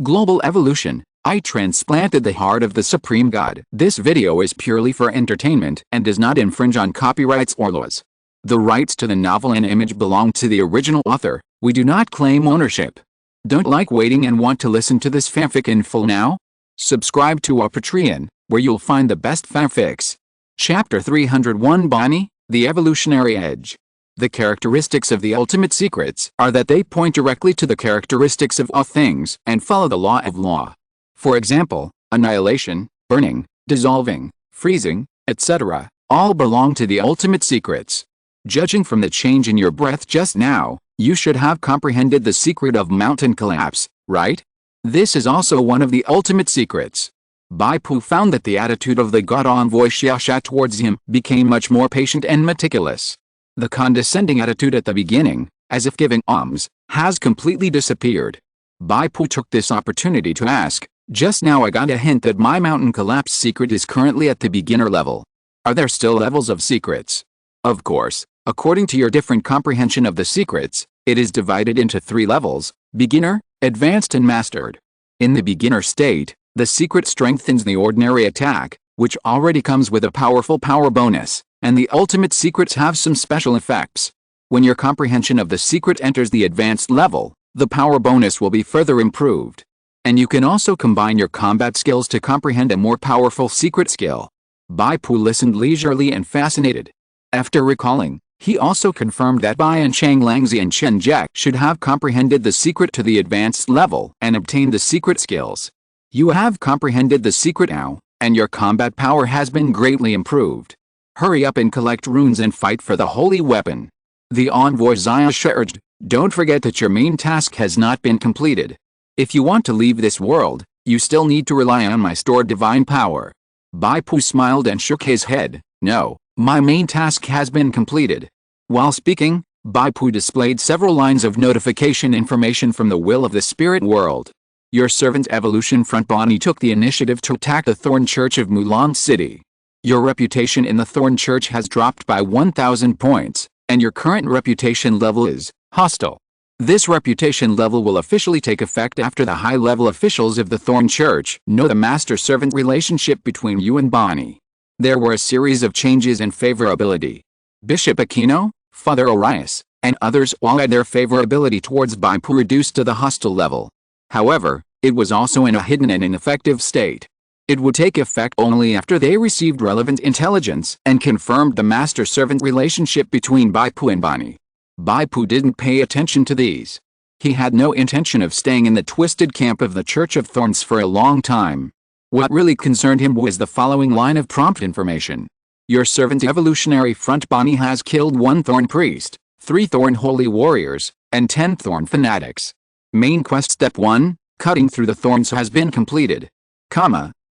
Global evolution. I transplanted the heart of the Supreme God. This video is purely for entertainment and does not infringe on copyrights or laws. The rights to the novel and image belong to the original author. We do not claim ownership. Don't like waiting and want to listen to this fanfic in full now? Subscribe to our Patreon, where you'll find the best fanfics. Chapter 301 Bonnie, the Evolutionary Edge. The characteristics of the ultimate secrets are that they point directly to the characteristics of all things and follow the law of law. For example, annihilation, burning, dissolving, freezing, etc., all belong to the ultimate secrets. Judging from the change in your breath just now, you should have comprehended the secret of mountain collapse, right? This is also one of the ultimate secrets. Bai Pu found that the attitude of the god envoy Xiaosha towards him became much more patient and meticulous. The condescending attitude at the beginning, as if giving alms, has completely disappeared. Bai Pu took this opportunity to ask, "Just now I got a hint that my mountain collapse secret is currently at the beginner level. Are there still levels of secrets?" Of course, according to your different comprehension of the secrets, it is divided into 3 levels: beginner, advanced and mastered. In the beginner state, the secret strengthens the ordinary attack, which already comes with a powerful power bonus, and the ultimate secrets have some special effects. When your comprehension of the secret enters the advanced level, the power bonus will be further improved. And you can also combine your combat skills to comprehend a more powerful secret skill. Bai Pu listened leisurely and fascinated. After recalling, he also confirmed that Bai and Chang Langzi and Chen Jack should have comprehended the secret to the advanced level and obtained the secret skills. You have comprehended the secret now, and your combat power has been greatly improved. Hurry up and collect runes and fight for the holy weapon. The envoy Xiaosha urged, "Don't forget that your main task has not been completed. If you want to leave this world, you still need to rely on my stored divine power." Bai Pu smiled and shook his head. "No, my main task has been completed." While speaking, Bai Pu displayed several lines of notification information from the will of the spirit world. Your servant Evolution Front Bonnie took the initiative to attack the Thorn Church of Mulan City. Your reputation in the Thorn Church has dropped by 1,000 points, and your current reputation level is hostile. This reputation level will officially take effect after the high-level officials of the Thorn Church know the master-servant relationship between you and Bonnie. There were a series of changes in favorability. Bishop Aquino, Father Arias, and others all had their favorability towards Bai Pu reduced to the hostile level. However, it was also in a hidden and ineffective state. It would take effect only after they received relevant intelligence and confirmed the master-servant relationship between Bai Pu and Bonnie. Bai Pu didn't pay attention to these. He had no intention of staying in the twisted camp of the Church of Thorns for a long time. What really concerned him was the following line of prompt information. Your servant Evolutionary Front Bonnie has killed 1 Thorn Priest, 3 Thorn Holy Warriors, and 10 Thorn Fanatics. Main quest step 1, cutting through the thorns has been completed.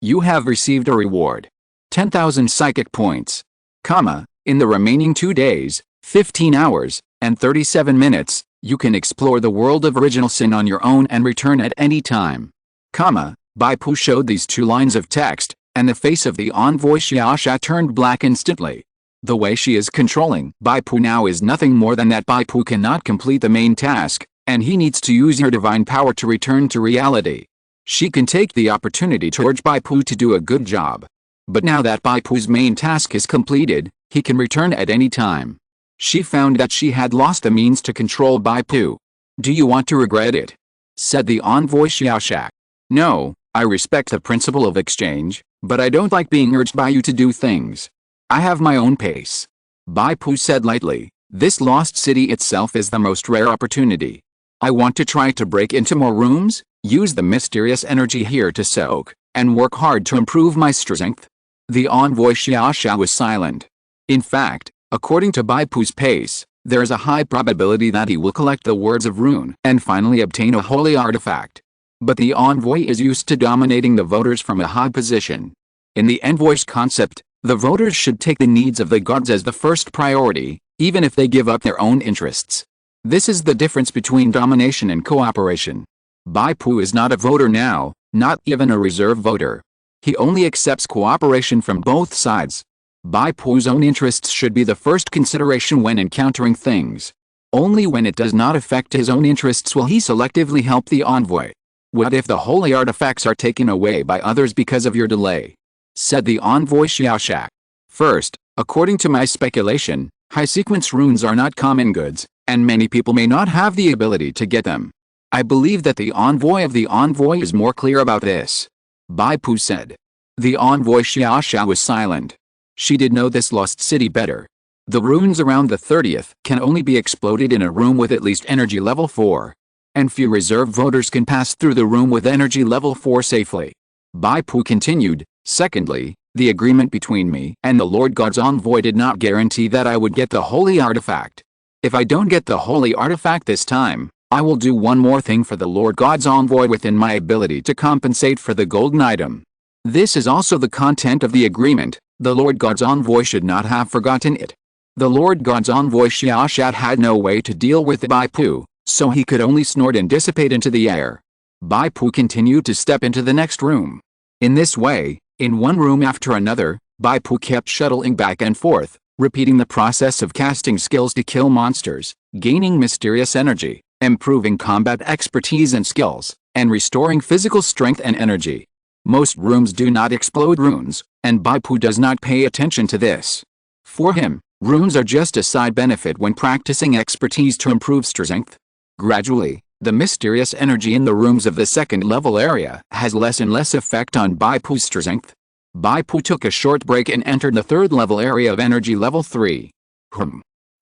You have received a reward. 10,000 psychic points. In the remaining 2 days, 15 hours, and 37 minutes, you can explore the world of Original Sin on your own and return at any time. Bai Pu showed these 2 lines of text, and the face of the envoy Xiaosha turned black instantly. The way she is controlling Bai Pu now is nothing more than that Bai Pu cannot complete the main task, and he needs to use her divine power to return to reality. She can take the opportunity to urge Bai Pu to do a good job. But now that Bai Pu's main task is completed, he can return at any time. She found that she had lost the means to control Bai Pu. "Do you want to regret it?" said the envoy Xiaosha. "No, I respect the principle of exchange, but I don't like being urged by you to do things. I have my own pace." Bai Pu said lightly, "This lost city itself is the most rare opportunity. I want to try to break into more rooms, use the mysterious energy here to soak, and work hard to improve my strength." The envoy Xiaosha was silent. In fact, according to Bai Pu's pace, there is a high probability that he will collect the words of rune and finally obtain a holy artifact. But the envoy is used to dominating the voters from a high position. In the envoy's concept, the voters should take the needs of the gods as the first priority, even if they give up their own interests. This is the difference between domination and cooperation. Bai Pu is not a voter now, not even a reserve voter. He only accepts cooperation from both sides. Bai Pu's own interests should be the first consideration when encountering things. Only when it does not affect his own interests will he selectively help the envoy. What if the holy artifacts are taken away by others because of your delay? Said the envoy Xiaoshak. First, according to my speculation, high-sequence runes are not common goods, and many people may not have the ability to get them. I believe that the envoy of the envoy is more clear about this. Bai Pu said. The envoy Xiaoshak was silent. She did know this lost city better. The runes around the 30th can only be exploded in a room with at least energy level 4. And few reserve voters can pass through the room with energy level 4 safely. Bai Pu continued, secondly, the agreement between me and the Lord God's envoy did not guarantee that I would get the holy artifact. If I don't get the holy artifact this time, I will do one more thing for the Lord God's envoy within my ability to compensate for the golden item. This is also the content of the agreement. The Lord God's envoy should not have forgotten it. The Lord God's envoy Xiaoshat had no way to deal with Bai Pu, so he could only snort and dissipate into the air. Bai Pu continued to step into the next room. In this way, in one room after another, Bai Pu kept shuttling back and forth, repeating the process of casting skills to kill monsters, gaining mysterious energy, improving combat expertise and skills, and restoring physical strength and energy. Most rooms do not explode runes, and Bai Pu does not pay attention to this. For him, runes are just a side benefit when practicing expertise to improve strength. Gradually, the mysterious energy in the rooms of the second level area has less and less effect on Bai Pu's strength. Bai Pu took a short break and entered the third level area of energy level 3.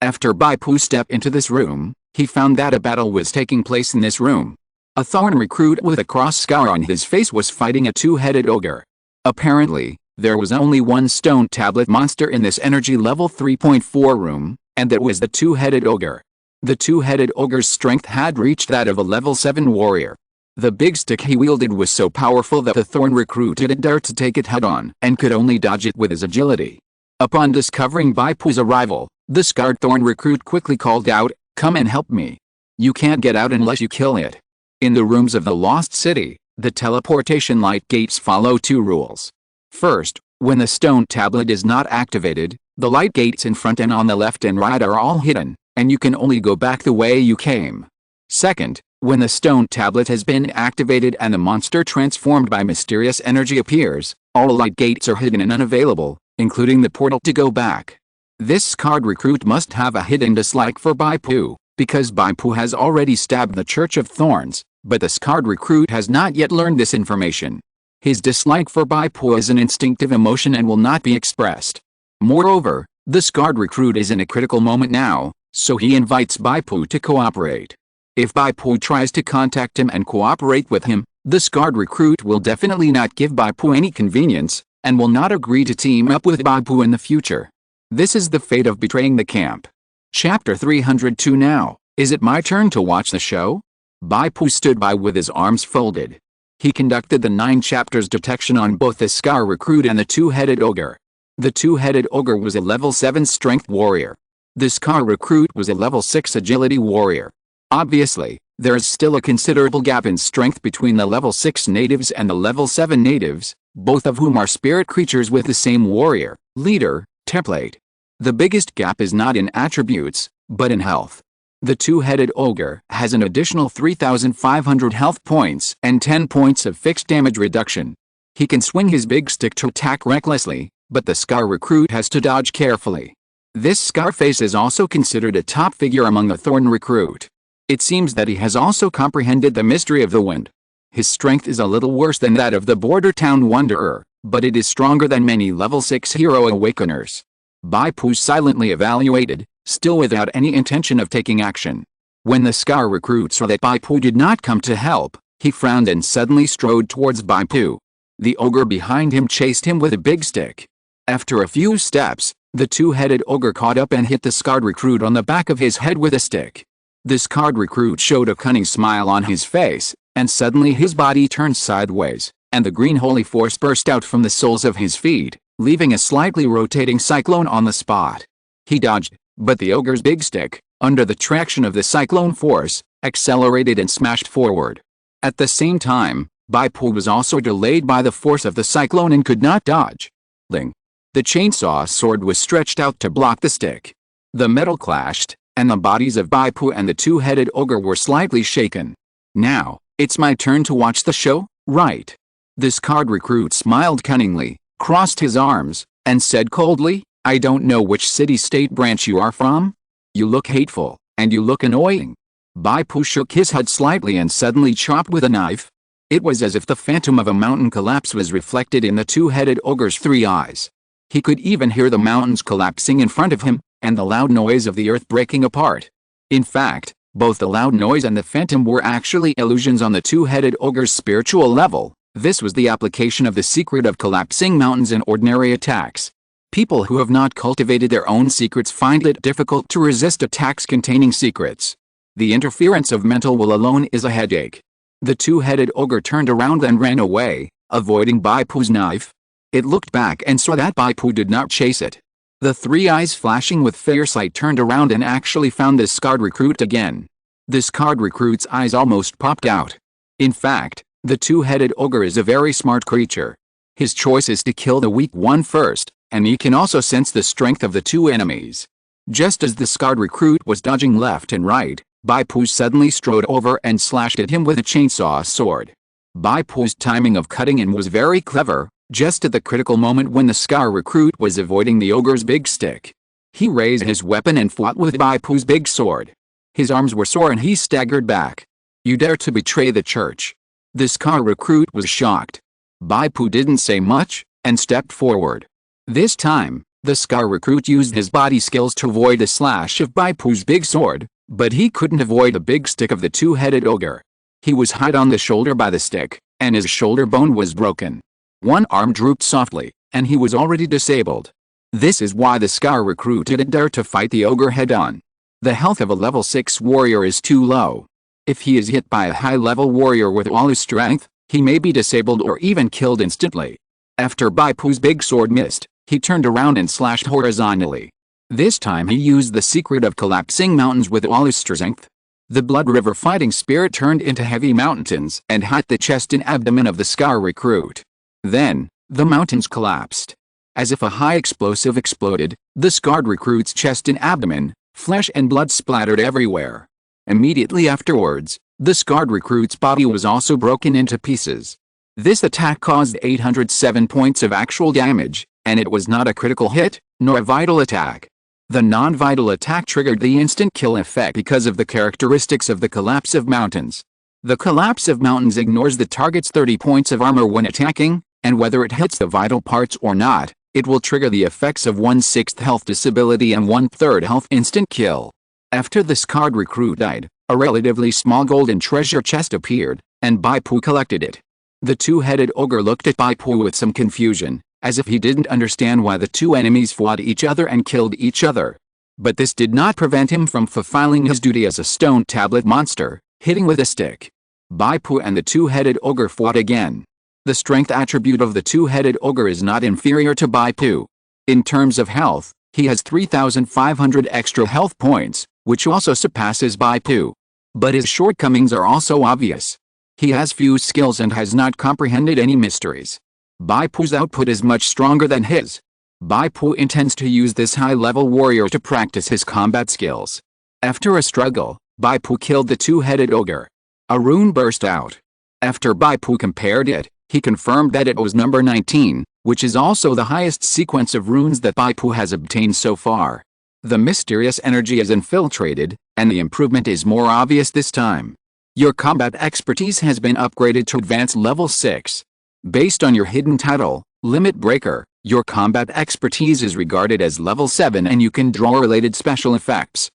After Bai Pu stepped into this room, he found that a battle was taking place in this room. A thorn recruit with a cross scar on his face was fighting a two-headed ogre. Apparently, there was only one stone tablet monster in this energy level 3.4 room, and that was the two-headed ogre. The two-headed ogre's strength had reached that of a level 7 warrior. The big stick he wielded was so powerful that the thorn recruit didn't dare to take it head-on and could only dodge it with his agility. Upon discovering Bai Pu's arrival, the scarred thorn recruit quickly called out, "Come and help me. You can't get out unless you kill it." In the rooms of the Lost City, the teleportation light gates follow two rules. First, when the stone tablet is not activated, the light gates in front and on the left and right are all hidden, and you can only go back the way you came. Second, when the stone tablet has been activated and the monster transformed by mysterious energy appears, all light gates are hidden and unavailable, including the portal to go back. This scarred recruit must have a hidden dislike for Bai Pu, because Bai Pu has already stabbed the Church of Thorns, but the scarred recruit has not yet learned this information. His dislike for Bai Pu is an instinctive emotion and will not be expressed. Moreover, the scarred recruit is in a critical moment now, so he invites Bai Pu to cooperate. If Bai Pu tries to contact him and cooperate with him, the scarred recruit will definitely not give Bai Pu any convenience, and will not agree to team up with Bai Pu in the future. This is the fate of betraying the camp. Chapter 302. Now, is it my turn to watch the show? Bai Pu stood by with his arms folded. He conducted the 9 chapters detection on both the scar recruit and the two-headed ogre. The two-headed ogre was a level 7 strength warrior. The scar recruit was a level 6 agility warrior. Obviously, there is still a considerable gap in strength between the level 6 natives and the level 7 natives, both of whom are spirit creatures with the same warrior, leader, template. The biggest gap is not in attributes, but in health. The two-headed ogre has an additional 3,500 health points and 10 points of fixed damage reduction. He can swing his big stick to attack recklessly, but the scar recruit has to dodge carefully. This Scarface is also considered a top figure among the Thorn recruit. It seems that he has also comprehended the mystery of the wind. His strength is a little worse than that of the border town wanderer, but it is stronger than many level 6 hero awakeners. Bai Pu silently evaluated, still without any intention of taking action. When the scar recruit saw that Bai Pu did not come to help, he frowned and suddenly strode towards Bai Pu. The ogre behind him chased him with a big stick. After a few steps, the two-headed ogre caught up and hit the scarred recruit on the back of his head with a stick. The scarred recruit showed a cunning smile on his face, and suddenly his body turned sideways, and the green holy force burst out from the soles of his feet, leaving a slightly rotating cyclone on the spot. He dodged, but the ogre's big stick, under the traction of the cyclone force, accelerated and smashed forward. At the same time, Bai Pu was also delayed by the force of the cyclone and could not dodge. Ling. The chainsaw sword was stretched out to block the stick. The metal clashed, and the bodies of Bai Pu and the two-headed ogre were slightly shaken. Now, It's my turn to watch the show, right? This card recruit smiled cunningly, crossed his arms, and said coldly, I don't know which city-state branch you are from. You look hateful, and you look annoying. Bai Pu shook his head slightly and suddenly chopped with a knife. It was as if the phantom of a mountain collapse was reflected in the two-headed ogre's three eyes. He could even hear the mountains collapsing in front of him, and the loud noise of the earth breaking apart. In fact, both the loud noise and the phantom were actually illusions on the two-headed ogre's spiritual level. This was the application of the secret of collapsing mountains in ordinary attacks. People who have not cultivated their own secrets find it difficult to resist attacks containing secrets. The interference of mental will alone is a headache. The two-headed ogre turned around and ran away, avoiding Bai Pu's knife. It looked back and saw that Bai Pu did not chase it. The three eyes flashing with fiercesight turned around and actually found this card recruit again. This card recruit's eyes almost popped out. In fact, the two-headed ogre is a very smart creature. His choice is to kill the weak one first, and he can also sense the strength of the two enemies. Just as the scarred recruit was dodging left and right, Bai Pu suddenly strode over and slashed at him with a chainsaw sword. Bai Pu's timing of cutting in was very clever, just at the critical moment when the scarred recruit was avoiding the ogre's big stick. He raised his weapon and fought with Bai Pu's big sword. His arms were sore and he staggered back. You dare to betray the church? The scarred recruit was shocked. Bai Pu didn't say much, and stepped forward. This time, the scarred recruit used his body skills to avoid the slash of Bai Pu's big sword, but he couldn't avoid the big stick of the two-headed ogre. He was hit on the shoulder by the stick, and his shoulder bone was broken. One arm drooped softly, and he was already disabled. This is why the scarred recruit didn't dare to fight the ogre head-on. The health of a level 6 warrior is too low. If he is hit by a high-level warrior with all his strength, he may be disabled or even killed instantly. After Bai Pu's big sword missed, he turned around and slashed horizontally. This time he used the secret of collapsing mountains with all his strength. The Blood River fighting spirit turned into heavy mountains and hit the chest and abdomen of the scarred recruit. Then, the mountains collapsed. As if a high explosive exploded, the scarred recruit's chest and abdomen, flesh and blood splattered everywhere. Immediately afterwards, the scarred recruit's body was also broken into pieces. This attack caused 807 points of actual damage, and it was not a critical hit, nor a vital attack. The non-vital attack triggered the instant kill effect because of the characteristics of the collapse of mountains. The collapse of mountains ignores the target's 30 points of armor when attacking, and whether it hits the vital parts or not, it will trigger the effects of 1/6 health disability and 1/3 health instant kill. After the scarred recruit died, a relatively small golden treasure chest appeared, and Bai Pu collected it. The two-headed ogre looked at Bai Pu with some confusion, as if he didn't understand why the two enemies fought each other and killed each other. But this did not prevent him from fulfilling his duty as a stone tablet monster, hitting with a stick. Bai Pu and the two-headed ogre fought again. The strength attribute of the two-headed ogre is not inferior to Bai Pu. In terms of health, he has 3,500 extra health points, which also surpasses Bai Pu. But his shortcomings are also obvious. He has few skills and has not comprehended any mysteries. Bai Pu's output is much stronger than his. Bai Pu intends to use this high-level warrior to practice his combat skills. After a struggle, Bai Pu killed the two-headed ogre. A rune burst out. After Bai Pu compared it, he confirmed that it was number 19, which is also the highest sequence of runes that Bai Pu has obtained so far. The mysterious energy is infiltrated, and the improvement is more obvious this time. Your combat expertise has been upgraded to advanced level 6. Based on your hidden title, Limit Breaker, your combat expertise is regarded as level 7 and you can draw related special effects.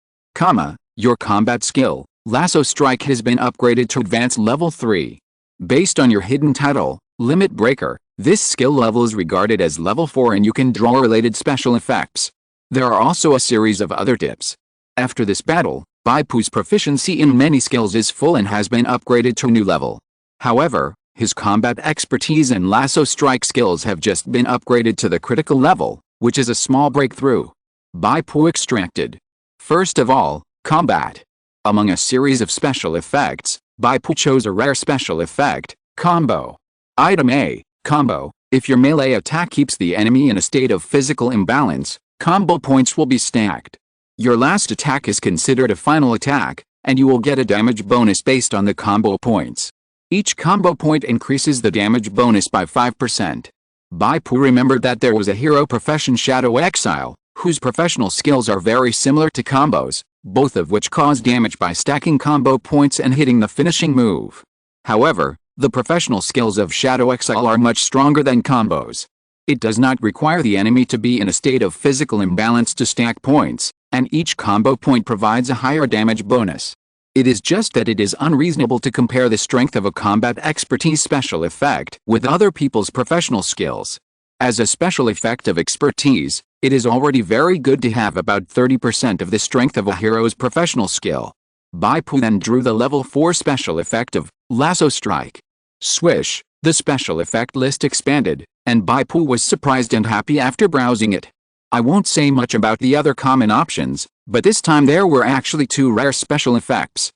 Your combat skill, Lasso Strike, has been upgraded to advanced level 3. Based on your hidden title, Limit Breaker, this skill level is regarded as level 4 and you can draw related special effects. There are also a series of other tips. After this battle, Bai Pu's proficiency in many skills is full and has been upgraded to a new level. However, his combat expertise and lasso strike skills have just been upgraded to the critical level, which is a small breakthrough. Bai Pu extracted. First of all, combat. Among a series of special effects, Bai Pu chose a rare special effect, Combo. Item A, Combo. If your melee attack keeps the enemy in a state of physical imbalance, combo points will be stacked. Your last attack is considered a final attack, and you will get a damage bonus based on the combo points. Each combo point increases the damage bonus by 5%. Bai Pu remembered that there was a hero profession Shadow Exile, whose professional skills are very similar to combos, both of which cause damage by stacking combo points and hitting the finishing move. However, the professional skills of Shadow Exile are much stronger than combos. It does not require the enemy to be in a state of physical imbalance to stack points, and each combo point provides a higher damage bonus. It is just that it is unreasonable to compare the strength of a combat expertise special effect with other people's professional skills. As a special effect of expertise, it is already very good to have about 30% of the strength of a hero's professional skill. Bai Pu then drew the level 4 special effect of Lasso Strike. Swish, the special effect list expanded, and Bai Pu was surprised and happy after browsing it. I won't say much about the other common options, but this time there were actually 2 rare special effects.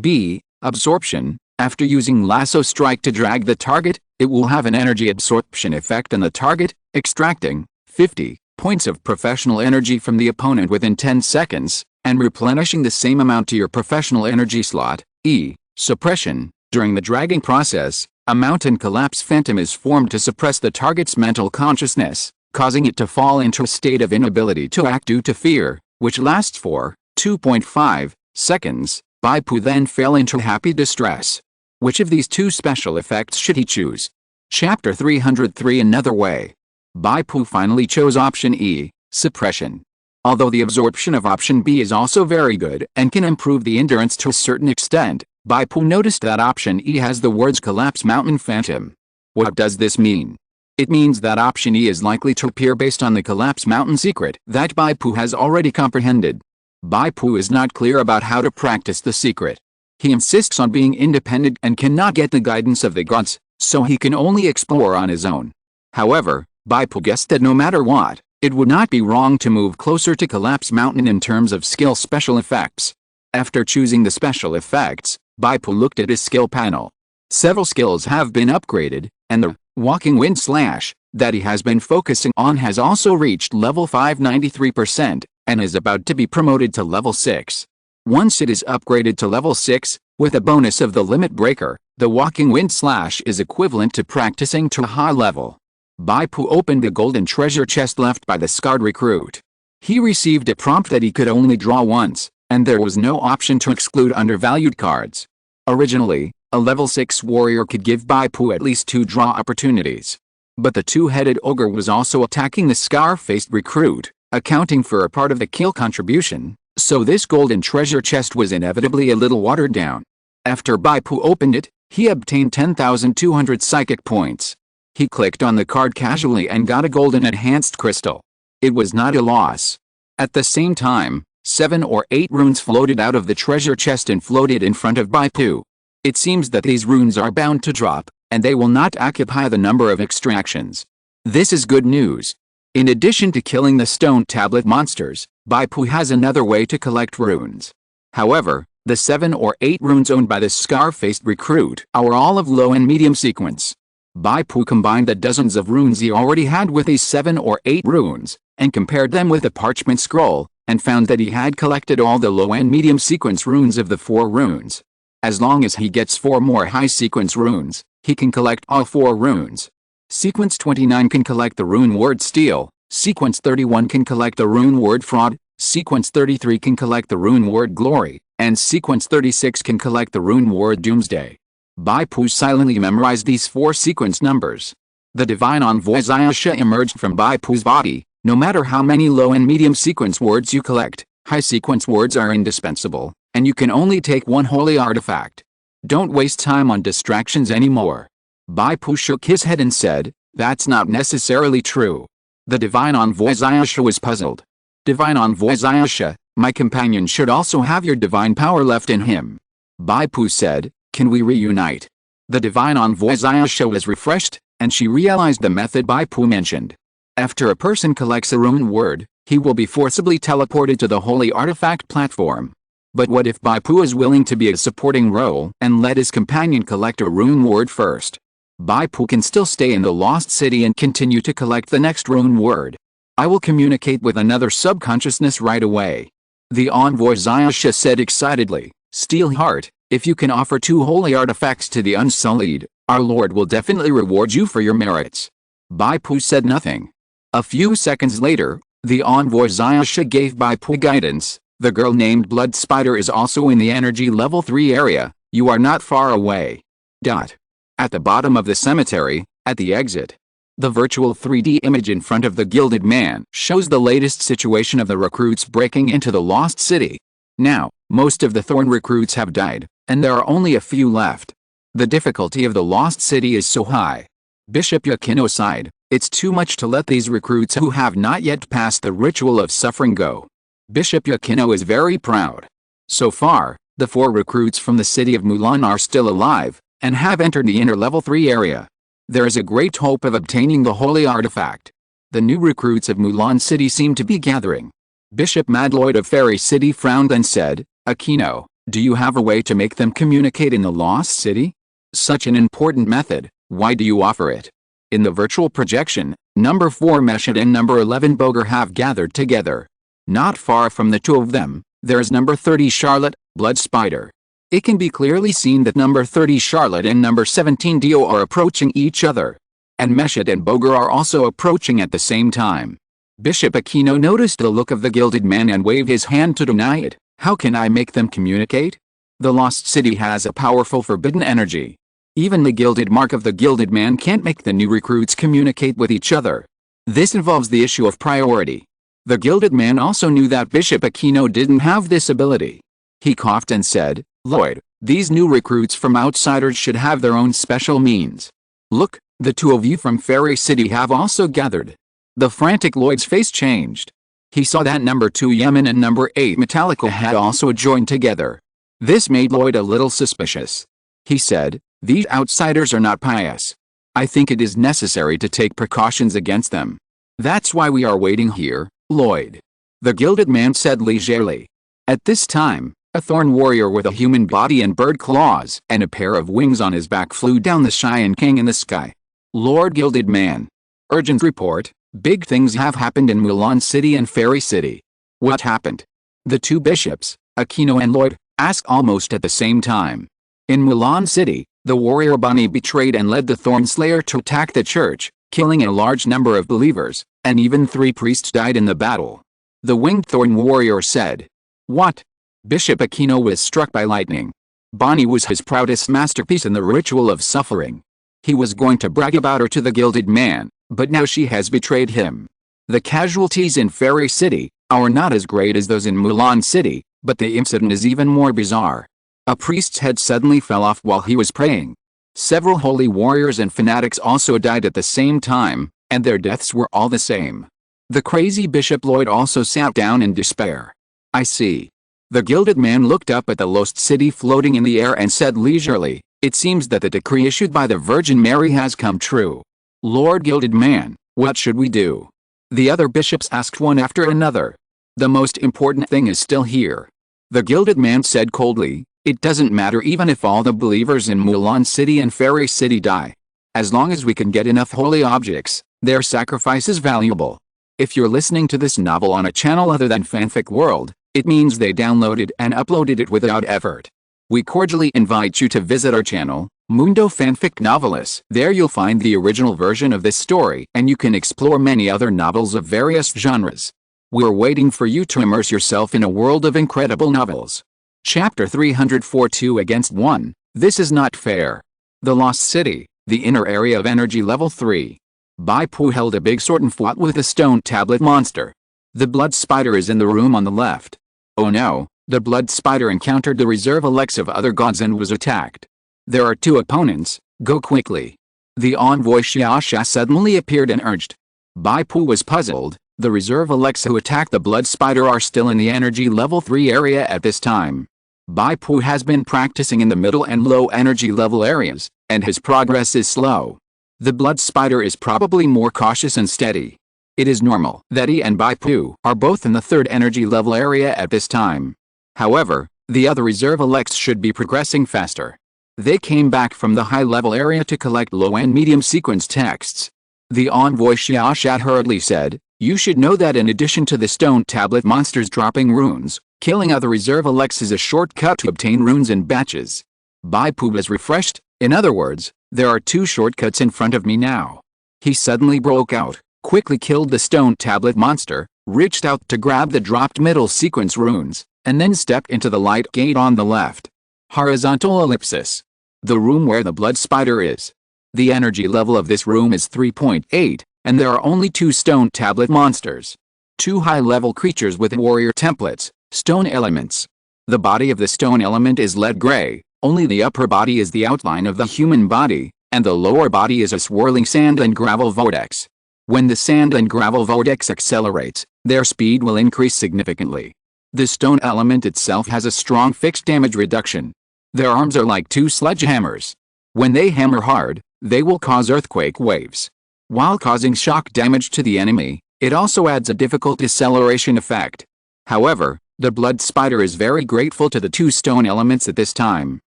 B. Absorption. After using Lasso Strike to drag the target, it will have an energy absorption effect on the target, extracting 50 points of professional energy from the opponent within 10 seconds, and replenishing the same amount to your professional energy slot. E. Suppression. During the dragging process, a mountain collapse phantom is formed to suppress the target's mental consciousness, causing it to fall into a state of inability to act due to fear, which lasts for 2.5 seconds. Bai Pu then fell into happy distress. Which of these 2 special effects should he choose? Chapter 303 Another Way. Bai Pu finally chose option E, Suppression. Although the absorption of option B is also very good and can improve the endurance to a certain extent, Bai Pu noticed that option E has the words Collapse Mountain Phantom. What does this mean? It means that option E is likely to appear based on the Collapse Mountain secret that Bai Pu has already comprehended. Bai Pu is not clear about how to practice the secret. He insists on being independent and cannot get the guidance of the gods, so he can only explore on his own. However, Bai Pu guessed that no matter what, it would not be wrong to move closer to Collapse Mountain in terms of skill special effects. After choosing the special effects, Bai Pu looked at his skill panel. Several skills have been upgraded, and the Walking Wind Slash that he has been focusing on has also reached level 593% and is about to be promoted to level 6. Once it is upgraded to level 6, with a bonus of the Limit Breaker, the Walking Wind Slash is equivalent to practicing to a high level. Bai Pu opened the golden treasure chest left by the scarred recruit. He received a prompt that he could only draw once, and there was no option to exclude undervalued cards. Originally, a level 6 warrior could give Bai Pu at least 2 draw opportunities. But the 2-headed ogre was also attacking the scar-faced recruit, accounting for a part of the kill contribution, so this golden treasure chest was inevitably a little watered down. After Bai Pu opened it, he obtained 10,200 psychic points. He clicked on the card casually and got a golden enhanced crystal. It was not a loss. At the same time, 7 or 8 runes floated out of the treasure chest and floated in front of Bai Pu. It seems that these runes are bound to drop, and they will not occupy the number of extractions. This is good news. In addition to killing the stone tablet monsters, Bai Pu has another way to collect runes. However, the 7 or 8 runes owned by the scar-faced recruit are all of low and medium sequence. Bai Pu combined the dozens of runes he already had with these 7 or 8 runes, and compared them with a parchment scroll, and found that he had collected all the low and medium sequence runes of the 4 runes. As long as he gets 4 more high sequence runes, he can collect all 4 runes. Sequence 29 can collect the rune word Steal, Sequence 31 can collect the rune word Fraud, Sequence 33 can collect the rune word Glory, and Sequence 36 can collect the rune word Doomsday. Bai Pu silently memorized these 4 sequence numbers. The divine envoy Xiaosha emerged from Bai Pu's body. No matter how many low and medium sequence words you collect, high sequence words are indispensable, and you can only take 1 holy artifact. Don't waste time on distractions anymore. Bai Pu shook his head and said, "That's not necessarily true." The divine envoy Xiaosha was puzzled. Divine envoy Xiaosha, my companion should also have your divine power left in him. Bai Pu said, "Can we reunite?" The divine envoy Xiaosha was refreshed, and she realized the method Bai Pu mentioned. After a person collects a rune word, he will be forcibly teleported to the holy artifact platform. But what if Bai Pu is willing to be a supporting role and let his companion collect a rune word first? Bai Pu can still stay in the lost city and continue to collect the next rune word. I will communicate with another subconsciousness right away. The envoy Xiaosha said excitedly. Steel Heart, If you can offer 2 holy artifacts to the Unsullied, our Lord will definitely reward you for your merits. Bai Pu said nothing. A few seconds later, the envoy Xiaosha gave Bai Pu guidance. The girl named Blood Spider is also in the energy level 3 area. You are not far away. At the bottom of the cemetery, at the exit. The virtual 3D image in front of the Gilded Man shows the latest situation of the recruits breaking into the Lost City. Now, most of the Thorn recruits have died, and there are only a few left. The difficulty of the Lost City is so high. Bishop Yakino sighed, it's too much to let these recruits who have not yet passed the ritual of suffering go. Bishop Yakino is very proud. So far, the 4 recruits from the city of Mulan are still alive, and have entered the inner level 3 area. There is a great hope of obtaining the holy artifact. The new recruits of Mulan City seem to be gathering. Bishop Madloyd of Fairy City frowned and said, Aquino, do you have a way to make them communicate in the Lost City? Such an important method, why do you offer it? In the virtual projection, number 4 Meshad and number 11 Boger have gathered together. Not far from the 2 of them, there is number 30 Charlotte, Blood Spider. It can be clearly seen that number 30 Charlotte and number 17 Dio are approaching each other. And Meshad and Boger are also approaching at the same time. Bishop Aquino noticed the look of the Gilded Man and waved his hand to deny it. How can I make them communicate? The Lost City has a powerful forbidden energy. Even the Gilded Mark of the Gilded Man can't make the new recruits communicate with each other. This involves the issue of priority. The Gilded Man also knew that Bishop Aquino didn't have this ability. He coughed and said, Lloyd, these new recruits from outsiders should have their own special means. Look, the 2 of you from Fairy City have also gathered. The frantic Lloyd's face changed. He saw that number 2 Yemen and number 8 Metallica had also joined together. This made Lloyd a little suspicious. He said, these outsiders are not pious. I think it is necessary to take precautions against them. That's why we are waiting here, Lloyd. The Gilded Man said leisurely. At this time, a Thorn warrior with a human body and bird claws and a pair of wings on his back flew down the Cheyenne King in the sky. Lord Gilded Man. Urgent report, big things have happened in Mulan City and Fairy City. What happened? The 2 bishops, Aquino and Lloyd, asked almost at the same time. In Mulan City, the warrior Bunny betrayed and led the Thorn Slayer to attack the church, killing a large number of believers, and even 3 priests died in the battle. The winged Thorn warrior said. What? Bishop Aquino was struck by lightning. Bonnie was his proudest masterpiece in the ritual of suffering. He was going to brag about her to the Gilded Man, but now she has betrayed him. The casualties in Fairy City are not as great as those in Mulan City, but the incident is even more bizarre. A priest's head suddenly fell off while he was praying. Several holy warriors and fanatics also died at the same time, and their deaths were all the same. The crazy Bishop Lloyd also sat down in despair. I see. The Gilded Man looked up at the Lost City floating in the air and said leisurely, it seems that the decree issued by the Virgin Mary has come true. Lord Gilded Man, what should we do? The other bishops asked one after another. The most important thing is still here. The Gilded Man said coldly, it doesn't matter even if all the believers in Mulan City and Fairy City die. As long as we can get enough holy objects, their sacrifice is valuable. If you're listening to this novel on a channel other than Fanfic World, it means they downloaded and uploaded it without effort. We cordially invite you to visit our channel, Mundo Fanfic Novelist. There you'll find the original version of this story and you can explore many other novels of various genres. We're waiting for you to immerse yourself in a world of incredible novels. Chapter 304 Against 1, This is not fair. The Lost City, the inner area of energy level 3. Bai Pu held a big sword and fought with a stone tablet monster. The Blood Spider is in the room on the left. Oh no, the Blood Spider encountered the reserve Alex of other gods and was attacked. There are 2 opponents, go quickly. The envoy Xiaosha suddenly appeared and urged. Bai Pu was puzzled, the reserve Alex who attacked the Blood Spider are still in the energy level 3 area at this time. Bai Pu has been practicing in the middle and low energy level areas, and his progress is slow. The Blood Spider is probably more cautious and steady. It is normal that he and Bai Pu are both in the 3rd energy level area at this time. However, the other reserve Alex should be progressing faster. They came back from the high level area to collect low and medium sequence texts. The envoy Xiaosha hurriedly said, you should know that in addition to the stone tablet monsters dropping runes, Killing other reserve relics is a shortcut to obtain runes in batches. Bai Pu was refreshed. In other words, there are 2 shortcuts in front of me now. He suddenly broke out, quickly killed the stone tablet monster, reached out to grab the dropped middle sequence runes, and then stepped into the light gate on the left. Horizontal ellipsis. The room where the blood spider is. The energy level of this room is 3.8, and there are only 2 stone tablet monsters. 2 high-level creatures with warrior templates, stone elements. The body of the stone element is lead gray, only the upper body is the outline of the human body, and the lower body is a swirling sand and gravel vortex. When the sand and gravel vortex accelerates, their speed will increase significantly. The stone element itself has a strong fixed damage reduction. Their arms are like 2 sledgehammers. When they hammer hard, they will cause earthquake waves. While causing shock damage to the enemy, it also adds a difficult deceleration effect. However, the blood spider is very grateful to the 2 stone elements at this time.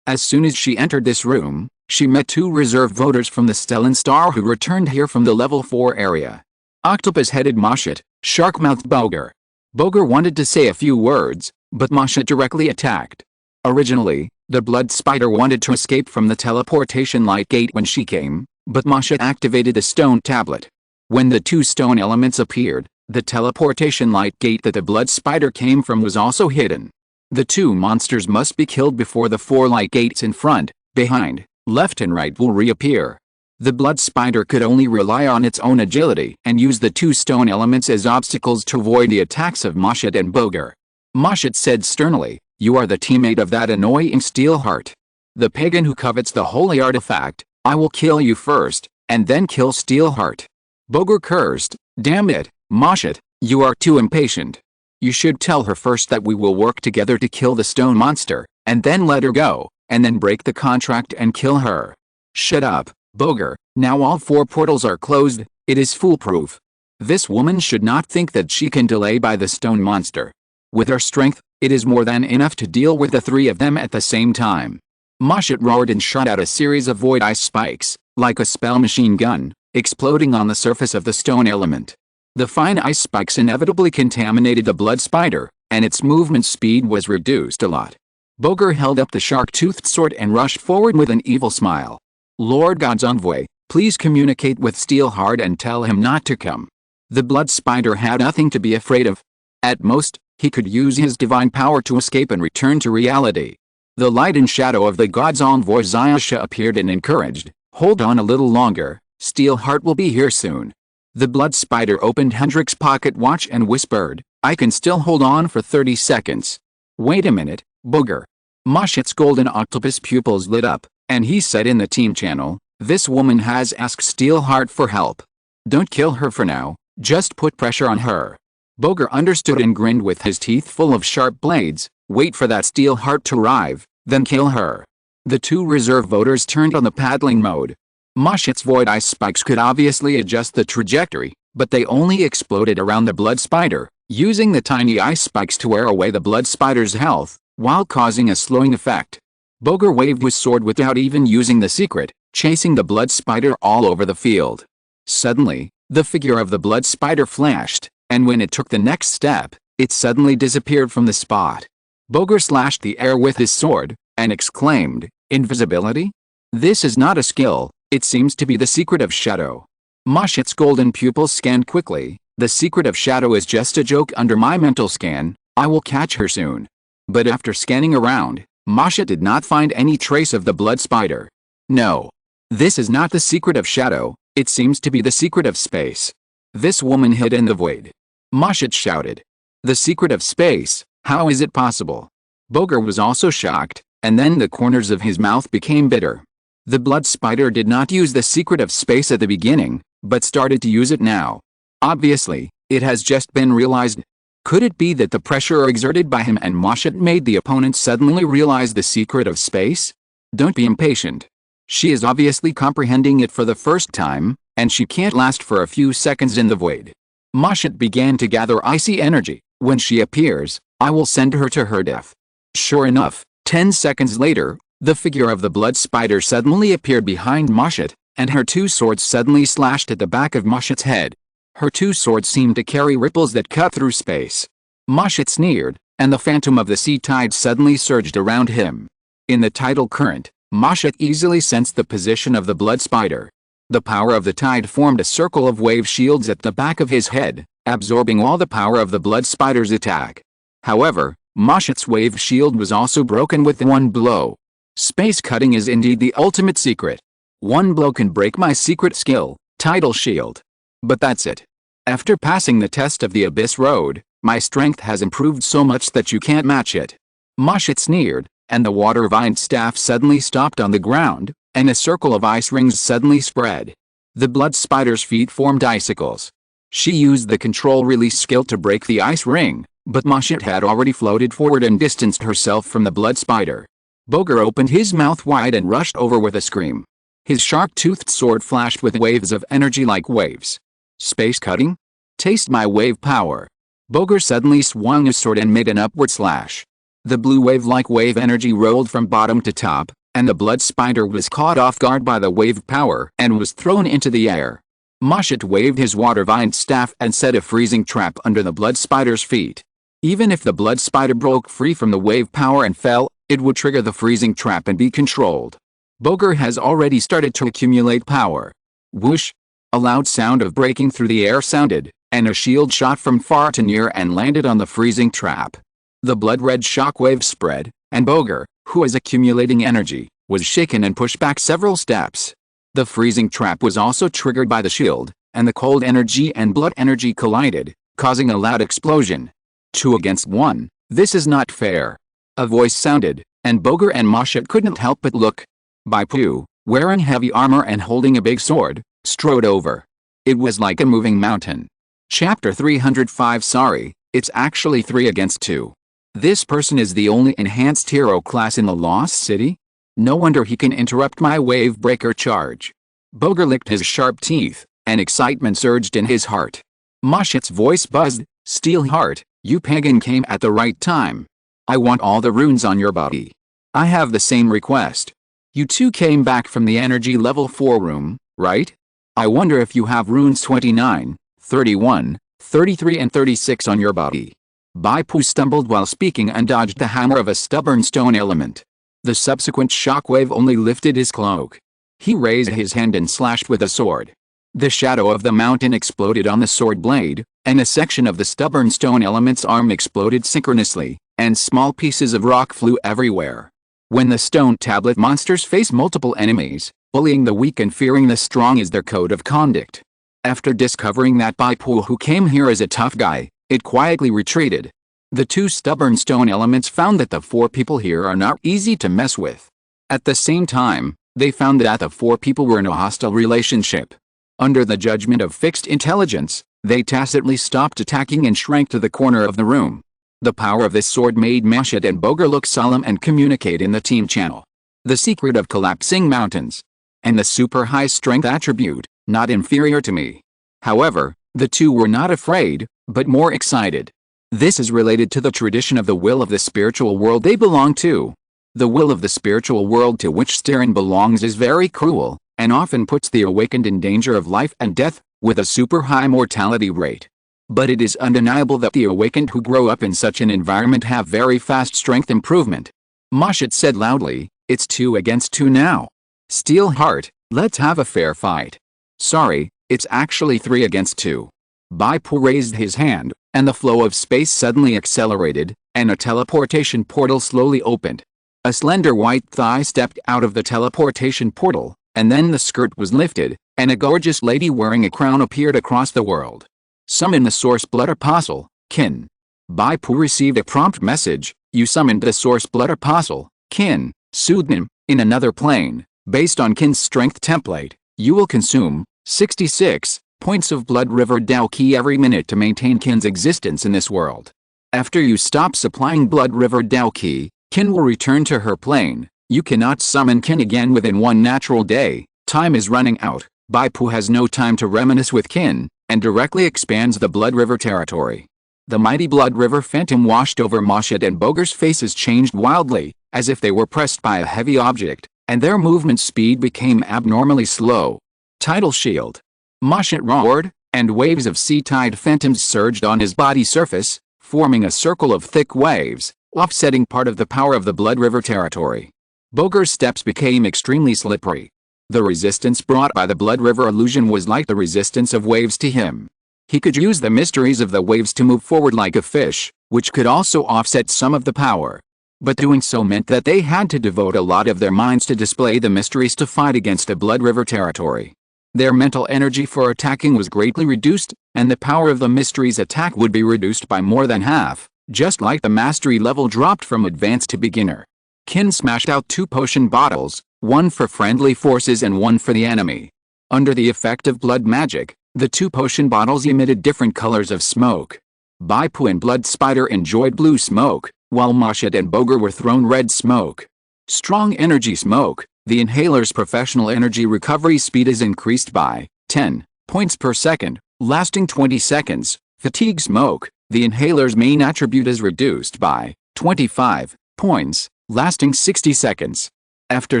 As soon as she entered this room, she met 2 reserve voters from the Stellan Star who returned here from the level 4 area. Octopus-headed Moshet, shark-mouthed Boger. Boger wanted to say a few words, but Moshet directly attacked. Originally, the blood spider wanted to escape from the teleportation light gate when she came, but Moshet activated the stone tablet. When the 2 stone elements appeared, the teleportation light gate that the blood spider came from was also hidden. The 2 monsters must be killed before the 4 light gates in front, behind, left and right will reappear. The blood spider could only rely on its own agility and use the 2 stone elements as obstacles to avoid the attacks of Moshet and Boger. Moshet said sternly, "You are the teammate of that annoying Steelheart. The pagan who covets the holy artifact. I will kill you first, and then kill Steelheart." Boger cursed, "Damn it, Moshet, you are too impatient. You should tell her first that we will work together to kill the stone monster, and then let her go, and then break the contract and kill her." "Shut up, Boger, now all 4 portals are closed, it is foolproof. This woman should not think that she can delay by the stone monster. With her strength, it is more than enough to deal with the 3 of them at the same time." Moshet roared and shot out a series of void ice spikes, like a spell machine gun, exploding on the surface of the stone element. The fine ice spikes inevitably contaminated the blood spider, and its movement speed was reduced a lot. Boger held up the shark-toothed sword and rushed forward with an evil smile. "Lord God's envoy, please communicate with Steelheart and tell him not to come." The blood spider had nothing to be afraid of. At most, he could use his divine power to escape and return to reality. The light and shadow of the god's envoy Zayasha appeared and encouraged, "Hold on a little longer, Steelheart will be here soon." The blood spider opened Hendrik's pocket watch and whispered, "I can still hold on for 30 seconds. "Wait a minute, Boger." Moshet's golden octopus pupils lit up, and he said in the team channel, "This woman has asked Steelheart for help. Don't kill her for now, just put pressure on her." Boger understood and grinned with his teeth full of sharp blades. "Wait for that Steelheart to arrive, then kill her." The 2 reserve voters turned on the paddling mode. Moshet's void ice spikes could obviously adjust the trajectory, but they only exploded around the blood spider, using the tiny ice spikes to wear away the blood spider's health, while causing a slowing effect. Boger waved his sword without even using the secret, chasing the blood spider all over the field. Suddenly, the figure of the blood spider flashed, and when it took the next step, it suddenly disappeared from the spot. Boger slashed the air with his sword, and exclaimed, "Invisibility? This is not a skill, it seems to be the secret of shadow." Moshet's golden pupils scanned quickly. "The secret of shadow is just a joke under my mental scan, I will catch her soon." But after scanning around, Moshet did not find any trace of the blood spider. "No. This is not the secret of shadow, it seems to be the secret of space. This woman hid in the void." Moshet shouted. "The secret of space, how is it possible?" Boger was also shocked, and then the corners of his mouth became bitter. The blood spider did not use the secret of space at the beginning, but started to use it now. Obviously, it has just been realized. Could it be that the pressure exerted by him and Moshet made the opponent suddenly realize the secret of space? Don't be impatient. She is obviously comprehending it for the first time, and she can't last for a few seconds in the void. Moshet began to gather icy energy. "When she appears, I will send her to her death." Sure enough, 10 seconds later, the figure of the blood spider suddenly appeared behind Moshet, and her 2 swords suddenly slashed at the back of Moshet's head. Her 2 swords seemed to carry ripples that cut through space. Moshet sneered, and the phantom of the sea tide suddenly surged around him. In the tidal current, Mashat easily sensed the position of the blood spider. The power of the tide formed a circle of wave shields at the back of his head, absorbing all the power of the blood spider's attack. However, Mashat's wave shield was also broken with one blow. Space cutting is indeed the ultimate secret. One blow can break my secret skill, tidal shield. But that's it. After passing the test of the Abyss Road, my strength has improved so much that you can't match it. Mashat sneered, and the water-vine staff suddenly stopped on the ground, and a circle of ice rings suddenly spread. The blood spider's feet formed icicles. She used the control-release skill to break the ice ring, but Mashat had already floated forward and distanced herself from the blood spider. Boger opened his mouth wide and rushed over with a scream. His sharp-toothed sword flashed with waves of energy like waves. Space cutting? Taste my wave power. Boger suddenly swung his sword and made an upward slash. The blue wave-like wave energy rolled from bottom to top, and the blood spider was caught off guard by the wave power and was thrown into the air. Mashat waved his water-vine staff and set a freezing trap under the blood spider's feet. Even if the blood spider broke free from the wave power and fell, it would trigger the freezing trap and be controlled. Boger has already started to accumulate power. Whoosh! A loud sound of breaking through the air sounded, and a shield shot from far to near and landed on the freezing trap. The blood-red shockwave spread, and Boger, who was accumulating energy, was shaken and pushed back several steps. The freezing trap was also triggered by the shield, and the cold energy and blood energy collided, causing a loud explosion. 2 against 1, this is not fair. A voice sounded, and Boger and Mashat couldn't help but look. Bai Pu, wearing heavy armor and holding a big sword, strode over. It was like a moving mountain. Chapter 305. Sorry, it's actually 3 against 2. This person is the only enhanced hero class in the Lost City? No wonder he can interrupt my wave breaker charge. Boger licked his sharp teeth, and excitement surged in his heart. Mashat's voice buzzed. Steelheart, you pagan came at the right time. I want all the runes on your body. I have the same request. You two came back from the energy level 4 room, right? I wonder if you have runes 29, 31, 33 and 36 on your body. Bai Pu stumbled while speaking and dodged the hammer of a stubborn stone element. The subsequent shockwave only lifted his cloak. He raised his hand and slashed with a sword. The shadow of the mountain exploded on the sword blade, and a section of the stubborn stone element's arm exploded synchronously, and small pieces of rock flew everywhere. When the stone tablet monsters face multiple enemies, bullying the weak and fearing the strong is their code of conduct. After discovering that Bai Pu, who came here as a tough guy, it quietly retreated. The 2 stubborn stone elements found that the 4 people here are not easy to mess with. At the same time, they found that the 4 people were in a hostile relationship. Under the judgment of fixed intelligence, they tacitly stopped attacking and shrank to the corner of the room. The power of this sword made Mashat and Boger look solemn and communicate in the team channel. The secret of collapsing mountains. And the super high strength attribute, not inferior to me. However, the 2 were not afraid, but more excited. This is related to the tradition of the will of the spiritual world they belong to. The will of the spiritual world to which Steren belongs is very cruel, and often puts the awakened in danger of life and death, with a super high mortality rate. But it is undeniable that the awakened who grow up in such an environment have very fast strength improvement. Mashat said loudly, it's 2 against 2 now. Steelheart, let's have a fair fight. Sorry, it's actually 3 against 2. Bai Pu raised his hand, and the flow of space suddenly accelerated, and a teleportation portal slowly opened. A slender white thigh stepped out of the teleportation portal, and then the skirt was lifted, and a gorgeous lady wearing a crown appeared across the world. Summon the Source Blood Apostle, Kin. Bai Pu received a prompt message, you summoned the Source Blood Apostle, Kin, pseudonym, in another plane. Based on Kin's strength template, you will consume 66 points of Blood River Dao Ki every minute to maintain Kin's existence in this world. After you stop supplying Blood River Dao Ki, Kin will return to her plane. You cannot summon Kin again within 1 natural day. Time is running out. Bai Pu has no time to reminisce with Kin, and directly expands the Blood River territory. The mighty Blood River phantom washed over Mashat and Boger's faces changed wildly, as if they were pressed by a heavy object, and their movement speed became abnormally slow. Tidal shield. Mashat roared, and waves of sea tide phantoms surged on his body surface, forming a circle of thick waves, offsetting part of the power of the Blood River territory. Boger's steps became extremely slippery. The resistance brought by the Blood River illusion was like the resistance of waves to him. He could use the mysteries of the waves to move forward like a fish, which could also offset some of the power. But doing so meant that they had to devote a lot of their minds to display the mysteries to fight against the Blood River territory. Their mental energy for attacking was greatly reduced, and the power of the mysteries attack would be reduced by more than half, just like the mastery level dropped from advanced to beginner. Qin smashed out 2 potion bottles, one for friendly forces and one for the enemy. Under the effect of blood magic, the 2 potion bottles emitted different colors of smoke. Bai Pu and Blood Spider enjoyed blue smoke, while Mashit and Boger were thrown red smoke. Strong energy smoke. The inhaler's professional energy recovery speed is increased by 10 points per second, lasting 20 seconds. Fatigue smoke. The inhaler's main attribute is reduced by 25 points, lasting 60 seconds. After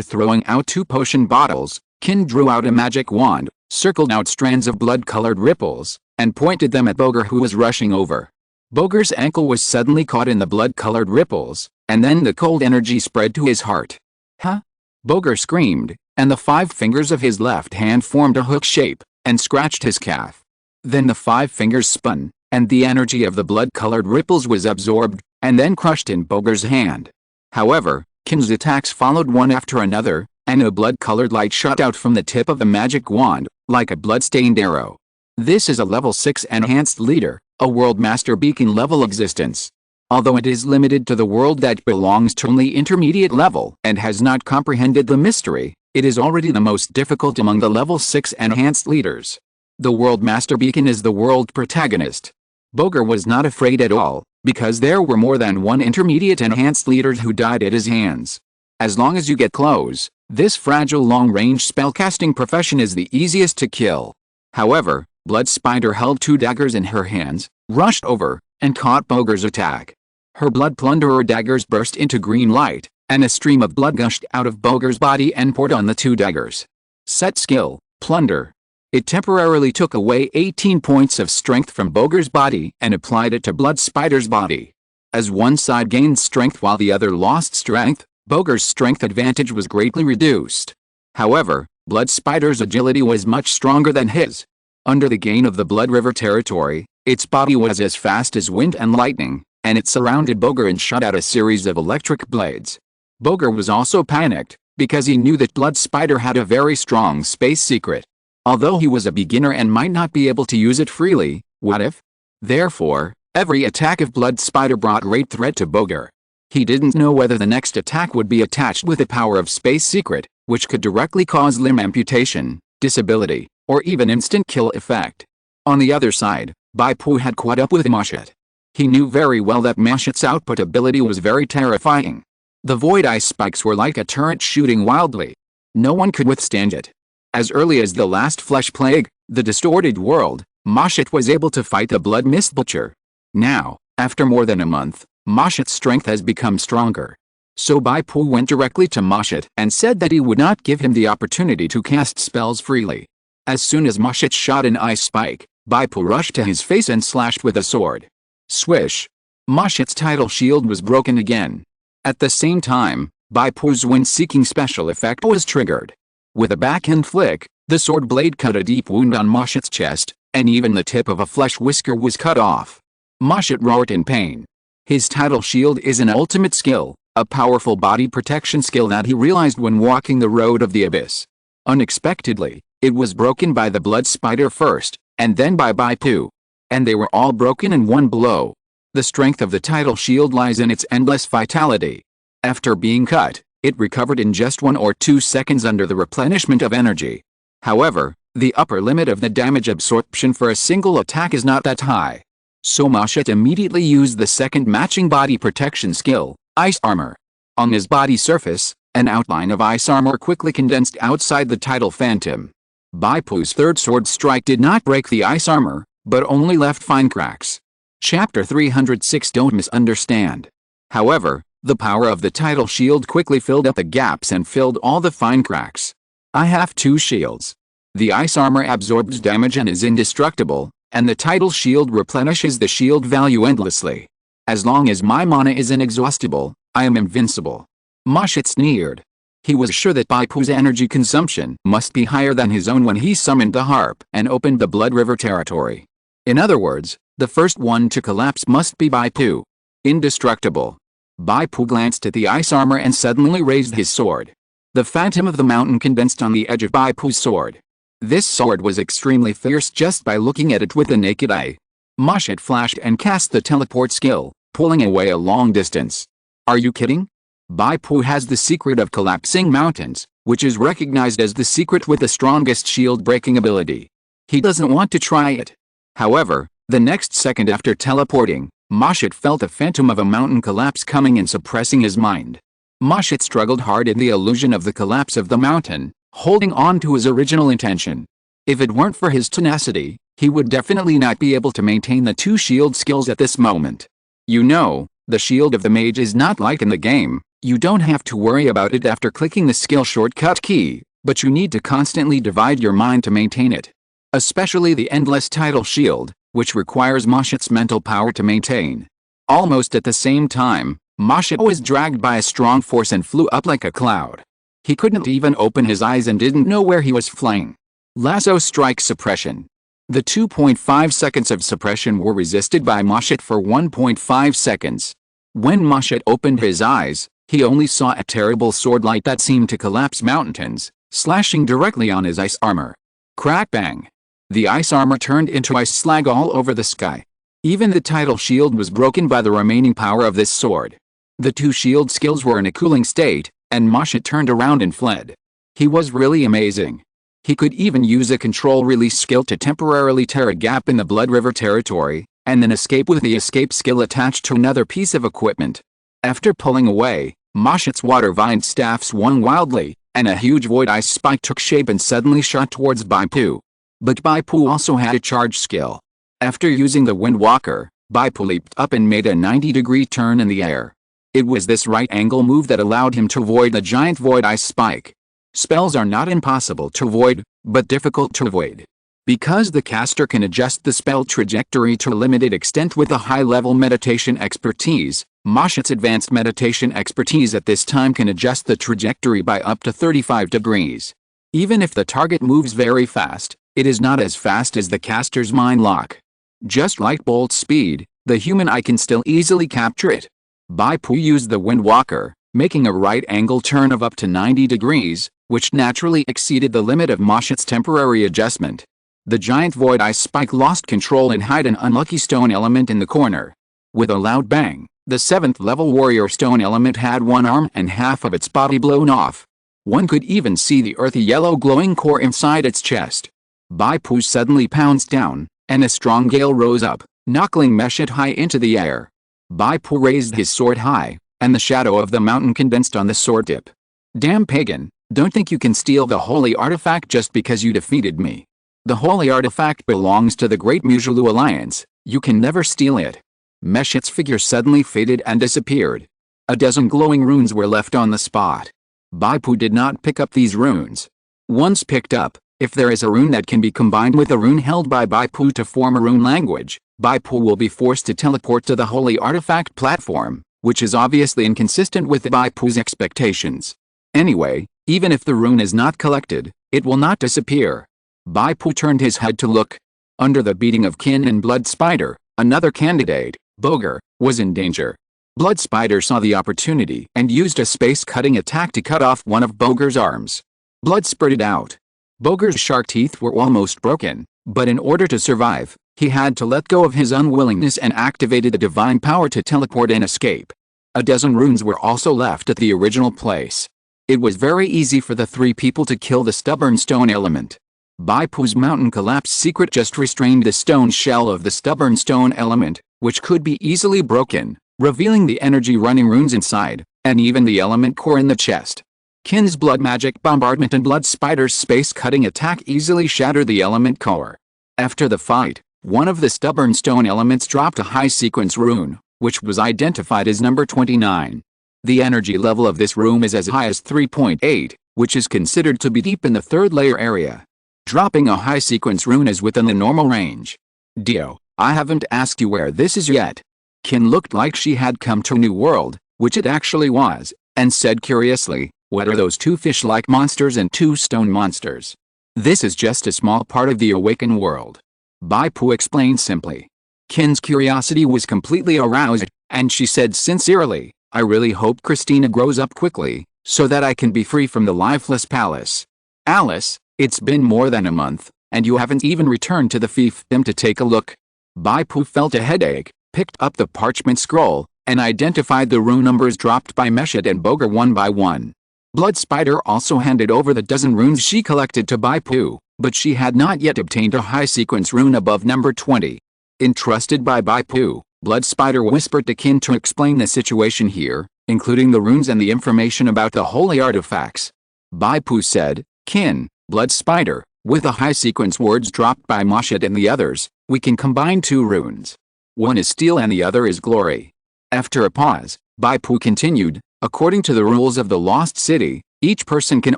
throwing out 2 potion bottles, Qin drew out a magic wand, circled out strands of blood-colored ripples, and pointed them at Boger, who was rushing over. Boger's ankle was suddenly caught in the blood-colored ripples, and then the cold energy spread to his heart. Huh? Boger screamed, and the 5 fingers of his left hand formed a hook shape, and scratched his calf. Then the 5 fingers spun, and the energy of the blood-colored ripples was absorbed, and then crushed in Boger's hand. However, Qin's attacks followed one after another, and a blood-colored light shot out from the tip of the magic wand, like a blood-stained arrow. This is a level 6 enhanced leader, a World Master Beacon level existence. Although it is limited to the world that belongs to only intermediate level and has not comprehended the mystery, it is already the most difficult among the level 6 enhanced leaders. The World Master Beacon is the world protagonist. Boger was not afraid at all, because there were more than one intermediate enhanced leader who died at his hands. As long as you get close, this fragile long-range spellcasting profession is the easiest to kill. However, Blood Spider held 2 daggers in her hands, rushed over, and caught Boger's attack. Her blood plunderer daggers burst into green light, and a stream of blood gushed out of Boger's body and poured on the 2 daggers. Set skill, Plunder. It temporarily took away 18 points of strength from Boger's body and applied it to Blood Spider's body. As one side gained strength while the other lost strength, Boger's strength advantage was greatly reduced. However, Blood Spider's agility was much stronger than his. Under the gain of the Blood River territory, its body was as fast as wind and lightning, and it surrounded Boger and shot out a series of electric blades. Boger was also panicked, because he knew that Blood Spider had a very strong space secret. Although he was a beginner and might not be able to use it freely, what if? Therefore, every attack of Blood Spider brought great threat to Boger. He didn't know whether the next attack would be attached with the power of space secret, which could directly cause limb amputation, disability, or even instant kill effect. On the other side, Bai Pu had caught up with Mashit. He knew very well that Mashit's output ability was very terrifying. The void ice spikes were like a turret shooting wildly. No one could withstand it. As early as the last Flesh Plague, the distorted world, Mashit was able to fight the Blood Mist Butcher. Now, after more than a month, Mashit's strength has become stronger. So Bai Pu went directly to Mashit and said that he would not give him the opportunity to cast spells freely. As soon as Mashit shot an ice spike, Bai Pu rushed to his face and slashed with a sword. Swish! Mashit's title shield was broken again. At the same time, Bai Pu's wind-seeking special effect was triggered. With a backhand flick, the sword blade cut a deep wound on Mashit's chest, and even the tip of a flesh whisker was cut off. Mashit roared in pain. His title shield is an ultimate skill, a powerful body protection skill that he realized when walking the road of the abyss. Unexpectedly, it was broken by the Blood Spider first, and then by Bai Pu. And they were all broken in one blow. The strength of the title shield lies in its endless vitality. After being cut, it recovered in just 1 or 2 seconds under the replenishment of energy. However, the upper limit of the damage absorption for a single attack is not that high. So Mashit immediately used the second matching body protection skill, Ice Armor. On his body surface, an outline of ice armor quickly condensed outside the title phantom. Bai Pu's third sword strike did not break the ice armor, but only left fine cracks. Chapter 306. Don't misunderstand. However, the power of the title shield quickly filled up the gaps and filled all the fine cracks. I have 2 shields. The ice armor absorbs damage and is indestructible, and the title shield replenishes the shield value endlessly. As long as my mana is inexhaustible, I am invincible. Mashit sneered. He was sure that Bai Pu's energy consumption must be higher than his own when he summoned the harp and opened the Blood River territory. In other words, the first one to collapse must be Bai Pu. Indestructible. Bai Pu glanced at the ice armor and suddenly raised his sword. The phantom of the mountain condensed on the edge of Bai Pu's sword. This sword was extremely fierce just by looking at it with the naked eye. Mashit flashed and cast the teleport skill, pulling away a long distance. Are you kidding? Bai Pu has the secret of collapsing mountains, which is recognized as the secret with the strongest shield-breaking ability. He doesn't want to try it. However, the next second after teleporting, Mashit felt a phantom of a mountain collapse coming and suppressing his mind. Mashit struggled hard in the illusion of the collapse of the mountain, holding on to his original intention. If it weren't for his tenacity, he would definitely not be able to maintain the 2 shield skills at this moment. You know, the shield of the mage is not like in the game. You don't have to worry about it after clicking the skill shortcut key, but you need to constantly divide your mind to maintain it. Especially the endless tidal shield, which requires Mashit's mental power to maintain. Almost at the same time, Mashit was dragged by a strong force and flew up like a cloud. He couldn't even open his eyes and didn't know where he was flying. Lasso strike suppression. The 2.5 seconds of suppression were resisted by Mashit for 1.5 seconds. When Mashit opened his eyes, he only saw a terrible sword light that seemed to collapse mountains, slashing directly on his ice armor. Crack bang! The ice armor turned into ice slag all over the sky. Even the tidal shield was broken by the remaining power of this sword. The 2 shield skills were in a cooling state, and Mashit turned around and fled. He was really amazing. He could even use a control release skill to temporarily tear a gap in the Blood River territory, and then escape with the escape skill attached to another piece of equipment. After pulling away, Mashit's water vine staff swung wildly, and a huge void ice spike took shape and suddenly shot towards Bai Pu. But Bai Pu also had a charge skill. After using the Windwalker, Bai Pu leaped up and made a 90-degree turn in the air. It was this right-angle move that allowed him to avoid the giant void ice spike. Spells are not impossible to avoid, but difficult to avoid. Because the caster can adjust the spell trajectory to a limited extent with a high-level meditation expertise, Mashit's advanced meditation expertise at this time can adjust the trajectory by up to 35 degrees. Even if the target moves very fast, it is not as fast as the caster's mind lock. Just like bolt speed, the human eye can still easily capture it. Bai Pu used the Windwalker, making a right-angle turn of up to 90 degrees, which naturally exceeded the limit of Mashit's temporary adjustment. The giant void ice spike lost control and hid an unlucky stone element in the corner. With a loud bang, the 7th level warrior stone element had one arm and half of its body blown off. One could even see the earthy yellow glowing core inside its chest. Bai Pu suddenly pounced down, and a strong gale rose up, knuckling Mashit high into the air. Bai Pu raised his sword high, and the shadow of the mountain condensed on the sword tip. Damn pagan, don't think you can steal the holy artifact just because you defeated me. The holy artifact belongs to the Great Mujulu Alliance, you can never steal it. Mashit's figure suddenly faded and disappeared. A dozen glowing runes were left on the spot. Bai Pu did not pick up these runes. Once picked up, if there is a rune that can be combined with a rune held by Bai Pu to form a rune language, Bai Pu will be forced to teleport to the holy artifact platform, which is obviously inconsistent with Bai Pu's expectations. Anyway, even if the rune is not collected, it will not disappear. Bai Pu turned his head to look. Under the beating of Kin and Blood Spider, another candidate, Boger, was in danger. Blood Spider saw the opportunity and used a space-cutting attack to cut off one of Boger's arms. Blood spurted out. Boger's shark teeth were almost broken, but in order to survive, he had to let go of his unwillingness and activated the divine power to teleport and escape. A dozen runes were also left at the original place. It was very easy for the 3 people to kill the stubborn stone element. Bai Pu's mountain collapse secret just restrained the stone shell of the stubborn stone element, which could be easily broken, revealing the energy running runes inside, and even the element core in the chest. Kin's blood magic bombardment and Blood Spider's space-cutting attack easily shattered the element core. After the fight, one of the stubborn stone elements dropped a high sequence rune, which was identified as number 29. The energy level of this rune is as high as 3.8, which is considered to be deep in the 3rd layer area. Dropping a high sequence rune is within the normal range. Dio, I haven't asked you where this is yet. Qin looked like she had come to a new world, which it actually was, and said curiously, "What are those two fish-like monsters and two stone monsters?" "This is just a small part of the awakened world," Bai Pu explained simply. Qin's curiosity was completely aroused, and she said sincerely, "I really hope Christina grows up quickly, so that I can be free from the lifeless palace." "Alice, it's been more than a month, and you haven't even returned to the fiefdom to take a look." Bai Pu felt a headache, picked up the parchment scroll, and identified the rune numbers dropped by Meshed and Boger one by one. Blood Spider also handed over the dozen runes she collected to Bai Pu, but she had not yet obtained a high sequence rune above number 20. Entrusted by Bai Pu, Blood Spider whispered to Qin to explain the situation here, including the runes and the information about the holy artifacts. Bai Pu said, "Qin, Blood Spider, with the high sequence words dropped by Meshed and the others, we can combine two runes. One is steel and the other is glory." After a pause, Bai Pu continued, "According to the rules of the Lost City, each person can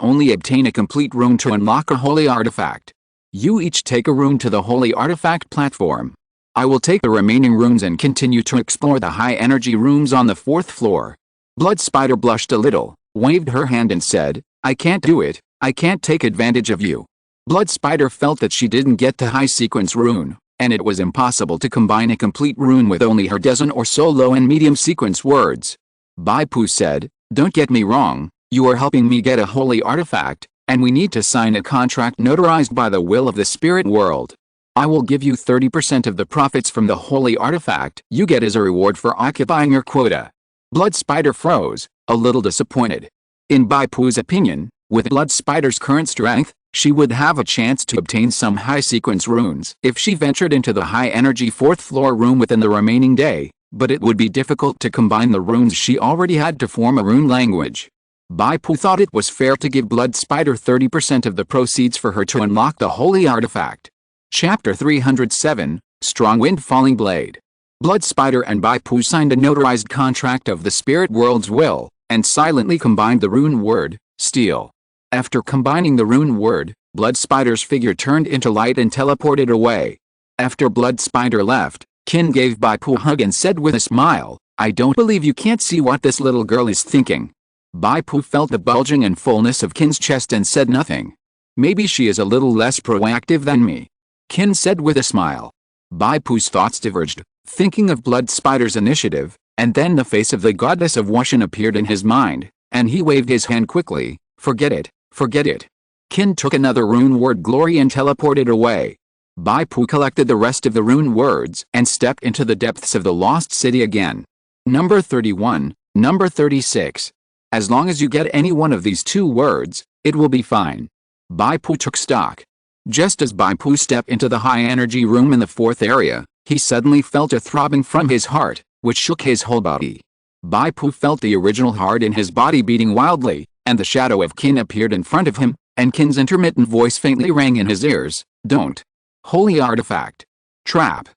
only obtain a complete rune to unlock a holy artifact. You each take a rune to the holy artifact platform. I will take the remaining runes and continue to explore the high-energy rooms on the 4th floor." Blood Spider blushed a little, waved her hand and said, "I can't do it, I can't take advantage of you." Blood Spider felt that she didn't get the high sequence rune, and it was impossible to combine a complete rune with only her dozen or so low and medium sequence words. Bai Pu said, "Don't get me wrong, you are helping me get a holy artifact, and we need to sign a contract notarized by the will of the spirit world. I will give you 30% of the profits from the holy artifact you get as a reward for occupying your quota." Blood Spider froze, a little disappointed. In Bai Pu's opinion, with Blood Spider's current strength, she would have a chance to obtain some high-sequence runes if she ventured into the high-energy 4th floor room within the remaining day, but it would be difficult to combine the runes she already had to form a rune language. Bai Pu thought it was fair to give Blood Spider 30% of the proceeds for her to unlock the holy artifact. Chapter 307, Strong Wind Falling Blade. Blood Spider and Bai Pu signed a notarized contract of the spirit world's will, and silently combined the rune word, steel. After combining the rune word, Blood Spider's figure turned into light and teleported away. After Blood Spider left, Qin gave Bai Pu a hug and said with a smile, "I don't believe you can't see what this little girl is thinking." Bai Pu felt the bulging and fullness of Qin's chest and said nothing. "Maybe she is a little less proactive than me," Qin said with a smile. Bai Pu's thoughts diverged, thinking of Blood Spider's initiative, and then the face of the goddess of Wushan appeared in his mind, and he waved his hand quickly. "Forget it, forget it." Qin took another rune word glory and teleported away. Bai Pu collected the rest of the rune words and stepped into the depths of the Lost City again. Number 31, number 36. As long as you get any one of these two words, it will be fine. Bai Pu took stock. Just as Bai Pu stepped into the high-energy room in the 4th area, he suddenly felt a throbbing from his heart, which shook his whole body. Bai Pu felt the original heart in his body beating wildly, and the shadow of Qin appeared in front of him, and Qin's intermittent voice faintly rang in his ears, "Don't. Holy artifact. Trap.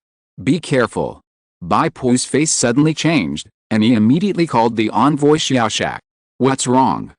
Be careful." Bai Pu's face suddenly changed, and he immediately called the envoy Xiaoshak. "What's wrong?"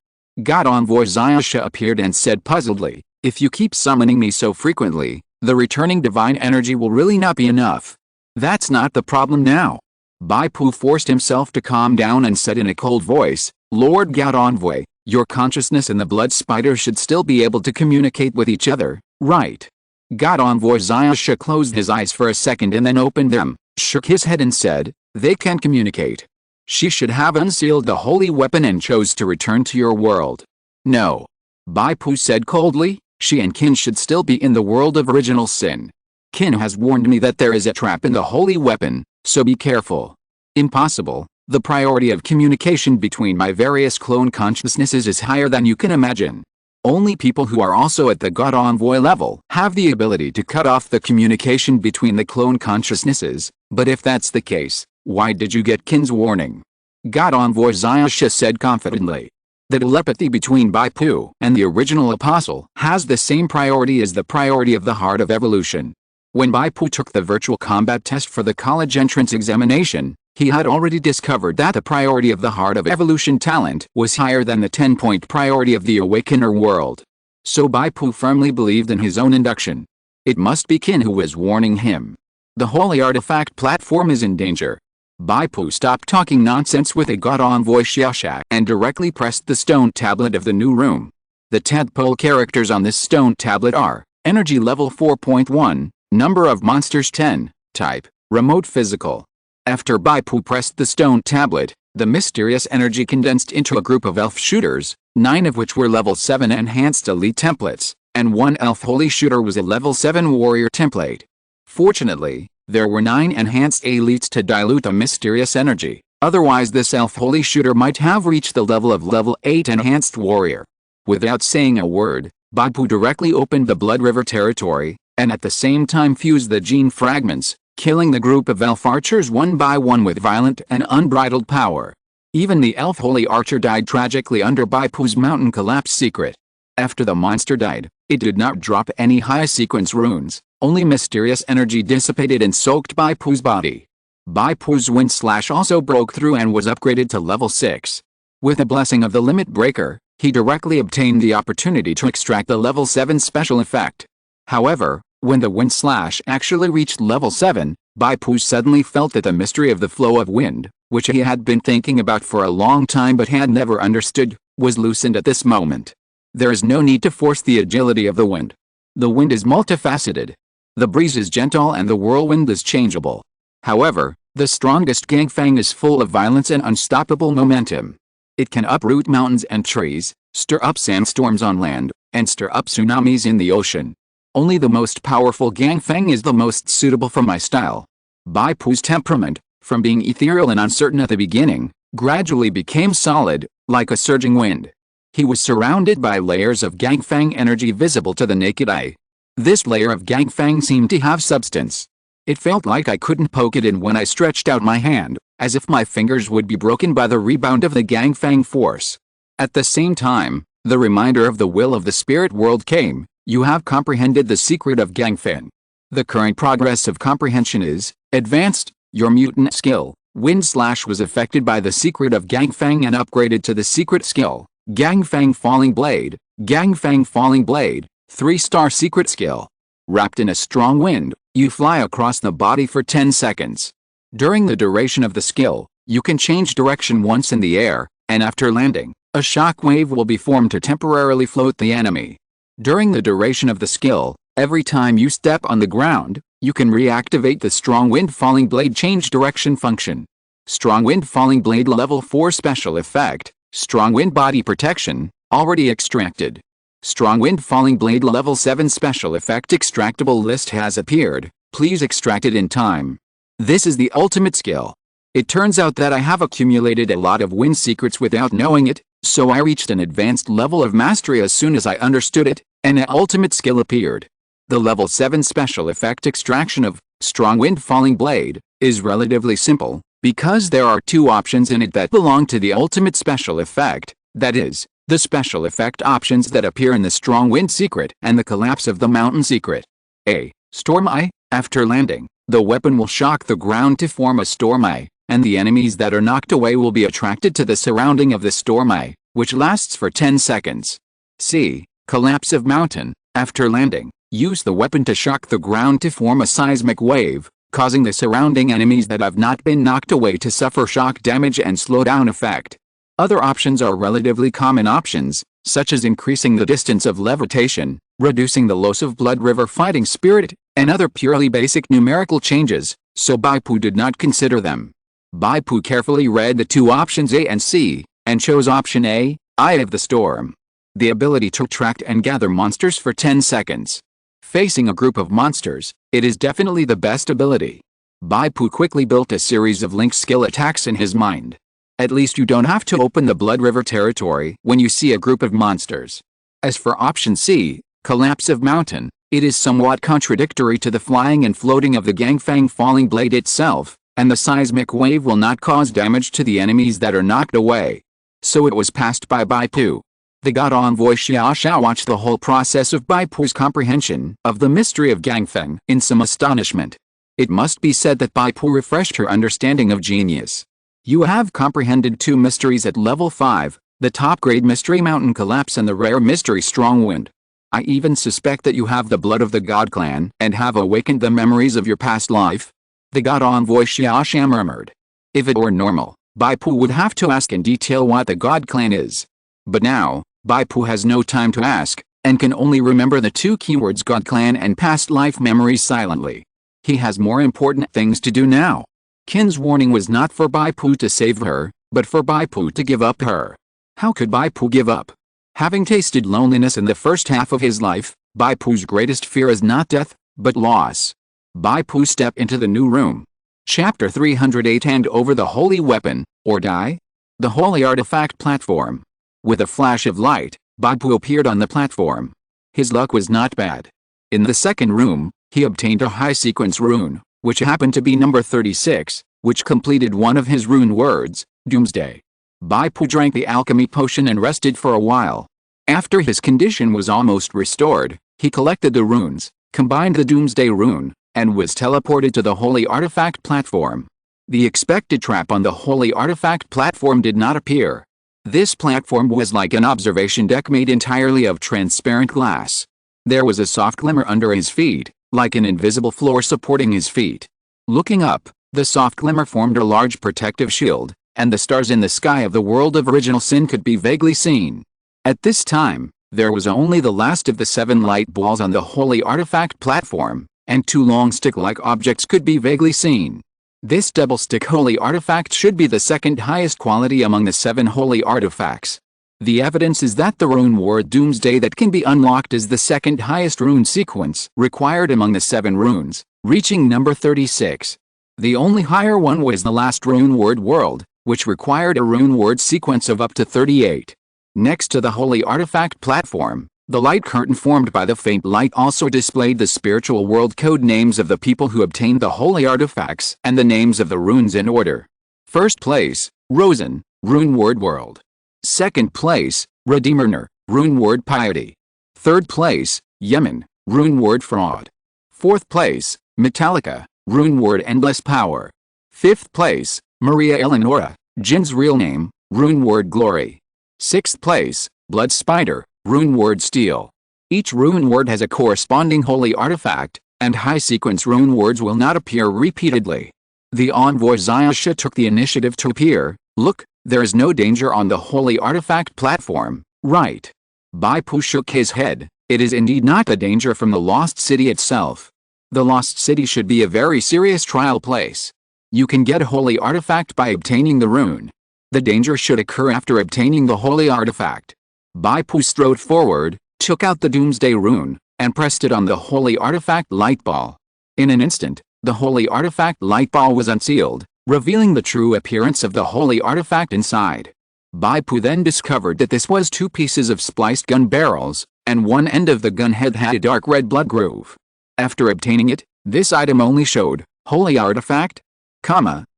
God Envoy Xiaosha appeared and said puzzledly, "If you keep summoning me so frequently, the returning divine energy will really not be enough. That's not the problem now." Bai Pu forced himself to calm down and said in a cold voice, "Lord God Envoy, your consciousness and the Blood Spider should still be able to communicate with each other, right?" God Envoy Xiaosha closed his eyes for a second and then opened them, shook his head and said, "They can communicate. She should have unsealed the holy weapon and chose to return to your world." "No," Bai Pu said coldly, "she and Qin should still be in the world of original sin. Qin has warned me that there is a trap in the holy weapon, so be careful." "Impossible. The priority of communication between my various clone consciousnesses is higher than you can imagine. Only people who are also at the God Envoy level have the ability to cut off the communication between the clone consciousnesses, but if that's the case, why did you get Qin's warning?" God Envoy Xiaosha said confidently. The telepathy between Bai Pu and the original apostle has the same priority as the priority of the heart of evolution. When Bai Pu took the virtual combat test for the college entrance examination, he had already discovered that the priority of the heart of evolution talent was higher than the 10-point priority of the awakener world. So Bai Pu firmly believed in his own induction. It must be Qin who was warning him. The holy artifact platform is in danger. Bai Pu stopped talking nonsense with a god envoy Xiaoxia and directly pressed the stone tablet of the new room. The tadpole characters on this stone tablet are: energy level 4.1, number of monsters 10, type remote physical. After Bai Pu pressed the stone tablet, the mysterious energy condensed into a group of elf shooters, 9 of which were level 7 enhanced elite templates, and 1 elf holy shooter was a level 7 warrior template. Fortunately, there were 9 enhanced elites to dilute the mysterious energy, otherwise this elf holy shooter might have reached the level of level 8 enhanced warrior. Without saying a word, Bai Pu directly opened the Blood River territory, and at the same time fused the gene fragments, killing the group of elf archers one by one with violent and unbridled power. Even the elf holy archer died tragically under Bai Pu's mountain collapse secret. After the monster died, it did not drop any high sequence runes, only mysterious energy dissipated and soaked Bai Pu's body. Bai Pu's wind slash also broke through and was upgraded to level 6. With the blessing of the limit breaker, he directly obtained the opportunity to extract the level 7 special effect. However, when the wind slash actually reached level 7, Bai Pu suddenly felt that the mystery of the flow of wind, which he had been thinking about for a long time but had never understood, was loosened at this moment. There is no need to force the agility of the wind. The wind is multifaceted. The breeze is gentle and the whirlwind is changeable. However, the strongest Gangfang is full of violence and unstoppable momentum. It can uproot mountains and trees, stir up sandstorms on land, and stir up tsunamis in the ocean. Only the most powerful Gangfang is the most suitable for my style. Bai Pu's temperament, from being ethereal and uncertain at the beginning, gradually became solid, like a surging wind. He was surrounded by layers of Gangfang energy visible to the naked eye. This layer of Gangfang seemed to have substance. It felt like I couldn't poke it in when I stretched out my hand, as if my fingers would be broken by the rebound of the Gangfang force. At the same time, the reminder of the will of the spirit world came. You have comprehended the secret of Gangfang. The current progress of comprehension is advanced. Your mutant skill, Wind Slash, was affected by the secret of Gangfang and upgraded to the secret skill, Gangfang Falling Blade. Gangfang Falling Blade, 3-star secret skill. Wrapped in a strong wind, you fly across the body for 10 seconds. During the duration of the skill, you can change direction once in the air, and after landing, a shock wave will be formed to temporarily float the enemy. During the duration of the skill, every time you step on the ground, you can reactivate the Strong Wind Falling Blade change direction function. Strong Wind Falling Blade level 4 special effect, Strong Wind Body Protection, already extracted. Strong Wind Falling Blade level 7 special effect extractable list has appeared, please extract it in time. This is the ultimate skill. It turns out that I have accumulated a lot of wind secrets without knowing it, so I reached an advanced level of mastery as soon as I understood it, and an ultimate skill appeared. The level 7 special effect extraction of Strong Wind Falling Blade is relatively simple, because there are 2 options in it that belong to the ultimate special effect, that is, the special effect options that appear in the Strong Wind secret and the collapse of the mountain secret. A. Storm Eye. After landing, the weapon will shock the ground to form a storm eye, and the enemies that are knocked away will be attracted to the surrounding of the storm eye, which lasts for 10 seconds. C. Collapse of mountain. After landing, use the weapon to shock the ground to form a seismic wave, causing the surrounding enemies that have not been knocked away to suffer shock damage and slowdown effect. Other options are relatively common options, such as increasing the distance of levitation, reducing the loss of Blood River fighting spirit, and other purely basic numerical changes, so Bai Pu did not consider them. Bai Pu carefully read the 2 options A and C, and chose option A, Eye of the Storm. The ability to attract and gather monsters for 10 seconds. Facing a group of monsters, it is definitely the best ability. Bai Pu quickly built a series of link skill attacks in his mind. At least you don't have to open the Blood River territory when you see a group of monsters. As for option C, Collapse of Mountain, it is somewhat contradictory to the flying and floating of the Gangfang Falling Blade itself, and the seismic wave will not cause damage to the enemies that are knocked away. So it was passed by Bai Pu. The god envoy Xiaoxia watched the whole process of Bai Pu's comprehension of the mystery of Gangfeng in some astonishment. It must be said that Bai Pu refreshed her understanding of genius. You have comprehended 2 mysteries at level 5, the top-grade mystery Mountain Collapse and the rare mystery Strong Wind. I even suspect that you have the blood of the God Clan and have awakened the memories of your past life. The god envoy Xiaoxia murmured. If it were normal, Bai Pu would have to ask in detail what the God Clan is. But now, Bai Pu has no time to ask, and can only remember the two keywords God Clan and past life memories silently. He has more important things to do now. Qin's warning was not for Bai Pu to save her, but for Bai Pu to give up her. How could Bai Pu give up? Having tasted loneliness in the first half of his life, Bai Pu's greatest fear is not death, but loss. Bai Pu stepped into the new room. Chapter 308 Hand over the holy weapon, or die? The holy artifact platform. With a flash of light, Bai Pu appeared on the platform. His luck was not bad. In the second room, he obtained a high sequence rune, which happened to be number 36, which completed one of his rune words, Doomsday. Bai Pu drank the alchemy potion and rested for a while. After his condition was almost restored, he collected the runes, combined the Doomsday rune, and was teleported to the holy artifact platform. The expected trap on the holy artifact platform did not appear. This platform was like an observation deck made entirely of transparent glass. There was a soft glimmer under his feet, like an invisible floor supporting his feet. Looking up, the soft glimmer formed a large protective shield, and the stars in the sky of the world of original sin could be vaguely seen. At this time, there was only the last of the 7 light balls on the holy artifact platform, and 2 long stick-like objects could be vaguely seen. This double-stick holy artifact should be the second highest quality among the 7 holy artifacts. The evidence is that the rune word Doomsday that can be unlocked is the second highest rune sequence required among the 7 runes, reaching number 36. The only higher one was the last rune word World, which required a rune word sequence of up to 38. Next to the holy artifact platform, the light curtain formed by the faint light also displayed the spiritual world code names of the people who obtained the holy artifacts and the names of the runes in order. First place, Rosen, rune word World. Second place, Redeemer, rune word Piety. Third place, Yemen, rune word Fraud. Fourth place, Metallica, rune word Endless Power. Fifth place, Maria Eleonora, Jin's real name, rune word Glory. Sixth place, Blood Spider, rune word Steel. Each rune word has a corresponding holy artifact, and high sequence rune words will not appear repeatedly. The envoy Zayasha took the initiative to appear. Look, there is no danger on the holy artifact platform, right? Bai Pu shook his head. It is indeed not the danger from the lost city itself. The lost city should be a very serious trial place. You can get a holy artifact by obtaining the rune. The danger should occur after obtaining the holy artifact. Bai Pu strode forward, took out the Doomsday rune, and pressed it on the holy artifact light ball. In an instant, the holy artifact light ball was unsealed, revealing the true appearance of the holy artifact inside. Bai Pu then discovered that this was 2 pieces of spliced gun barrels, and one end of the gun head had a dark red blood groove. After obtaining it, this item only showed, holy artifact?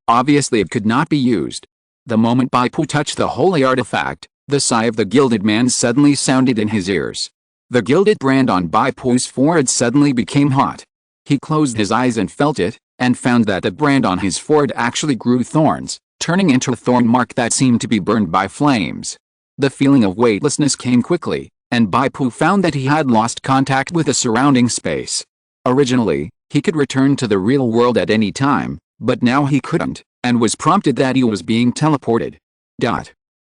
Obviously it could not be used. The moment Bai Pu touched the holy artifact, the sigh of the gilded man suddenly sounded in his ears. The gilded brand on Bai Pu's forehead suddenly became hot. He closed his eyes and felt it, and found that the brand on his forehead actually grew thorns, turning into a thorn mark that seemed to be burned by flames. The feeling of weightlessness came quickly, and Bai Pu found that he had lost contact with the surrounding space. Originally, he could return to the real world at any time, but now he couldn't, and was prompted that he was being teleported.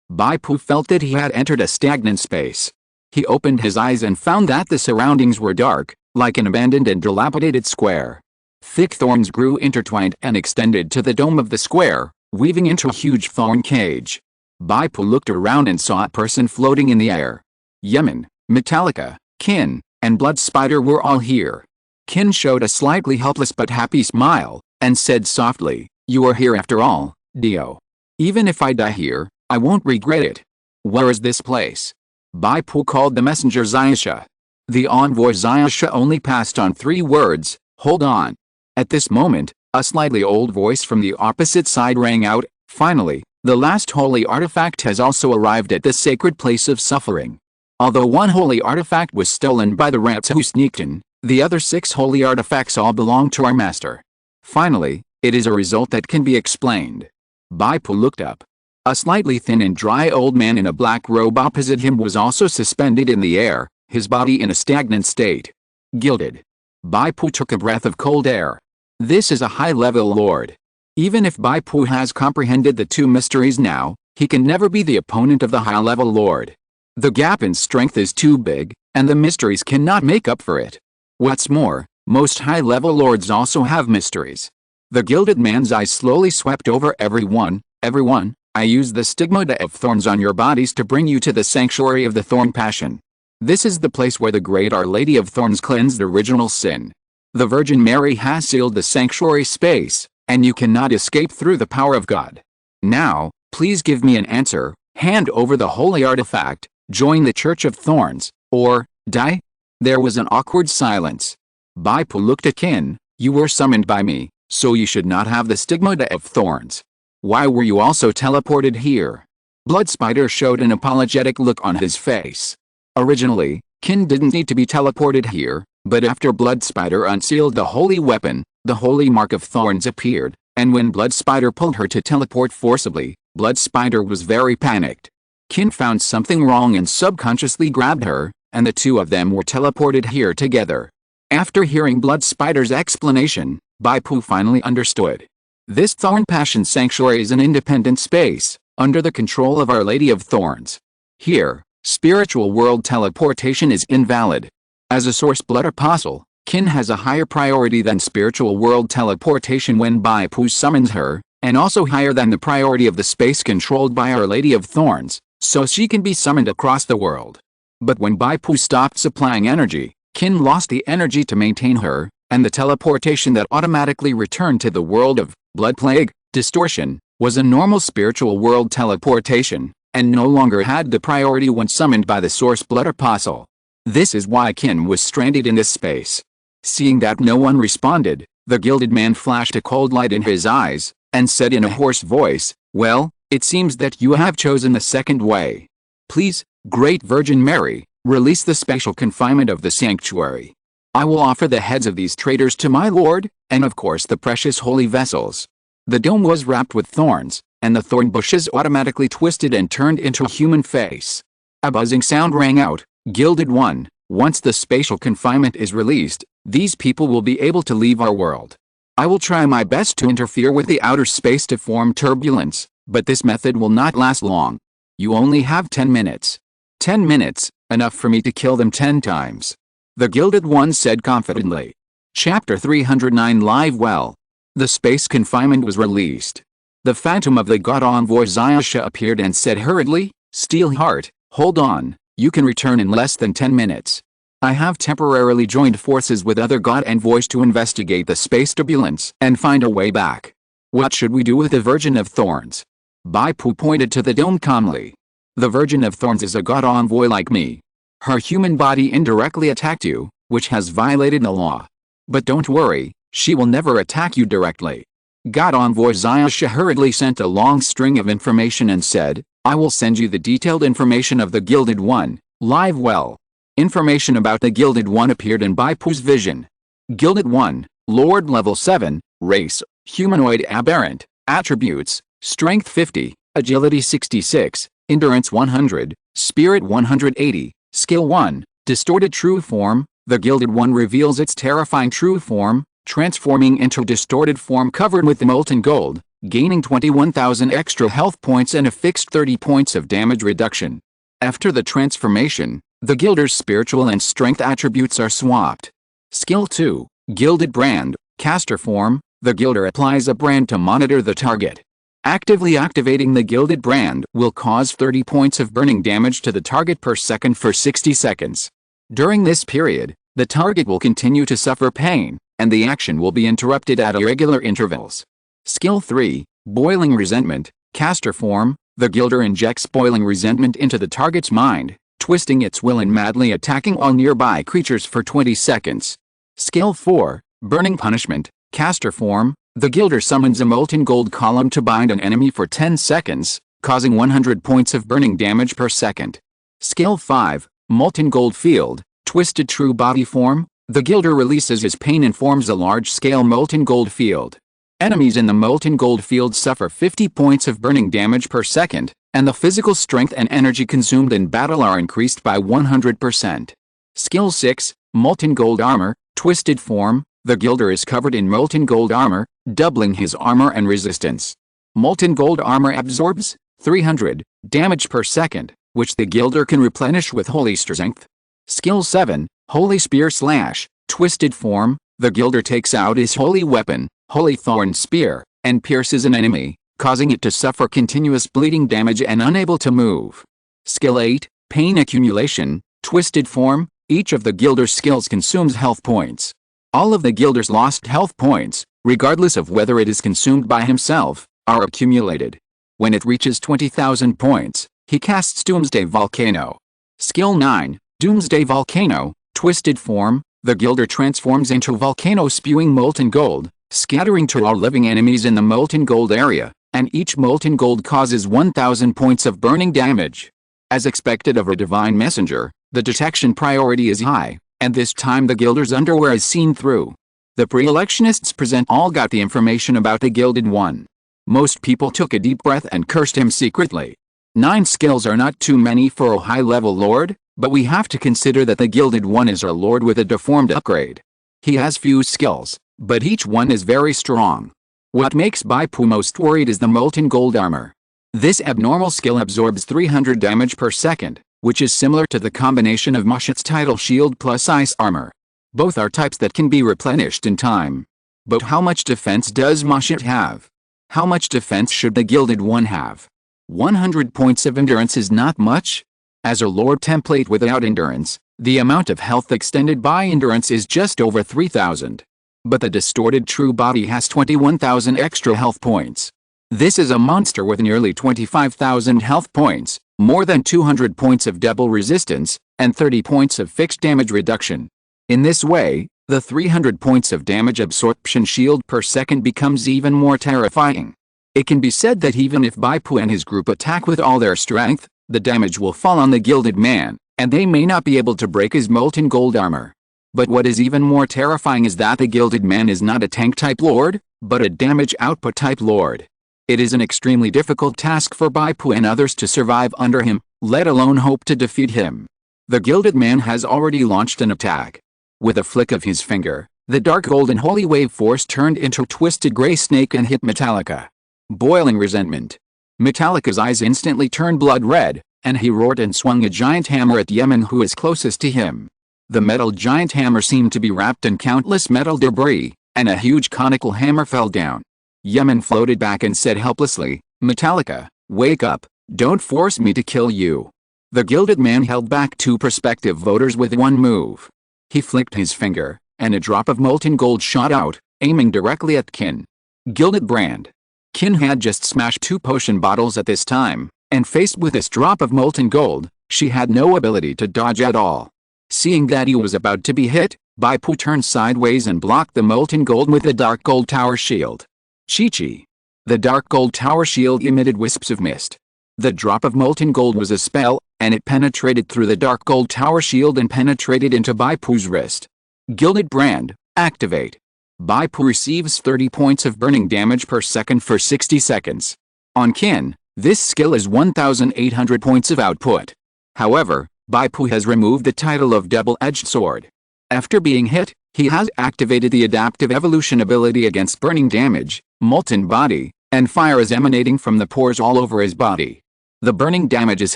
Bai Pu felt that he had entered a stagnant space. He opened his eyes and found that the surroundings were dark, like an abandoned and dilapidated square. Thick thorns grew intertwined and extended to the dome of the square, weaving into a huge thorn cage. Bai Pu looked around and saw a person floating in the air. Yemen, Metallica, Qin, and Blood Spider were all here. Qin showed a slightly helpless but happy smile, and said softly, "You are here after all, Dio. Even if I die here, I won't regret it. Where is this place?" Bai Pu called the messenger Zayasha. The envoy Zayasha only passed on 3 words, "Hold on." At this moment, a slightly old voice from the opposite side rang out, "Finally, the last holy artifact has also arrived at the sacred place of suffering." Although one holy artifact was stolen by the rats who sneaked in, the other 6 holy artifacts all belong to our master. Finally, it is a result that can be explained. Bai Pu looked up. A slightly thin and dry old man in a black robe opposite him was also suspended in the air, his body in a stagnant state. Gilded. Bai Pu took a breath of cold air. This is a high-level lord. Even if Bai Pu has comprehended the two mysteries now, he can never be the opponent of the high-level lord. The gap in strength is too big, and the mysteries cannot make up for it. What's more, most high-level lords also have mysteries. The gilded man's eyes slowly swept over everyone. Everyone, I use the stigmata of thorns on your bodies to bring you to the sanctuary of the thorn passion. This is the place where the great Our Lady of Thorns cleansed original sin. The Virgin Mary has sealed the sanctuary space, and you cannot escape through the power of God. Now, please give me an answer, hand over the holy artifact, join the Church of Thorns, or die. There was an awkward silence. Bai Pu looked at Qin. You were summoned by me, so you should not have the stigmata of thorns. Why were you also teleported here? Blood Spider showed an apologetic look on his face. Originally, Qin didn't need to be teleported here, but after Blood Spider unsealed the holy weapon, the holy mark of thorns appeared, and when Blood Spider pulled her to teleport forcibly, Blood Spider was very panicked. Qin found something wrong and subconsciously grabbed her, and the two of them were teleported here together. After hearing Blood Spider's explanation, Bai Pu finally understood. This Thorn Passion Sanctuary is an independent space, under the control of Our Lady of Thorns. Here, spiritual world teleportation is invalid. As a Source Blood Apostle, Qin has a higher priority than spiritual world teleportation when Bai Pu summons her, and also higher than the priority of the space controlled by Our Lady of Thorns, so she can be summoned across the world. But when Bai Pu stopped supplying energy, Qin lost the energy to maintain her, and the teleportation that automatically returned to the world of blood plague, distortion, was a normal spiritual world teleportation, and no longer had the priority when summoned by the Source Blood Apostle. This is why Qin was stranded in this space. Seeing that no one responded, the gilded man flashed a cold light in his eyes, and said in a hoarse voice, well, it seems that you have chosen the second way. Please, Great Virgin Mary, release the spatial confinement of the sanctuary. I will offer the heads of these traitors to my lord, and of course the precious holy vessels. The dome was wrapped with thorns, and the thorn bushes automatically twisted and turned into a human face. A buzzing sound rang out, Gilded One, once the spatial confinement is released, these people will be able to leave our world. I will try my best to interfere with the outer space to form turbulence, but this method will not last long. You only have 10 minutes. 10 minutes, enough for me to kill them 10 times. The Gilded One said confidently. Chapter 309 Live Well. The space confinement was released. The phantom of the god envoy Xiaxia appeared and said hurriedly, Steelheart, hold on, you can return in less than 10 minutes. I have temporarily joined forces with other god envoys to investigate the space turbulence and find a way back. What should we do with the Virgin of Thorns? Bai Pu pointed to the dome calmly. The Virgin of Thorns is a god envoy like me. Her human body indirectly attacked you, which has violated the law. But don't worry, she will never attack you directly. God envoy Xiaxia hurriedly sent a long string of information and said, I will send you the detailed information of the Gilded One, live well. Information about the Gilded One appeared in Bai Pu's vision. Gilded One, Lord level 7, race, humanoid aberrant, attributes, strength 50, agility 66, endurance 100, spirit 180, skill 1, distorted true form. The Gilded One reveals its terrifying true form, transforming into distorted form covered with molten gold, gaining 21,000 extra health points and a fixed 30 points of damage reduction. After the transformation, the Gilder's spiritual and strength attributes are swapped. Skill 2, Gilded Brand, caster form. The Gilder applies a brand to monitor the target. Actively activating the Gilded Brand will cause 30 points of burning damage to the target per second for 60 seconds. During this period, the target will continue to suffer pain, and the action will be interrupted at irregular intervals. Skill 3, Boiling Resentment, caster form. The Gilder injects boiling resentment into the target's mind, twisting its will and madly attacking all nearby creatures for 20 seconds. Skill 4, Burning Punishment, caster form. The Gilder summons a molten gold column to bind an enemy for 10 seconds, causing 100 points of burning damage per second. Skill 5, Molten Gold Field, Twisted True Body Form. The Gilder releases his pain and forms a large-scale molten gold field. Enemies in the molten gold field suffer 50 points of burning damage per second, and the physical strength and energy consumed in battle are increased by 100%. Skill 6, Molten Gold Armor, Twisted Form. The Gilder is covered in molten gold armor, doubling his armor and resistance. Molten gold armor absorbs 300 damage per second, which the Gilder can replenish with Holy Strength. Skill 7, Holy Spear Slash, Twisted Form. The Gilder takes out his holy weapon, Holy Thorn Spear, and pierces an enemy, causing it to suffer continuous bleeding damage and unable to move. Skill 8, Pain Accumulation, Twisted Form. Each of the Gilder's skills consumes health points. All of the Gilder's lost health points, regardless of whether it is consumed by himself, are accumulated. When it reaches 20,000 points, he casts Doomsday Volcano. Skill 9, Doomsday Volcano, Twisted Form. The Gilder transforms into a volcano spewing molten gold, scattering to all living enemies in the molten gold area, and each molten gold causes 1,000 points of burning damage. As expected of a divine messenger, the detection priority is high, and this time the Gilder's underwear is seen through. The pre-electionists present all got the information about the Gilded One. Most people took a deep breath and cursed him secretly. 9 skills are not too many for a high-level lord, but we have to consider that the Gilded One is a lord with a deformed upgrade. He has few skills, but each one is very strong. What makes Bai Pu most worried is the molten gold armor. This abnormal skill absorbs 300 damage per second, which is similar to the combination of Mashit's title shield plus ice armor. Both are types that can be replenished in time. But how much defense does Mashit have? How much defense should the Gilded One have? 100 points of endurance is not much. As a lord template without endurance, the amount of health extended by endurance is just over 3,000. But the distorted true body has 21,000 extra health points. This is a monster with nearly 25,000 health points, more than 200 points of double resistance, and 30 points of fixed damage reduction. In this way, the 300 points of damage absorption shield per second becomes even more terrifying. It can be said that even if Bai Pu and his group attack with all their strength, the damage will fall on the Gilded Man, and they may not be able to break his molten gold armor. But what is even more terrifying is that the Gilded Man is not a tank-type lord, but a damage output-type lord. It is an extremely difficult task for Bai Pu and others to survive under him, let alone hope to defeat him. The Gilded Man has already launched an attack. With a flick of his finger, the dark golden holy wave force turned into a twisted gray snake and hit Metallica. Boiling resentment. Metallica's eyes instantly turned blood red, and he roared and swung a giant hammer at Yemen, who is closest to him. The metal giant hammer seemed to be wrapped in countless metal debris, and a huge conical hammer fell down. Yemen floated back and said helplessly, "Metallica, wake up, don't force me to kill you." The Gilded Man held back 2 prospective voters with one move. He flicked his finger, and a drop of molten gold shot out, aiming directly at Qin. Gilded Brand. Qin had just smashed 2 potion bottles at this time, and faced with this drop of molten gold, she had no ability to dodge at all. Seeing that he was about to be hit, Bai Pu turned sideways and blocked the molten gold with the dark gold tower shield. Chi-Chi. The dark gold tower shield emitted wisps of mist. The drop of molten gold was a spell, and it penetrated through the dark gold tower shield and penetrated into Bai Pu's wrist. Gilded Brand, activate. Bai Pu receives 30 points of burning damage per second for 60 seconds. On Qin, this skill is 1,800 points of output. However, Bai Pu has removed the title of double-edged sword. After being hit, he has activated the adaptive evolution ability against burning damage, molten body, and fire is emanating from the pores all over his body. The burning damage is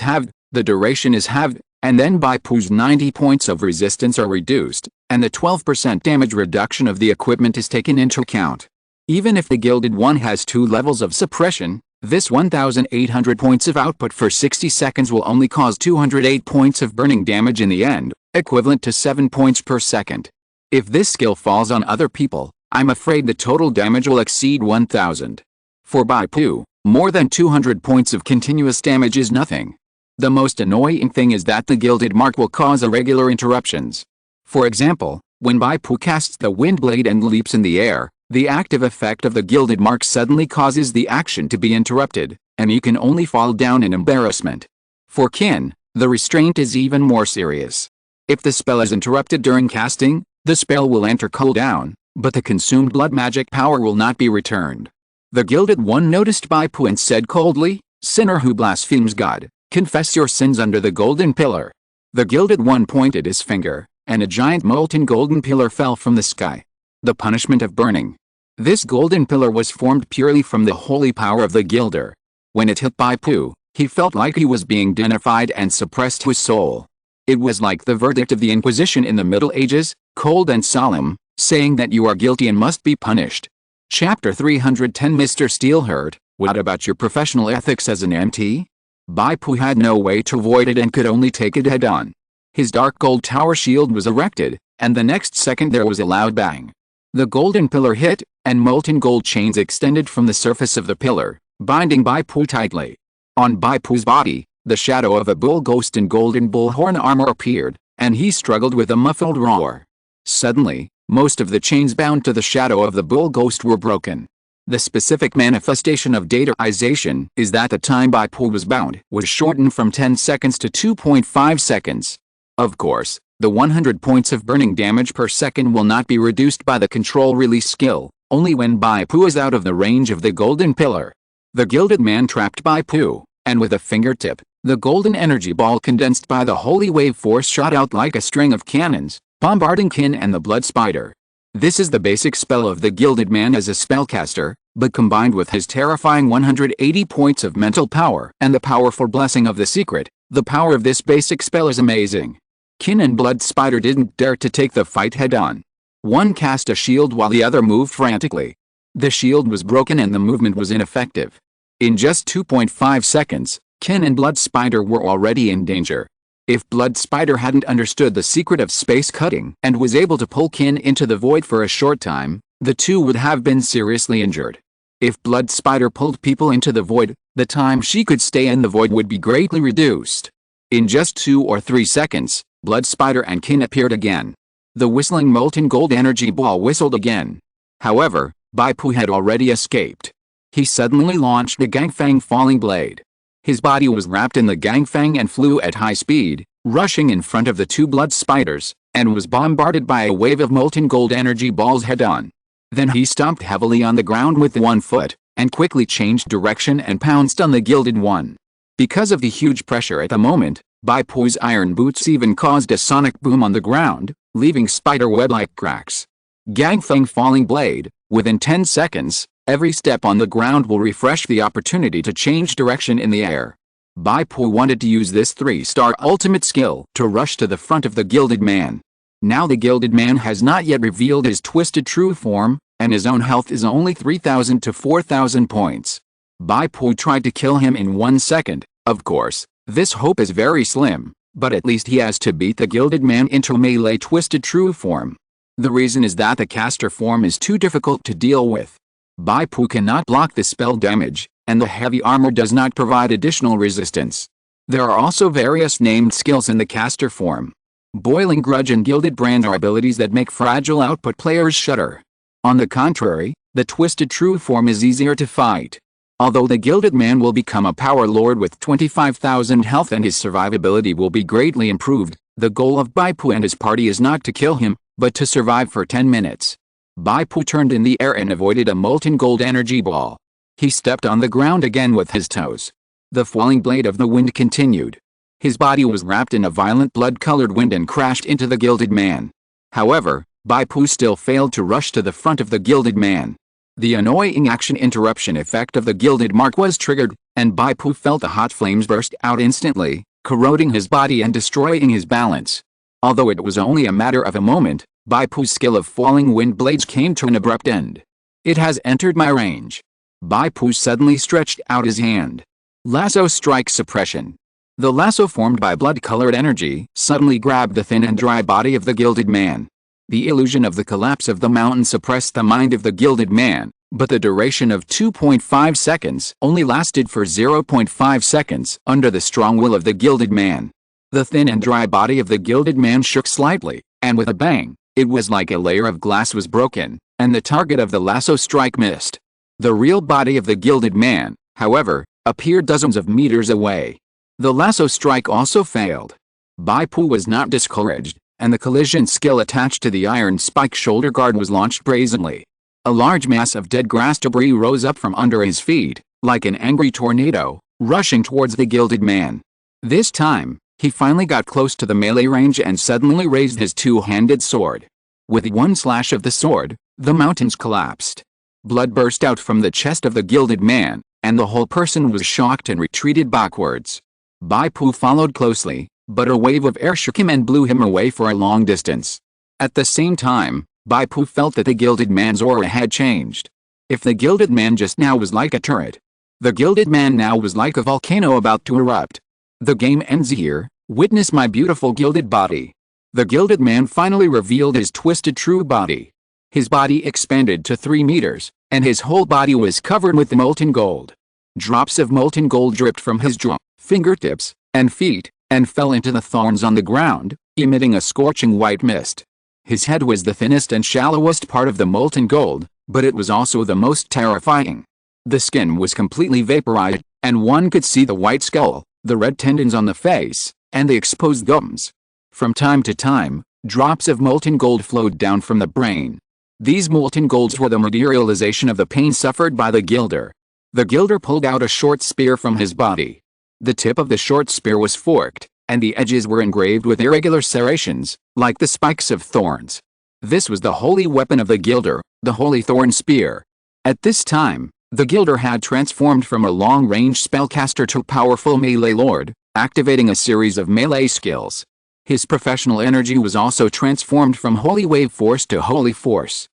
halved, the duration is halved, and then Bai Pu's 90 points of resistance are reduced, and the 12% damage reduction of the equipment is taken into account. Even if the Gilded One has 2 levels of suppression, this 1,800 points of output for 60 seconds will only cause 208 points of burning damage in the end, equivalent to 7 points per second. If this skill falls on other people, I'm afraid the total damage will exceed 1,000. For Bai Pu, more than 200 points of continuous damage is nothing. The most annoying thing is that the Gilded Mark will cause irregular interruptions. For example, when Bai Pu casts the Wind Blade and leaps in the air, the active effect of the Gilded Mark suddenly causes the action to be interrupted, and you can only fall down in embarrassment. For Qin, the restraint is even more serious. If the spell is interrupted during casting, the spell will enter cooldown, but the consumed blood magic power will not be returned. The Gilded One noticed Bai Pu and said coldly, "Sinner who blasphemes God, confess your sins under the golden pillar." The Gilded One pointed his finger, and a giant molten golden pillar fell from the sky. the punishment of burning. This golden pillar was formed purely from the holy power of the Gilder. When it hit Bai Pu, he felt like he was being deified and suppressed his soul. It was like the verdict of the Inquisition in the Middle Ages, cold and solemn, saying that you are guilty and must be punished. Chapter 310 Mr. Steelheart, what about your professional ethics as an MT? Bai Pu had no way to avoid it and could only take it head-on. His dark gold tower shield was erected, and the next second there was a loud bang. The golden pillar hit, and molten gold chains extended from the surface of the pillar, binding Bai Pu tightly. On Bai Pu's body, the shadow of a bull ghost in golden bullhorn armor appeared, and he struggled with a muffled roar. Suddenly, most of the chains bound to the shadow of the bull ghost were broken. The specific manifestation of dataization is that the time Bai Pu was bound was shortened from 10 seconds to 2.5 seconds. Of course, the 100 points of burning damage per second will not be reduced by the control release skill, only when Bai Pu is out of the range of the golden pillar. The gilded man trapped Bai Pu, and with a fingertip, the golden energy ball condensed by the holy wave force shot out like a string of cannons, bombarding Qin and the blood spider. This is the basic spell of the gilded man as a spellcaster, but combined with his terrifying 180 points of mental power and the powerful blessing of the secret, the power of this basic spell is amazing. Qin and blood spider didn't dare to take the fight head-on. One cast a shield while the other moved frantically. The shield was broken and the movement was ineffective. In just 2.5 seconds, Qin and blood spider were already in danger. If blood spider hadn't understood the secret of space cutting and was able to pull Qin into the void for a short time, the two would have been seriously injured. If blood spider pulled people into the void, the time she could stay in the void would be greatly reduced. In just 2 or 3 seconds, blood spider and Qin appeared again. The whistling molten gold energy ball whistled again. However, Bai Pu had already escaped. He suddenly launched a Gangfang falling blade. His body was wrapped in the Gangfang and flew at high speed, rushing in front of the two blood spiders, and was bombarded by a wave of molten gold energy balls head-on. Then he stomped heavily on the ground with one foot, and quickly changed direction and pounced on the gilded one. Because of the huge pressure at the moment, Bai Pu's iron boots even caused a sonic boom on the ground, leaving spider-web-like cracks. Gangfang falling blade, within 10 seconds, every step on the ground will refresh the opportunity to change direction in the air. Bai Pu wanted to use this 3-star ultimate skill to rush to the front of the gilded man. Now the gilded man has not yet revealed his twisted true form, and his own health is only 3,000 to 4,000 points. Bai Pu tried to kill him in 1 second. Of course, this hope is very slim, but at least he has to beat the gilded man into melee twisted true form. The reason is that the caster form is too difficult to deal with. Bai Pu cannot block the spell damage, and the heavy armor does not provide additional resistance. There are also various named skills in the caster form. Boiling Grudge and Gilded Brand are abilities that make fragile output players shudder. On the contrary, the Twisted True form is easier to fight. Although the Gilded Man will become a power lord with 25,000 health and his survivability will be greatly improved, the goal of Bai Pu and his party is not to kill him, but to survive for 10 minutes. Bai Pu turned in the air and avoided a molten gold energy ball. He stepped on the ground again with his toes. The falling blade of the wind continued. His body was wrapped in a violent blood-colored wind and crashed into the gilded man. However, Bai Pu still failed to rush to the front of the gilded man. The annoying action interruption effect of the gilded mark was triggered, and Bai Pu felt the hot flames burst out instantly, corroding his body and destroying his balance. Although it was only a matter of a moment, Bai Pu's skill of falling wind blades came to an abrupt end. It has entered my range. Bai Pu suddenly stretched out his hand. Lasso strike suppression. The lasso formed by blood-colored energy suddenly grabbed the thin and dry body of the gilded man. The illusion of the collapse of the mountain suppressed the mind of the gilded man, but the duration of 2.5 seconds only lasted for 0.5 seconds under the strong will of the gilded man. The thin and dry body of the gilded man shook slightly, and with a bang, it was like a layer of glass was broken, and the target of the lasso strike missed. The real body of the gilded man, however, appeared dozens of meters away. The lasso strike also failed. Bai Pu was not discouraged, and the collision skill attached to the iron spike shoulder guard was launched brazenly. A large mass of dead grass debris rose up from under his feet, like an angry tornado, rushing towards the gilded man. This time, he finally got close to the melee range and suddenly raised his two-handed sword. With one slash of the sword, The mountains collapsed. Blood burst out from the chest of the gilded man, and the whole person was shocked and retreated backwards. Bai Pu followed closely, but a wave of air shook him and blew him away for a long distance. At the same time, Bai Pu felt that the gilded man's aura had changed. If the gilded man just now was like a turret, the gilded man now was like a volcano about to erupt. The game ends here. Witness my beautiful gilded body. The gilded man finally revealed his twisted true body. His body expanded to 3 meters, and his whole body was covered with molten gold. Drops of molten gold dripped from his jaw, fingertips, and feet, and fell into the thorns on the ground, emitting a scorching white mist. His head was the thinnest and shallowest part of the molten gold, but it was also the most terrifying. The skin was completely vaporized, and one could see the white skull, the red tendons on the face, and the exposed gums. From time to time, drops of molten gold flowed down from the brain. These molten golds were the materialization of the pain suffered by the gilder. The gilder pulled out a short spear from his body. The tip of the short spear was forked, and the edges were engraved with irregular serrations, like the spikes of thorns. This was the holy weapon of the gilder, the holy thorn spear. At this time, the gilder had transformed from a long-range spellcaster to a powerful melee lord, activating a series of melee skills. His professional energy was also transformed from holy wave force to holy force.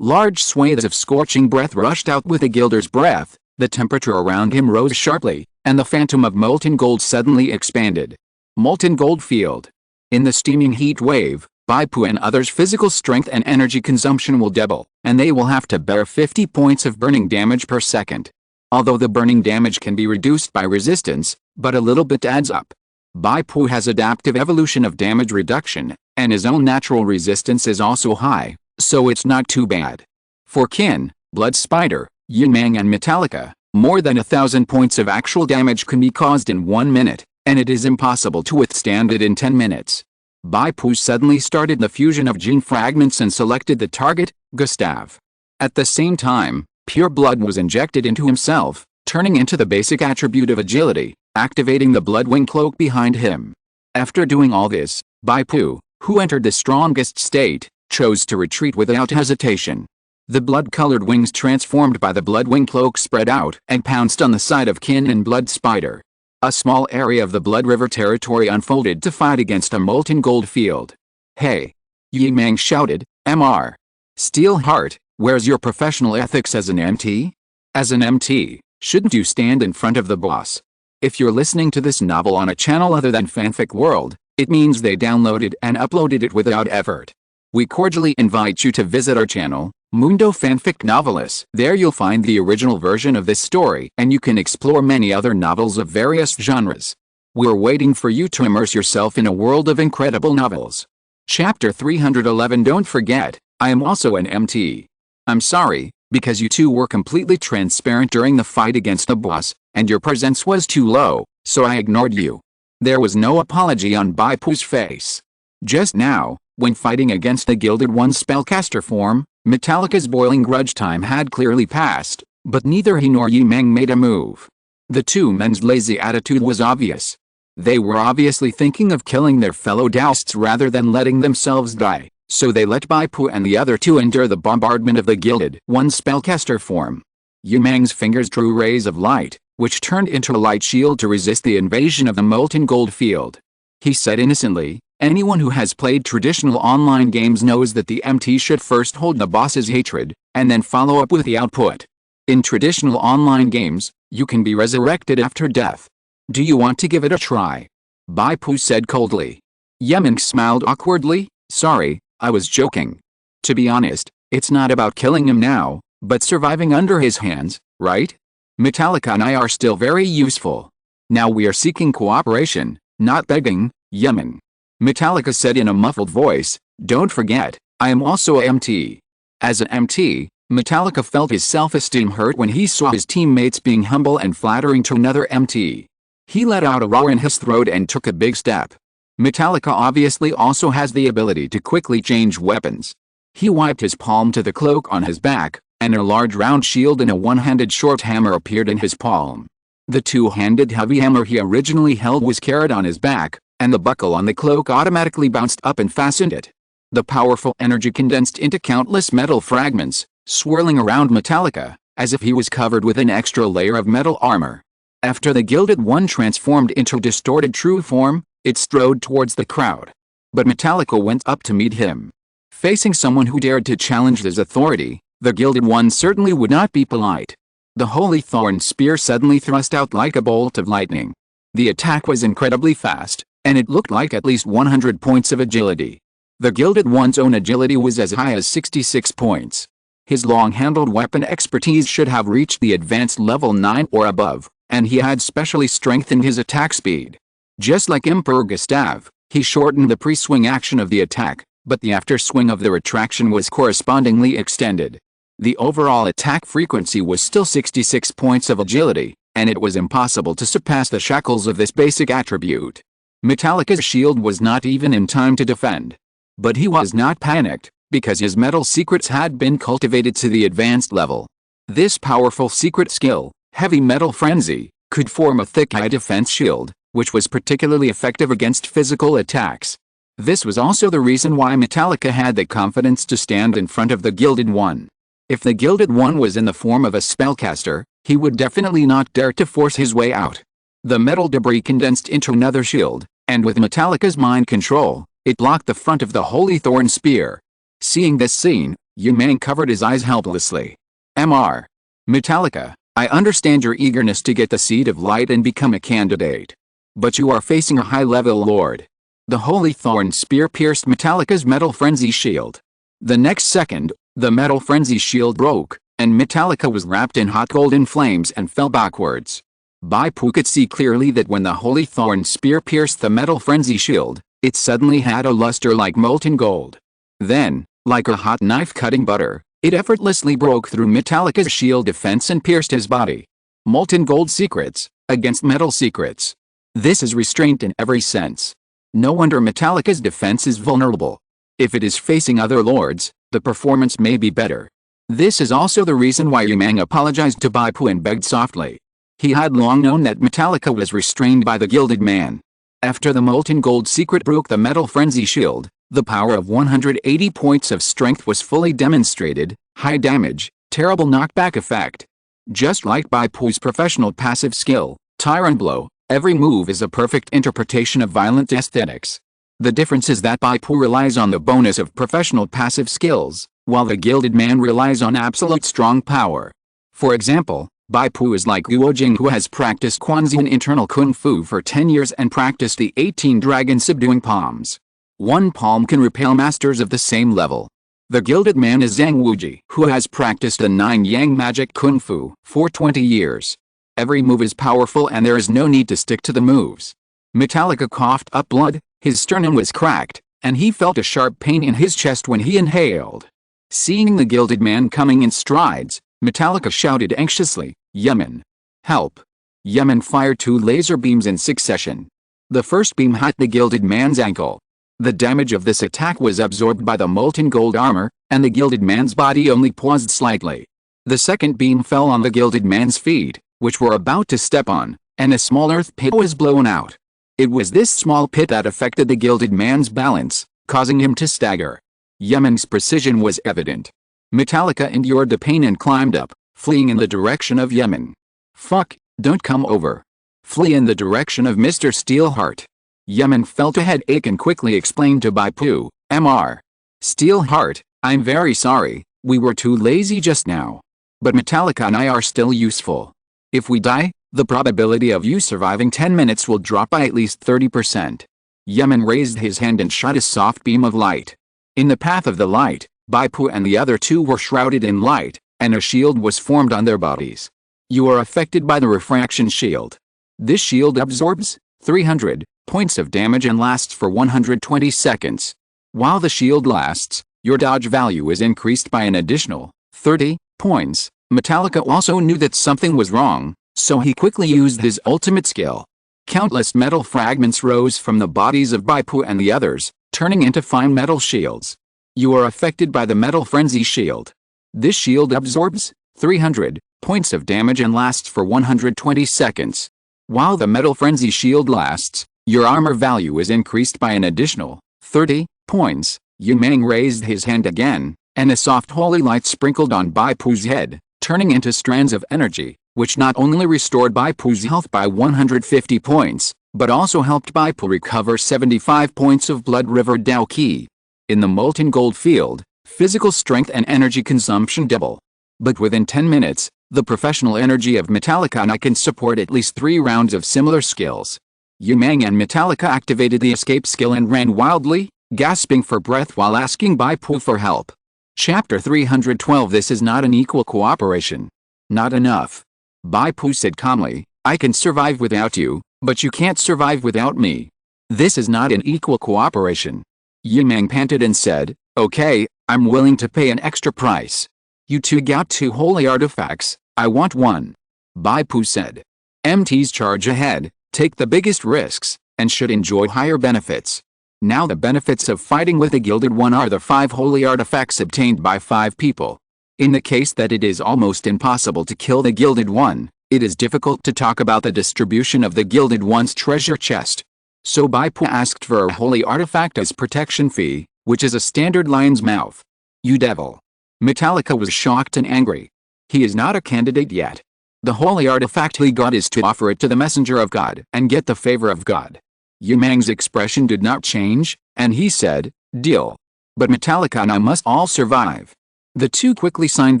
Large swathes of scorching breath rushed out with the gilder's breath, the temperature around him rose sharply, and the phantom of molten gold suddenly expanded. Molten gold field. In the steaming heat wave, Bai Pu and others' physical strength and energy consumption will double, and they will have to bear 50 points of burning damage per second. Although the burning damage can be reduced by resistance, but a little bit adds up. Bai Pu has adaptive evolution of damage reduction, and his own natural resistance is also high, so it's not too bad. For Kin, Blood Spider, Yimeng and Metallica, more than 1,000 points of actual damage can be caused in 1 minute, and it is impossible to withstand it in 10 minutes. Bai Pu suddenly started the fusion of gene fragments and selected the target, Gustav. At the same time, pure blood was injected into himself, turning into the basic attribute of agility, activating the blood-wing cloak behind him. After doing all this, Bai Pu, who entered the strongest state, chose to retreat without hesitation. The blood-colored wings transformed by the blood-wing cloak spread out and pounced on the side of Kin and Blood Spider. A small area of the Blood River territory unfolded to fight against a molten gold field. "Hey!" Yimeng shouted, "Mr. Steelheart, where's your professional ethics as an MT? As an MT, shouldn't you stand in front of the boss?" If you're listening to this novel on a channel other than Fanfic World, it means they downloaded and uploaded it without effort. We cordially invite you to visit our channel, Mundo Fanfic Novelis. There you'll find the original version of this story, and you can explore many other novels of various genres. We're waiting for you to immerse yourself in a world of incredible novels. Chapter 311. Don't forget, I am also an MT. I'm sorry, because you two were completely transparent during the fight against the boss, and your presence was too low, so I ignored you. There was no apology on Bai Pu's face. Just now, when fighting against the Gilded One's spellcaster form, Metallica's boiling grudge time had clearly passed, but neither he nor Yimeng made a move. The two men's lazy attitude was obvious. They were obviously thinking of killing their fellow Dowsts rather than letting themselves die, so they let Bai Pu and the other two endure the bombardment of the Gilded One's spellcaster form. Yimeng's fingers drew rays of light, which turned into a light shield to resist the invasion of the molten gold field. He said innocently, "Anyone who has played traditional online games knows that the MT should first hold the boss's hatred, and then follow up with the output. In traditional online games, you can be resurrected after death. Do you want to give it a try?" Bai Pu said coldly. Yimeng smiled awkwardly, "Sorry, I was joking. To be honest, it's not about killing him now, but surviving under his hands, right? Metallica and I are still very useful. Now we are seeking cooperation, not begging." Yimeng. Metallica said in a muffled voice, "Don't forget, I am also a MT." As an MT, Metallica felt his self-esteem hurt when he saw his teammates being humble and flattering to another MT. He let out a roar in his throat and took a big step. Metallica obviously also has the ability to quickly change weapons. He wiped his palm to the cloak on his back, and a large round shield and a one-handed short hammer appeared in his palm. The two-handed heavy hammer he originally held was carried on his back, and the buckle on the cloak automatically bounced up and fastened it. The powerful energy condensed into countless metal fragments, swirling around Metallica, as if he was covered with an extra layer of metal armor. After the Gilded One transformed into distorted true form, it strode towards the crowd. But Metallica went up to meet him. Facing someone who dared to challenge his authority, the Gilded One certainly would not be polite. The Holy Thorn Spear suddenly thrust out like a bolt of lightning. The attack was incredibly fast, and it looked like at least 100 points of agility. The Gilded One's own agility was as high as 66 points. His long-handled weapon expertise should have reached the advanced level 9 or above, and he had specially strengthened his attack speed. Just like Emperor Gustav, he shortened the pre-swing action of the attack, but the after-swing of the retraction was correspondingly extended. The overall attack frequency was still 66 points of agility, and it was impossible to surpass the shackles of this basic attribute. Metallica's shield was not even in time to defend. But he was not panicked, because his metal secrets had been cultivated to the advanced level. This powerful secret skill, Heavy Metal Frenzy, could form a thick high defense shield, which was particularly effective against physical attacks. This was also the reason why Metallica had the confidence to stand in front of the Gilded One. If the Gilded One was in the form of a spellcaster, he would definitely not dare to force his way out. The metal debris condensed into another shield, and with Metallica's mind control, it blocked the front of the Holy Thorn Spear. Seeing this scene, Yu Mang covered his eyes helplessly. Mr. Metallica, I understand your eagerness to get the Seed of Light and become a candidate. But you are facing a high-level lord. The Holy Thorn Spear pierced Metallica's Metal Frenzy shield. The next second, the Metal Frenzy shield broke, and Metallica was wrapped in hot golden flames and fell backwards. Bai Pu could see clearly that when the Holy Thorn Spear pierced the Metal Frenzy shield, it suddenly had a luster like molten gold. Then, like a hot knife cutting butter, it effortlessly broke through Metallica's shield defense and pierced his body. Molten gold secrets, against metal secrets. This is restraint in every sense. No wonder Metallica's defense is vulnerable. If it is facing other lords, the performance may be better. This is also the reason why Yu Mang apologized to Bai Pu and begged softly. He had long known that Metallica was restrained by the Gilded Man. After the molten gold secret broke the Metal Frenzy shield, the power of 180 points of strength was fully demonstrated, high damage, terrible knockback effect. Just like Bai Pu's professional passive skill, Tyrant Blow, every move is a perfect interpretation of violent aesthetics. The difference is that Bai Pu relies on the bonus of professional passive skills, while the Gilded Man relies on absolute strong power. For example, Bai Pu is like Guo Jing, who has practiced Quanxian internal Kung Fu for 10 years and practiced the 18 dragon subduing palms. One palm can repel masters of the same level. The Gilded Man is Zhang Wuji, who has practiced the 9 Yang magic Kung Fu for 20 years. Every move is powerful and there is no need to stick to the moves. Metallica coughed up blood, his sternum was cracked, and he felt a sharp pain in his chest when he inhaled. Seeing the Gilded Man coming in strides, Metallica shouted anxiously, "Yemen! Help!" Yemen fired 2 laser beams in succession. The first beam hit the Gilded Man's ankle. The damage of this attack was absorbed by the molten gold armor, and the Gilded Man's body only paused slightly. The second beam fell on the Gilded Man's feet, which were about to step on, and a small earth pit was blown out. It was this small pit that affected the Gilded Man's balance, causing him to stagger. Yemen's precision was evident. Metallica endured the pain and climbed up, fleeing in the direction of Yemen. "Fuck, don't come over. Flee in the direction of Mr. Steelheart." Yemen felt a headache and quickly explained to Bai Pu, "Mr. Steelheart, I'm very sorry, we were too lazy just now. But Metallica and I are still useful. If we die, the probability of you surviving 10 minutes will drop by at least 30%. Yemen raised his hand and shot a soft beam of light. In the path of the light, Bai Pu and the other 2 were shrouded in light, and a shield was formed on their bodies. You are affected by the refraction shield. This shield absorbs 300 points of damage and lasts for 120 seconds. While the shield lasts, your dodge value is increased by an additional 30 points. Metallica also knew that something was wrong, so he quickly used his ultimate skill. Countless metal fragments rose from the bodies of Bai Pu and the others, turning into fine metal shields. You are affected by the Metal Frenzy shield. This shield absorbs 300 points of damage and lasts for 120 seconds. While the Metal Frenzy shield lasts, your armor value is increased by an additional 30 points. Mang raised his hand again, and a soft holy light sprinkled on Bai Pu's head, turning into strands of energy, which not only restored Bai Pu's health by 150 points, but also helped Bai Pu recover 75 points of Blood River Dao Qi. In the molten gold field, physical strength and energy consumption double. But within 10 minutes, the professional energy of Metallica can support at least 3 rounds of similar skills. Mang and Metallica activated the escape skill and ran wildly, gasping for breath while asking Bai Pu for help. Chapter 312. This is not an equal cooperation. Not enough. Bai Pu said calmly, I can survive without you, but you can't survive without me. This is not an equal cooperation. Mang panted and said, okay, I'm willing to pay an extra price. You two got 2 holy artifacts, I want 1. Bai Pu said. MTs charge ahead, take the biggest risks, and should enjoy higher benefits. Now the benefits of fighting with the Gilded One are the 5 holy artifacts obtained by 5 people. In the case that it is almost impossible to kill the Gilded One, it is difficult to talk about the distribution of the Gilded One's treasure chest. So Bai Pu asked for a holy artifact as protection fee, which is a standard lion's mouth. You devil. Metallica was shocked and angry. He is not a candidate yet. The holy artifact he got is to offer it to the messenger of God and get the favor of God. Mang's expression did not change, and he said, deal. But Metallica and I must all survive. The two quickly signed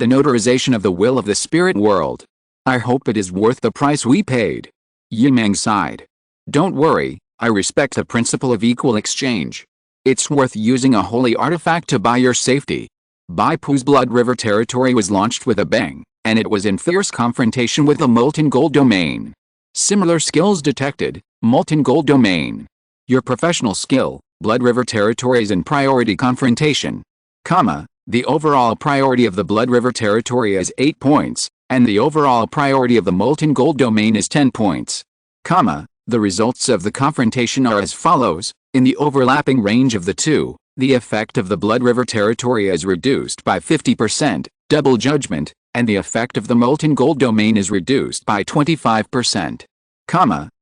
the notarization of the will of the spirit world. I hope it is worth the price we paid. Mang sighed. Don't worry, I respect the principle of equal exchange. It's worth using a holy artifact to buy your safety. Bai Pu's Blood River territory was launched with a bang, and it was in fierce confrontation with the Molten Gold Domain. Similar skills detected. Molten Gold Domain. Your professional skill, Blood River territory is in priority confrontation. The overall priority of the Blood River territory is 8 points, and the overall priority of the Molten Gold Domain is 10 points. The results of the confrontation are as follows. In the overlapping range of the two, the effect of the Blood River territory is reduced by 50%, double judgment, and the effect of the Molten Gold Domain is reduced by 25%.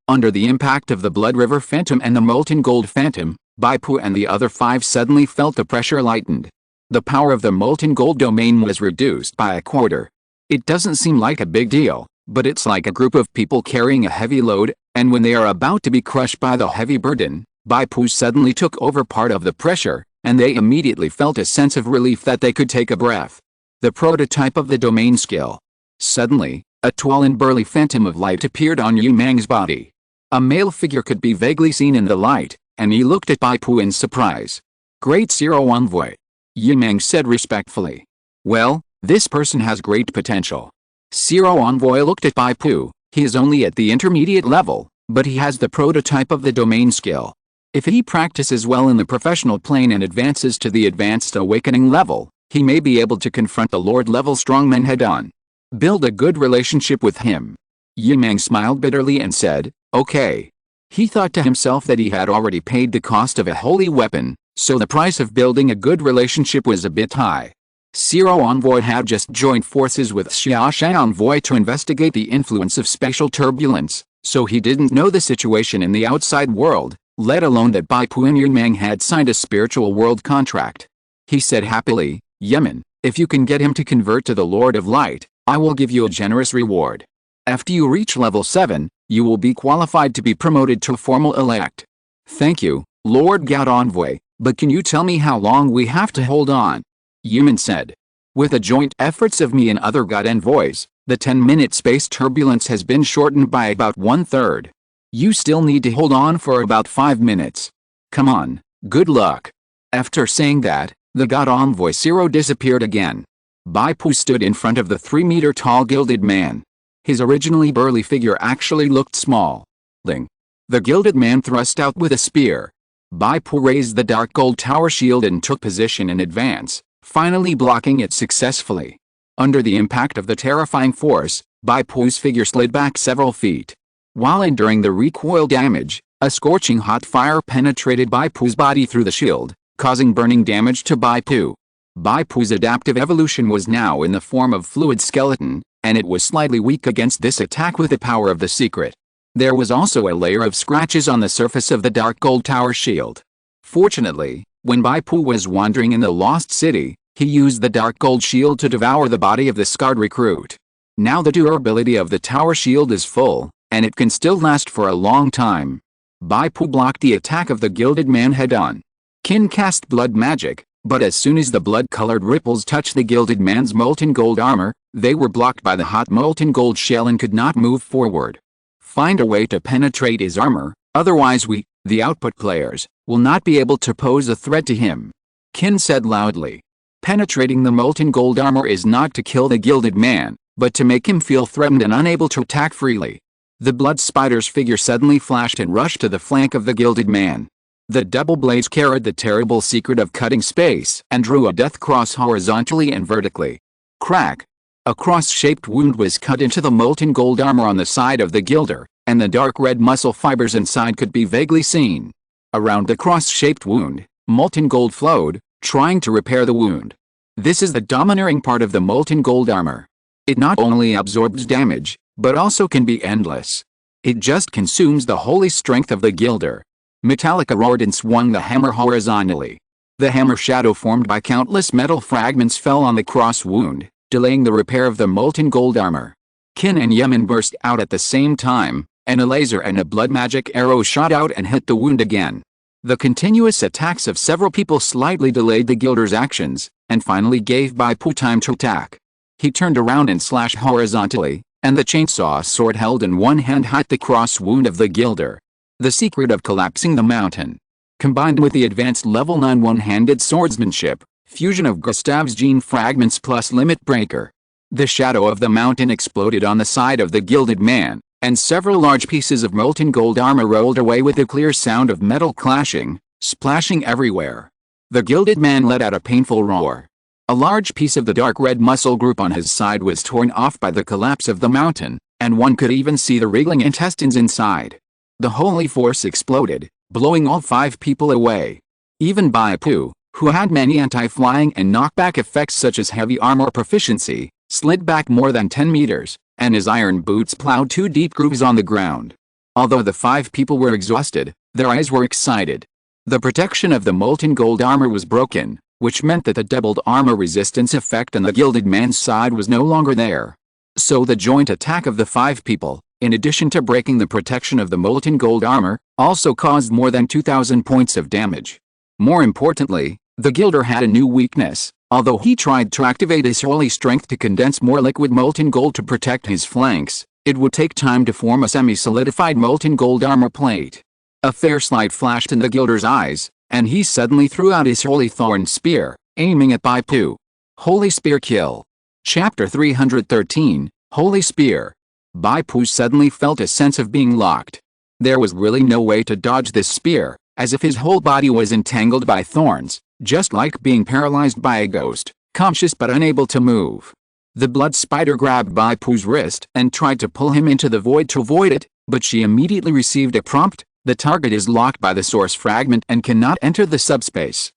Under the impact of the Blood River Phantom and the Molten Gold Phantom, Bai Pu and the other 5 suddenly felt the pressure lightened. The power of the Molten Gold Domain was reduced by a quarter. It doesn't seem like a big deal, but it's like a group of people carrying a heavy load, and when they are about to be crushed by the heavy burden, Bai Pu suddenly took over part of the pressure, and they immediately felt a sense of relief that they could take a breath. The prototype of the domain skill. Suddenly, a tall and burly phantom of light appeared on Mang's body. A male figure could be vaguely seen in the light, and he looked at Bai Pu in surprise. Great Zero Envoy. Mang said respectfully. Well, this person has great potential. Zero Envoy looked at Bai Pu. He is only at the intermediate level, but he has the prototype of the domain skill. If he practices well in the professional plane and advances to the advanced awakening level, he may be able to confront the Lord-level strongmen head-on. Build a good relationship with him. Mang smiled bitterly and said, okay. He thought to himself that he had already paid the cost of a holy weapon, so the price of building a good relationship was a bit high. Zero Envoy had just joined forces with Xiaoshan Envoy to investigate the influence of spatial turbulence, so he didn't know the situation in the outside world, let alone that Bai Pu and Mang had signed a spiritual world contract. He said happily, Yemen, if you can get him to convert to the Lord of Light, I will give you a generous reward. After you reach level 7, you will be qualified to be promoted to a formal elect. Thank you, Lord God Envoy, but can you tell me how long we have to hold on? Yemen said. With the joint efforts of me and other God Envoys, the 10-minute space turbulence has been shortened by about 1/3. You still need to hold on for about 5 minutes. Come on, good luck. After saying that, the God Envoy Zero disappeared again. Bai Pu stood in front of the 3-meter-tall gilded man. His originally burly figure actually looked small. The gilded man thrust out with a spear. Bai Pu raised the dark gold tower shield and took position in advance, finally blocking it successfully. Under the impact of the terrifying force, Bai Pu's figure slid back several feet. While enduring the recoil damage, a scorching hot fire penetrated Bai Pu's body through the shield, causing burning damage to Bai Pu. Bai Pu's adaptive evolution was now in the form of fluid skeleton, and it was slightly weak against this attack with the power of the secret. There was also a layer of scratches on the surface of the dark gold tower shield. Fortunately, When Bai Pu was wandering in the lost city, he used the dark gold shield to devour the body of the scarred recruit. Now the durability of the tower shield is full, and it can still last for a long time. Bai Pu blocked the attack of the gilded man head-on. Qin cast blood magic, but as soon as the blood-colored ripples touched the gilded man's molten gold armor, they were blocked by the hot molten gold shell and could not move forward. Find a way to penetrate his armor, otherwise we, the output players, will not be able to pose a threat to him. Qin said loudly. Penetrating the molten gold armor is not to kill the gilded man, but to make him feel threatened and unable to attack freely. The blood spider's figure suddenly flashed and rushed to the flank of the gilded man. The double blades carried the terrible secret of cutting space and drew a death cross horizontally and vertically. Crack! A cross-shaped wound was cut into the molten gold armor on the side of the gilder, and the dark red muscle fibers inside could be vaguely seen. Around the cross-shaped wound, molten gold flowed, trying to repair the wound. This is the domineering part of the molten gold armor. It not only absorbs damage, but also can be endless. It just consumes the holy strength of the gilder. Metallica roared and swung the hammer horizontally. The hammer shadow formed by countless metal fragments fell on the cross wound, delaying the repair of the molten gold armor. Qin and Yemen burst out at the same time, and a laser and a blood magic arrow shot out and hit the wound again. The continuous attacks of several people slightly delayed the gilder's actions, and finally gave Bai Pu time to attack. He turned around and slashed horizontally, and the chainsaw sword held in one hand hit the cross wound of the gilder. The secret of collapsing the mountain. Combined with the advanced level 9 one-handed swordsmanship, fusion of Gustav's gene fragments plus limit breaker. The shadow of the mountain exploded on the side of the gilded man, and several large pieces of molten gold armor rolled away with a clear sound of metal clashing, splashing everywhere. The gilded man let out a painful roar. A large piece of the dark red muscle group on his side was torn off by the collapse of the mountain, and one could even see the wriggling intestines inside. The holy force exploded, blowing all 5 people away. Even Bai Pu, who had many anti-flying and knockback effects such as heavy armor proficiency, slid back more than 10 meters, and his iron boots plowed 2 deep grooves on the ground. Although the 5 people were exhausted, their eyes were excited. The protection of the molten gold armor was broken, which meant that the doubled armor resistance effect on the gilded man's side was no longer there. So the joint attack of the 5 people, in addition to breaking the protection of the molten gold armor, also caused more than 2,000 points of damage. More importantly, the gilder had a new weakness. Although he tried to activate his holy strength to condense more liquid molten gold to protect his flanks, it would take time to form a semi-solidified molten gold armor plate. A fair light flashed in the gilder's eyes, and he suddenly threw out his holy thorn spear, aiming at Bai Pu. Holy Spear Kill. Chapter 313, Holy Spear. Bai Pu suddenly felt a sense of being locked. There was really no way to dodge this spear, as if his whole body was entangled by thorns, just like being paralyzed by a ghost, conscious but unable to move. The blood spider grabbed Bai Pu's wrist and tried to pull him into the void to avoid it, but she immediately received a prompt: the target is locked by the source fragment and cannot enter the subspace.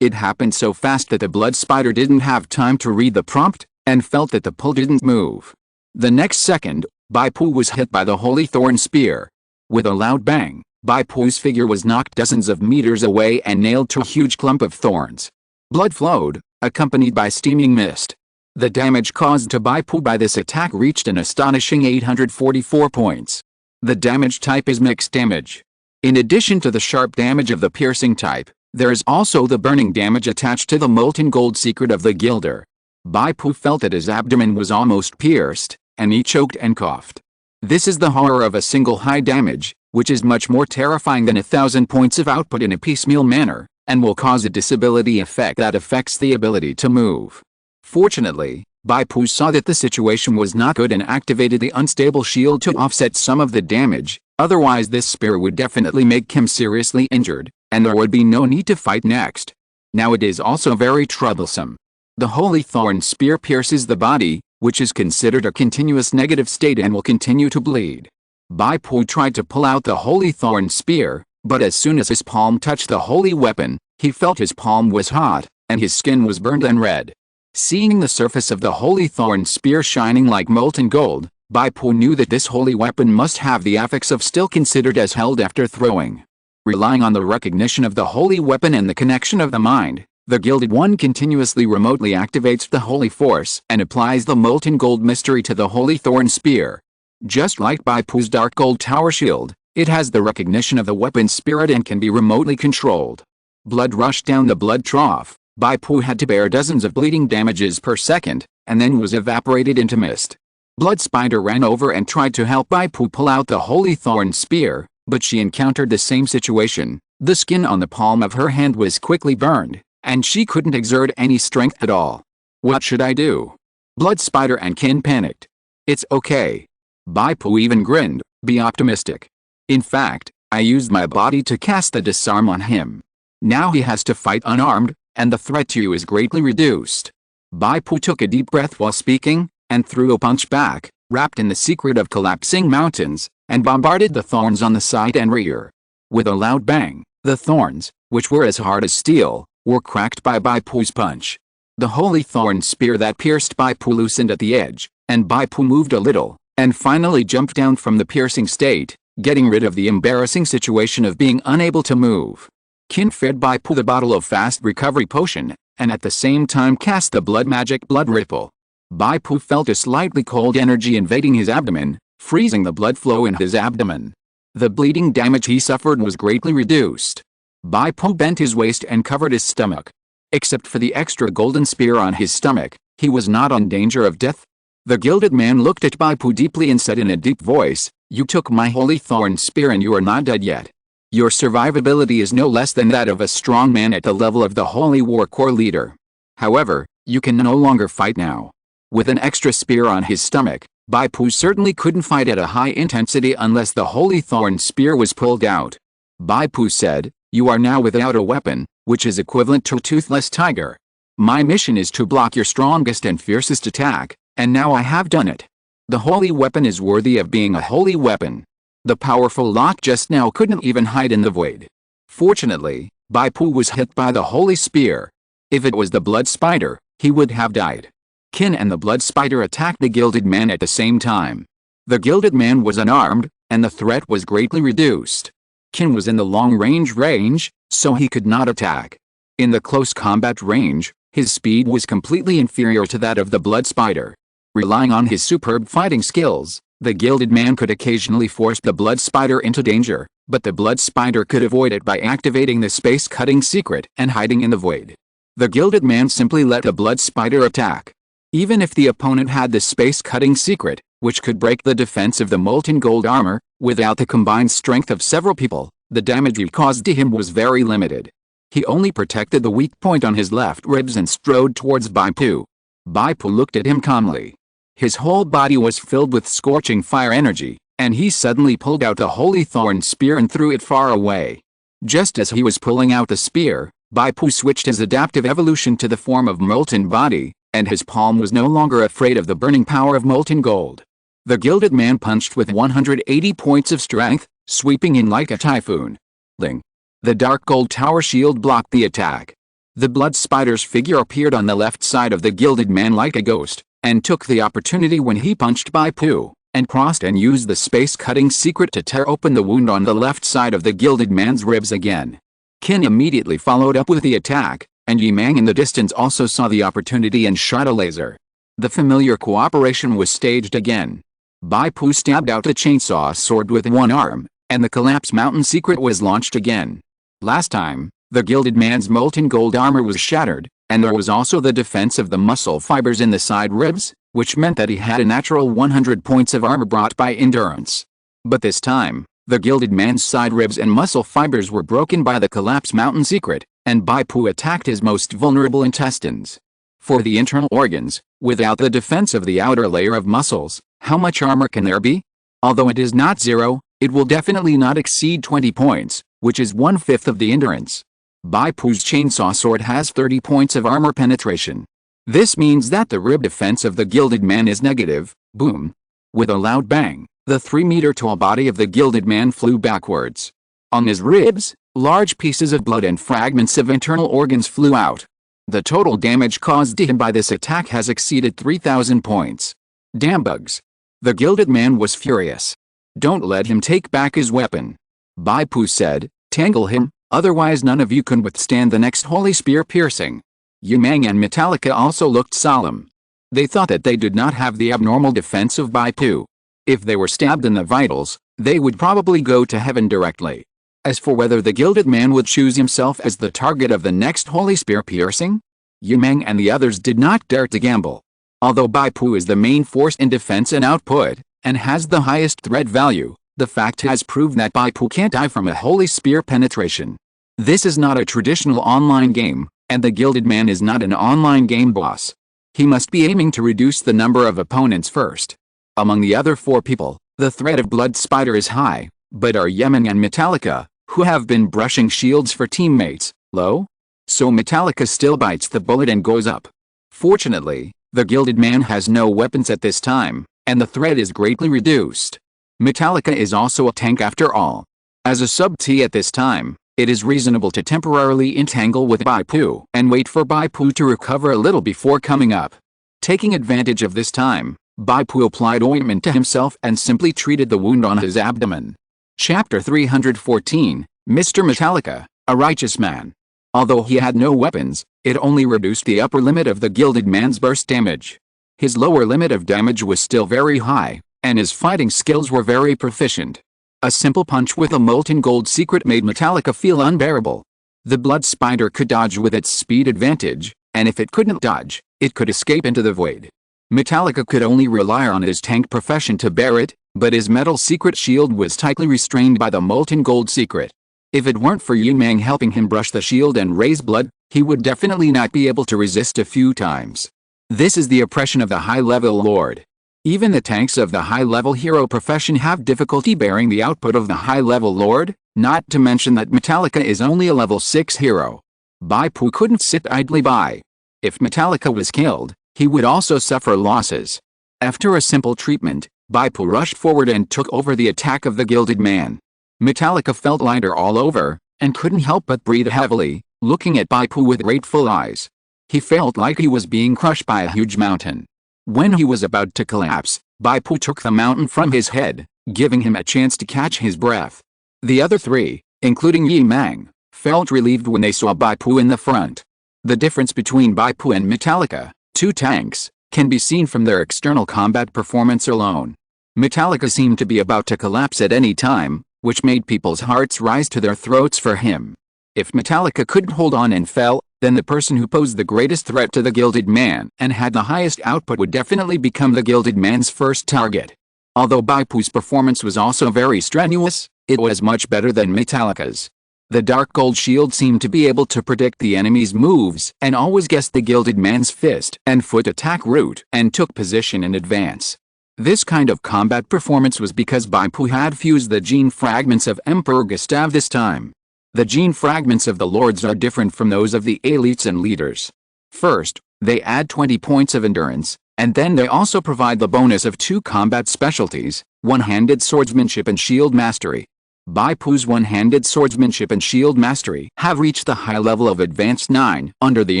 It happened so fast that the blood spider didn't have time to read the prompt, and felt that the pull didn't move. The next second, Bai Pu was hit by the holy thorn spear. With a loud bang, Bai Pu's figure was knocked dozens of meters away and nailed to a huge clump of thorns. Blood flowed, accompanied by steaming mist. The damage caused to Bai Pu by this attack reached an astonishing 844 points. The damage type is mixed damage. In addition to the sharp damage of the piercing type, there is also the burning damage attached to the molten gold secret of the gilder. Bai Pu felt that his abdomen was almost pierced, and he choked and coughed. This is the horror of a single high damage, which is much more terrifying than 1,000 points of output in a piecemeal manner, and will cause a disability effect that affects the ability to move. Fortunately, Bai Pu saw that the situation was not good and activated the unstable shield to offset some of the damage, otherwise this spear would definitely make him seriously injured, and there would be no need to fight next. Now it is also very troublesome. The holy thorn spear pierces the body, which is considered a continuous negative state and will continue to bleed. Bai Pu tried to pull out the holy thorn spear, but as soon as his palm touched the holy weapon, he felt his palm was hot, and his skin was burned and red. Seeing the surface of the holy thorn spear shining like molten gold, Bai Pu knew that this holy weapon must have the affix of still considered as held after throwing. Relying on the recognition of the holy weapon and the connection of the mind, the Gilded One continuously remotely activates the holy force and applies the molten gold mystery to the holy thorn spear. Just like Bai Pu's dark gold tower shield, it has the recognition of the weapon's spirit and can be remotely controlled. Blood rushed down the blood trough. Bai Pu had to bear dozens of bleeding damages per second, and then was evaporated into mist. Blood Spider ran over and tried to help Bai Pu pull out the holy thorn spear, but she encountered the same situation. The skin on the palm of her hand was quickly burned, and she couldn't exert any strength at all. What should I do? Blood Spider and Kin panicked. It's okay. Bai Pu even grinned, be optimistic. In fact, I used my body to cast the disarm on him. Now he has to fight unarmed, and the threat to you is greatly reduced. Bai Pu took a deep breath while speaking, and threw a punch back, wrapped in the secret of collapsing mountains, and bombarded the thorns on the side and rear. With a loud bang, the thorns, which were as hard as steel, were cracked by Bai Pu's punch. The holy thorn spear that pierced Bai Pu loosened at the edge, and Bai Pu moved a little, and finally jumped down from the piercing state, getting rid of the embarrassing situation of being unable to move. Kin fed Bai Pu the bottle of fast recovery potion, and at the same time cast the blood magic blood ripple. Bai Pu felt a slightly cold energy invading his abdomen, freezing the blood flow in his abdomen. The bleeding damage he suffered was greatly reduced. Bai Pu bent his waist and covered his stomach. Except for the extra golden spear on his stomach, he was not in danger of death. The Gilded Man looked at Bai Pu deeply and said in a deep voice, "You took my holy thorn spear and you are not dead yet. Your survivability is no less than that of a strong man at the level of the Holy War Corps leader. However, you can no longer fight now." With an extra spear on his stomach, Bai Pu certainly couldn't fight at a high intensity unless the Holy Thorn spear was pulled out. Bai Pu said, "You are now without a weapon, which is equivalent to a toothless tiger. My mission is to block your strongest and fiercest attack, and now I have done it. The holy weapon is worthy of being a holy weapon." The powerful lock just now couldn't even hide in the void. Fortunately, Bai Pu was hit by the holy spear. If it was the blood spider, he would have died. Kin and the blood spider attacked the Gilded Man at the same time. The Gilded Man was unarmed, and the threat was greatly reduced. Kin was in the long-range range, so he could not attack. In the close combat range, his speed was completely inferior to that of the blood spider. Relying on his superb fighting skills, the Gilded Man could occasionally force the blood spider into danger, but the blood spider could avoid it by activating the space-cutting secret and hiding in the void. The Gilded Man simply let the blood spider attack. Even if the opponent had the space-cutting secret, which could break the defense of the molten gold armor, without the combined strength of several people, the damage he caused to him was very limited. He only protected the weak point on his left ribs and strode towards Bai Pu. Bai Pu looked at him calmly. His whole body was filled with scorching fire energy, and he suddenly pulled out the holy thorn spear and threw it far away. Just as he was pulling out the spear, Bai Pu switched his adaptive evolution to the form of molten body, and his palm was no longer afraid of the burning power of molten gold. The Gilded Man punched with 180 points of strength, sweeping in like a typhoon. Ling. The dark gold tower shield blocked the attack. The blood spider's figure appeared on the left side of the Gilded Man like a ghost, and took the opportunity when he punched Bai Pu, and crossed and used the space-cutting secret to tear open the wound on the left side of the Gilded Man's ribs again. Kin immediately followed up with the attack, and Yimang in the distance also saw the opportunity and shot a laser. The familiar cooperation was staged again. Bai Pu stabbed out a chainsaw sword with one arm, and the Collapse Mountain secret was launched again. Last time, the Gilded Man's molten gold armor was shattered, and there was also the defense of the muscle fibers in the side ribs, which meant that he had a natural 100 points of armor brought by endurance. But this time, the Gilded Man's side ribs and muscle fibers were broken by the Collapse Mountain secret, and Bai Pu attacked his most vulnerable intestines. For the internal organs, without the defense of the outer layer of muscles, how much armor can there be? Although it is not 0, it will definitely not exceed 20 points, which is 1/5 of the endurance. Bai Pu's chainsaw sword has 30 points of armor penetration. This means that the rib defense of the Gilded Man is negative. Boom. With a loud bang, the 3-meter-tall body of the Gilded Man flew backwards. On his ribs, large pieces of blood and fragments of internal organs flew out. The total damage caused to him by this attack has exceeded 3,000 points. Damn bugs. The Gilded Man was furious. Don't let him take back his weapon. Bai Pu said, Tangle him, otherwise none of you can withstand the next holy spear piercing. Yumeng and Metallica also looked solemn. They thought that they did not have the abnormal defense of Bai Pu. If they were stabbed in the vitals, they would probably go to heaven directly. As for whether the gilded man would choose himself as the target of the next holy spear piercing, Yumeng and the others did not dare to gamble. Although Bai Pu is the main force in defense and output, and has the highest threat value, the fact has proved that Bai Pu can't die from a holy spear penetration. This is not a traditional online game, and the gilded man is not an online game boss. He must be aiming to reduce the number of opponents first. Among the other 4 people, the threat of Blood Spider is high, but are Yumeng and Metallica, who have been brushing shields for teammates, low? So Metallica still bites the bullet and goes up. Fortunately, the gilded man has no weapons at this time, and the threat is greatly reduced. Metallica is also a tank after all. As a sub-T at this time, it is reasonable to temporarily entangle with Bai Pu and wait for Bai Pu to recover a little before coming up. Taking advantage of this time, Bai Pu applied ointment to himself and simply treated the wound on his abdomen. Chapter 314, Mr. Metallica, a righteous man. Although he had no weapons, it only reduced the upper limit of the gilded man's burst damage. His lower limit of damage was still very high, and his fighting skills were very proficient. A simple punch with a molten gold secret made Metallica feel unbearable. The blood spider could dodge with its speed advantage, and if it couldn't dodge, it could escape into the void. Metallica could only rely on his tank profession to bear it, but his metal secret shield was tightly restrained by the molten gold secret. If it weren't for Yumeng helping him brush the shield and raise blood, he would definitely not be able to resist a few times. This is the oppression of the high-level lord. Even the tanks of the high-level hero profession have difficulty bearing the output of the high-level lord, not to mention that Metallica is only a level 6 hero. Bai Pu couldn't sit idly by. If Metallica was killed, he would also suffer losses. After a simple treatment, Bai Pu rushed forward and took over the attack of the gilded man. Metallica felt lighter all over, and couldn't help but breathe heavily, looking at Bai Pu with grateful eyes. He felt like he was being crushed by a huge mountain. When he was about to collapse, Bai Pu took the mountain from his head, giving him a chance to catch his breath. The other 3, including Yumeng, felt relieved when they saw Bai Pu in the front. The difference between Bai Pu and Metallica, 2 tanks, can be seen from their external combat performance alone. Metallica seemed to be about to collapse at any time, which made people's hearts rise to their throats for him. If Metallica couldn't hold on and fell, then the person who posed the greatest threat to the gilded man and had the highest output would definitely become the gilded man's first target. Although Bai Pu's performance was also very strenuous, it was much better than Metallica's. The dark gold shield seemed to be able to predict the enemy's moves and always guessed the gilded man's fist and foot attack route and took position in advance. This kind of combat performance was because Bai Pu had fused the gene fragments of Emperor Gustav this time. The gene fragments of the lords are different from those of the elites and leaders. First, they add 20 points of endurance, and then they also provide the bonus of 2 combat specialties, one-handed swordsmanship and shield mastery. Bai Pu's one-handed swordsmanship and shield mastery have reached the high level of advanced 9 under the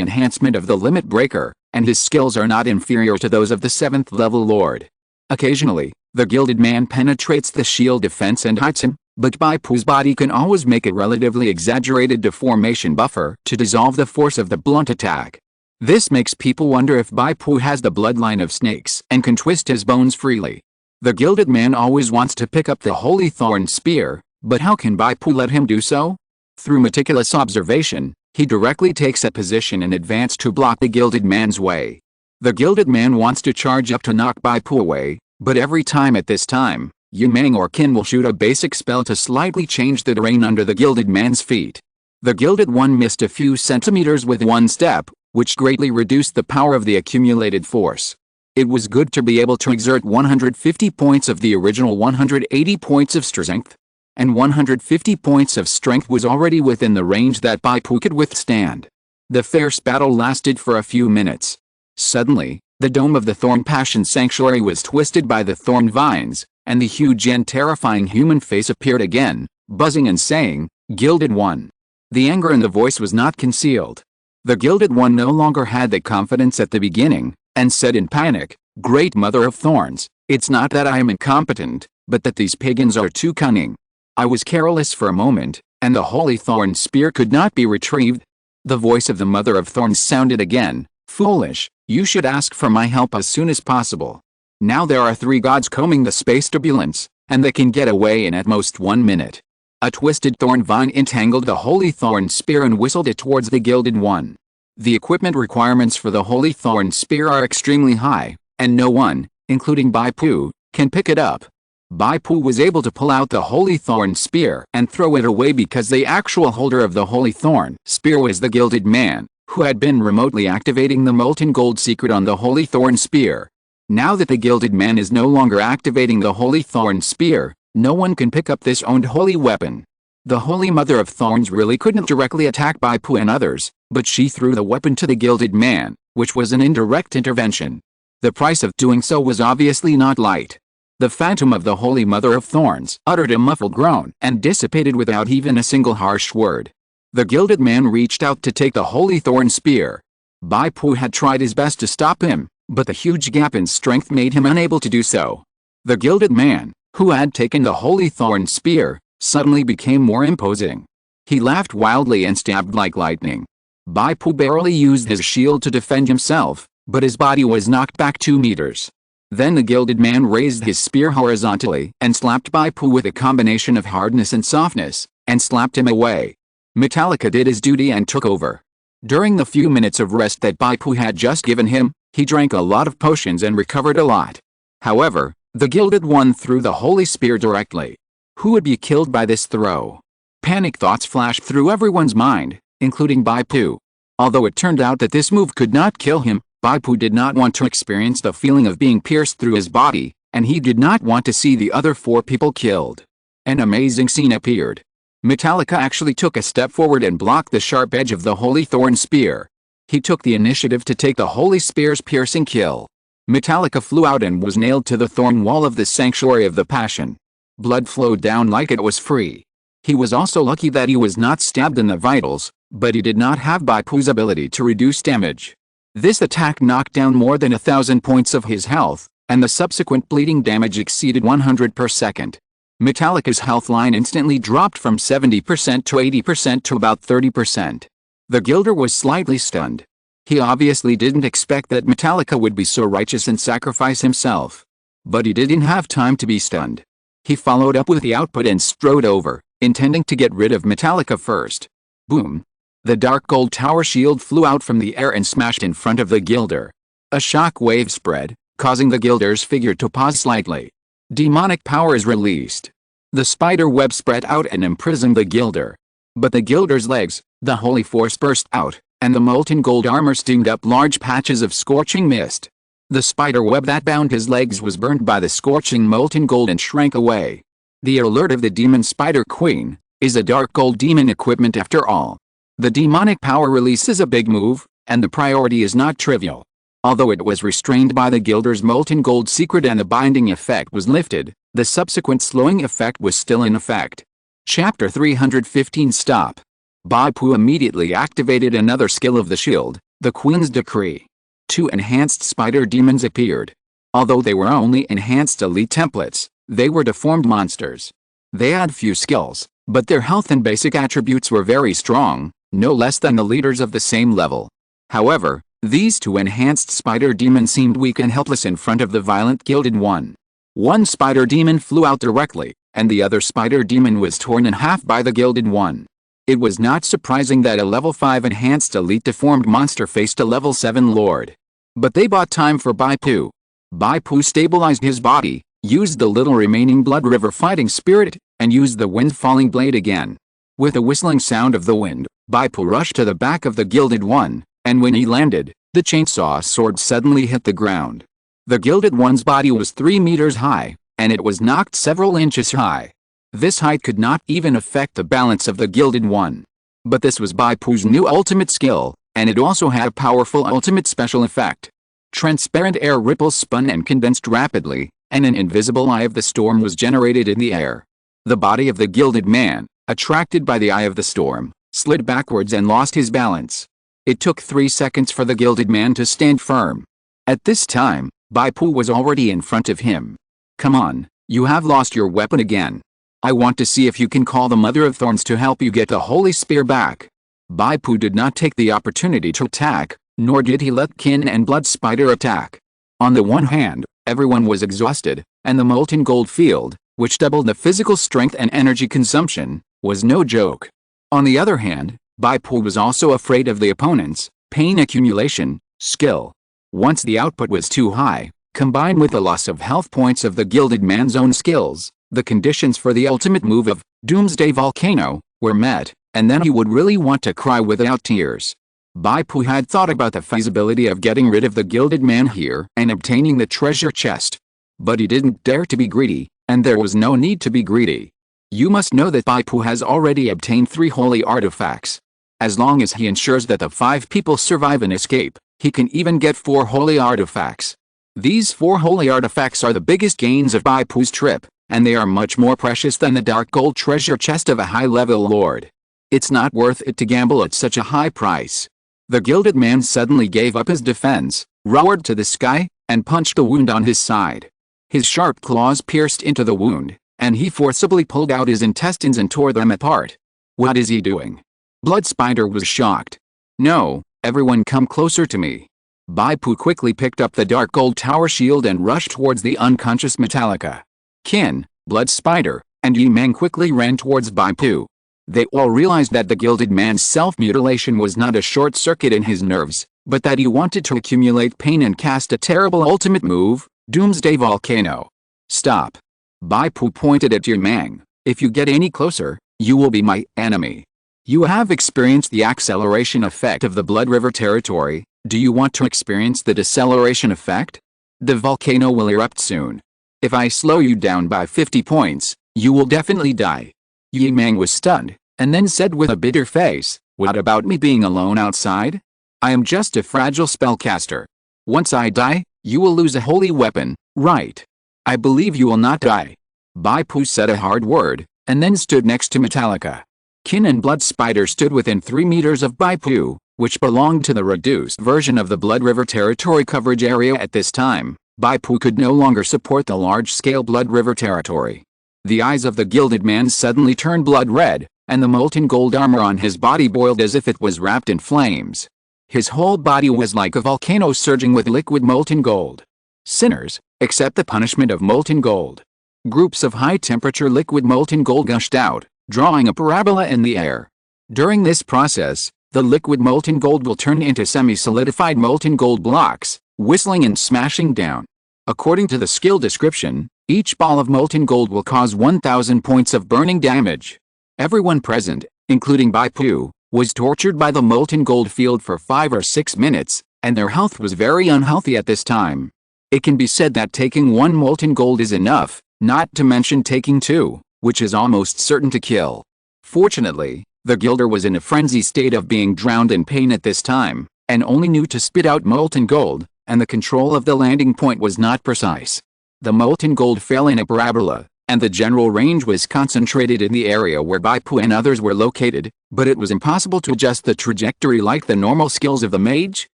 enhancement of the limit breaker, and his skills are not inferior to those of the 7th level lord. Occasionally, the gilded man penetrates the shield defense and hides him, but Bai Pu's body can always make a relatively exaggerated deformation buffer to dissolve the force of the blunt attack. This makes people wonder if Bai Pu has the bloodline of snakes and can twist his bones freely. The gilded man always wants to pick up the holy thorn spear, but how can Bai Pu let him do so? Through meticulous observation, he directly takes a position in advance to block the gilded man's way. The gilded man wants to charge up to knock Bai Pu away, but every time at this time, Yumeng or Qin will shoot a basic spell to slightly change the terrain under the gilded man's feet. The gilded one missed a few centimeters with one step, which greatly reduced the power of the accumulated force. It was good to be able to exert 150 points of the original 180 points of strength, and 150 points of strength was already within the range that Bai Pu could withstand. The fierce battle lasted for a few minutes. Suddenly, the dome of the Thorn Passion Sanctuary was twisted by the thorn vines, and the huge and terrifying human face appeared again, buzzing and saying, "Gilded One." The anger in the voice was not concealed. The Gilded One no longer had the confidence at the beginning, and said in panic, "Great Mother of Thorns, it's not that I am incompetent, but that these pagans are too cunning. I was careless for a moment, and the holy thorn spear could not be retrieved. The voice of the Mother of Thorns sounded again. Foolish, you should ask for my help as soon as possible. Now there are 3 gods combing the space turbulence, and they can get away in at most 1 minute. A twisted thorn vine entangled the holy thorn spear and whistled it towards the Gilded One. The equipment requirements for the holy thorn spear are extremely high, and no one, including Bai Pu, can pick it up. Bai Pu was able to pull out the holy thorn spear and throw it away because the actual holder of the holy thorn spear was the Gilded Man, who had been remotely activating the molten gold secret on the holy thorn spear. Now that the Gilded Man is no longer activating the holy thorn spear, no one can pick up this owned holy weapon. The Holy Mother of Thorns really couldn't directly attack Bai Pu and others, but she threw the weapon to the Gilded Man, which was an indirect intervention. The price of doing so was obviously not light. The phantom of the Holy Mother of Thorns uttered a muffled groan and dissipated without even a single harsh word. The Gilded Man reached out to take the holy thorn spear. Bai Pu had tried his best to stop him, but the huge gap in strength made him unable to do so. The Gilded Man, who had taken the holy thorn spear, suddenly became more imposing. He laughed wildly and stabbed like lightning. Bai Pu barely used his shield to defend himself, but his body was knocked back 2 meters. Then the Gilded Man raised his spear horizontally and slapped Bai Pu with a combination of hardness and softness, and slapped him away. Metallica did his duty and took over. During the few minutes of rest that Bai Pu had just given him, he drank a lot of potions and recovered a lot. However, the Gilded One threw the holy spear directly. Who would be killed by this throw? Panic thoughts flashed through everyone's mind, including Bai Pu. Although it turned out that this move could not kill him, Bai Pu did not want to experience the feeling of being pierced through his body, and he did not want to see the other 4 people killed. An amazing scene appeared. Metallica actually took a step forward and blocked the sharp edge of the holy thorn spear. He took the initiative to take the holy spear's piercing kill. Metallica flew out and was nailed to the thorn wall of the Sanctuary of the Passion. Blood flowed down like it was free. He was also lucky that he was not stabbed in the vitals, but he did not have Bai Pu's ability to reduce damage. This attack knocked down more than 1,000 points of his health, and the subsequent bleeding damage exceeded 100 per second. Metallica's health line instantly dropped from 70% to 80% to about 30%. The Gilder was slightly stunned. He obviously didn't expect that Metallica would be so righteous and sacrifice himself. But he didn't have time to be stunned. He followed up with the output and strode over, intending to get rid of Metallica first. Boom! The dark gold tower shield flew out from the air and smashed in front of the Gilder. A shock wave spread, causing the Gilder's figure to pause slightly. Demonic power is released. The spider web spread out and imprisoned the Gilder. But the Gilder's legs, the holy force burst out, and the molten gold armor steamed up large patches of scorching mist. The spider web that bound his legs was burned by the scorching molten gold and shrank away. The alert of the demon spider queen is a dark gold demon equipment after all. The demonic power release is a big move, and the priority is not trivial. Although it was restrained by the Gilder's molten gold secret and the binding effect was lifted, the subsequent slowing effect was still in effect. Chapter 315 Stop. Bai Pu immediately activated another skill of the shield, the Queen's Decree. 2 enhanced spider demons appeared. Although they were only enhanced elite templates, they were deformed monsters. They had few skills, but their health and basic attributes were very strong, no less than the leaders of the same level. However, these 2 enhanced spider demons seemed weak and helpless in front of the violent Gilded One. One spider demon flew out directly, and the other spider demon was torn in half by the Gilded One. It was not surprising that a level 5 enhanced elite deformed monster faced a level 7 lord. But they bought time for Bai Pu. Bai Pu stabilized his body, used the little remaining Blood River fighting spirit, and used the wind falling blade again. With the whistling sound of the wind, Bai Pu rushed to the back of the Gilded One, and when he landed, the chainsaw sword suddenly hit the ground. The Gilded One's body was 3 meters high, and it was knocked several inches high. This height could not even affect the balance of the Gilded One. But this was Bai Pu's new ultimate skill, and it also had a powerful ultimate special effect. Transparent air ripples spun and condensed rapidly, and an invisible eye of the storm was generated in the air. The body of the Gilded Man, attracted by the eye of the storm, slid backwards and lost his balance. It took 3 seconds for the Gilded Man to stand firm. At this time, Bai Pu was already in front of him. Come on, you have lost your weapon again. I want to see if you can call the Mother of Thorns to help you get the Holy Spear back. Bai Pu did not take the opportunity to attack, nor did he let Qin and Blood Spider attack. On the one hand, everyone was exhausted, and the molten gold field, which doubled the physical strength and energy consumption, was no joke. On the other hand, Bai Pu was also afraid of the opponent's pain accumulation skill. Once the output was too high, combined with the loss of health points of the Gilded Man's own skills, the conditions for the ultimate move of Doomsday Volcano were met, and then he would really want to cry without tears. Bai Pu had thought about the feasibility of getting rid of the Gilded Man here and obtaining the treasure chest. But he didn't dare to be greedy, and there was no need to be greedy. You must know that Bai Pu has already obtained 3 holy artifacts. As long as he ensures that the 5 people survive and escape, he can even get 4 holy artifacts. These 4 holy artifacts are the biggest gains of Bai Pu's trip, and they are much more precious than the dark gold treasure chest of a high-level lord. It's not worth it to gamble at such a high price. The Gilded Man suddenly gave up his defense, roared to the sky, and punched the wound on his side. His sharp claws pierced into the wound, and he forcibly pulled out his intestines and tore them apart. What is he doing? Blood Spider was shocked. No, everyone come closer to me. Bai Pu quickly picked up the dark gold tower shield and rushed towards the unconscious Metallica. Qin, Blood Spider, and Yi Mang quickly ran towards Bai Pu. They all realized that the Gilded Man's self-mutilation was not a short circuit in his nerves, but that he wanted to accumulate pain and cast a terrible ultimate move, Doomsday Volcano. Stop. Bai Pu pointed at Yi Mang. If you get any closer, you will be my enemy. You have experienced the acceleration effect of the Blood River territory. Do you want to experience the deceleration effect? The volcano will erupt soon. If I slow you down by 50 points, you will definitely die. Yi Mang was stunned, and then said with a bitter face, what about me being alone outside? I am just a fragile spellcaster. Once I die, you will lose a holy weapon, right? I believe you will not die. Bai Pu said a hard word, and then stood next to Metallica. Qin and Blood Spider stood within 3 meters of Bai Pu, which belonged to the reduced version of the Blood River territory coverage area at this time. Bai Pu could no longer support the large-scale Blood River territory. The eyes of the Gilded Man suddenly turned blood red, and the molten gold armor on his body boiled as if it was wrapped in flames. His whole body was like a volcano surging with liquid molten gold. Sinners, accept the punishment of molten gold. Groups of high-temperature liquid molten gold gushed out, drawing a parabola in the air. During this process, the liquid molten gold will turn into semi-solidified molten gold blocks, whistling and smashing down. According to the skill description, each ball of molten gold will cause 1,000 points of burning damage. Everyone present, including Bai Pu, was tortured by the molten gold field for 5 or 6 minutes, and their health was very unhealthy at this time. It can be said that taking 1 molten gold is enough, not to mention taking 2, which is almost certain to kill. Fortunately, the Gilder was in a frenzied state of being drowned in pain at this time, and only knew to spit out molten gold, and the control of the landing point was not precise. The molten gold fell in a parabola, and the general range was concentrated in the area where Bai Pu and others were located, but it was impossible to adjust the trajectory like the normal skills of the mage,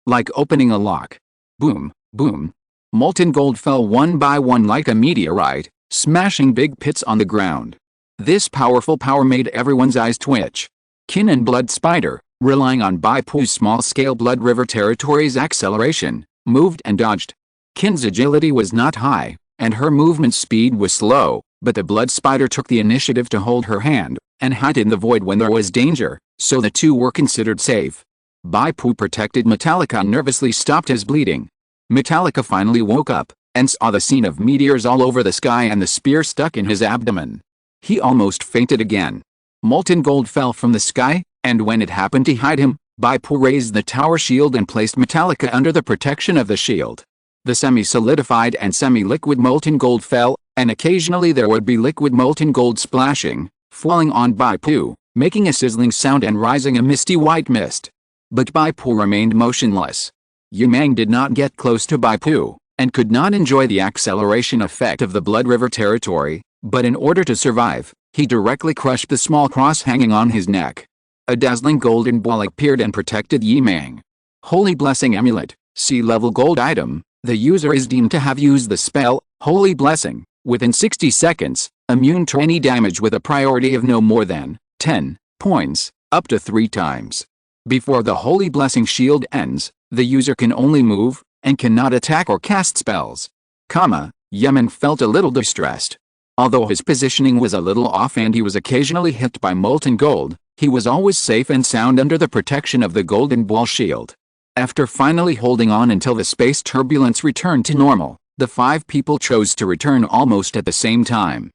like opening a lock. Boom, boom. Molten gold fell one by one like a meteorite, smashing big pits on the ground. This powerful power made everyone's eyes twitch. Qin and Blood Spider, relying on Bai Pu's small-scale Blood River territory's acceleration, moved and dodged. Qin's agility was not high, and her movement speed was slow, but the Blood Spider took the initiative to hold her hand, and hide in the void when there was danger, so the two were considered safe. Bai Pu protected Metallica and nervously stopped his bleeding. Metallica finally woke up, and saw the scene of meteors all over the sky and the spear stuck in his abdomen. He almost fainted again. Molten gold fell from the sky, and when it happened to hide him, Bai Pu raised the tower shield and placed Metallica under the protection of the shield. The semi-solidified and semi-liquid molten gold fell, and occasionally there would be liquid molten gold splashing, falling on Bai Pu, making a sizzling sound and rising a misty white mist. But Bai Pu remained motionless. Yi Mang did not get close to Bai Pu, and could not enjoy the acceleration effect of the Blood River territory, but in order to survive, he directly crushed the small cross hanging on his neck. A dazzling golden ball appeared and protected Yi Mang. Holy Blessing Amulet, C-level gold item. The user is deemed to have used the spell, Holy Blessing, within 60 seconds, Immune to any damage with a priority of no more than 10 points, up to 3 times. Before the Holy Blessing shield ends, the user can only move, and cannot attack or cast spells. Yemen felt a little distressed. Although his positioning was a little off and he was occasionally hit by molten gold, he was always safe and sound under the protection of the golden ball shield. After finally holding on until the space turbulence returned to normal, the 5 people chose to return almost at the same time.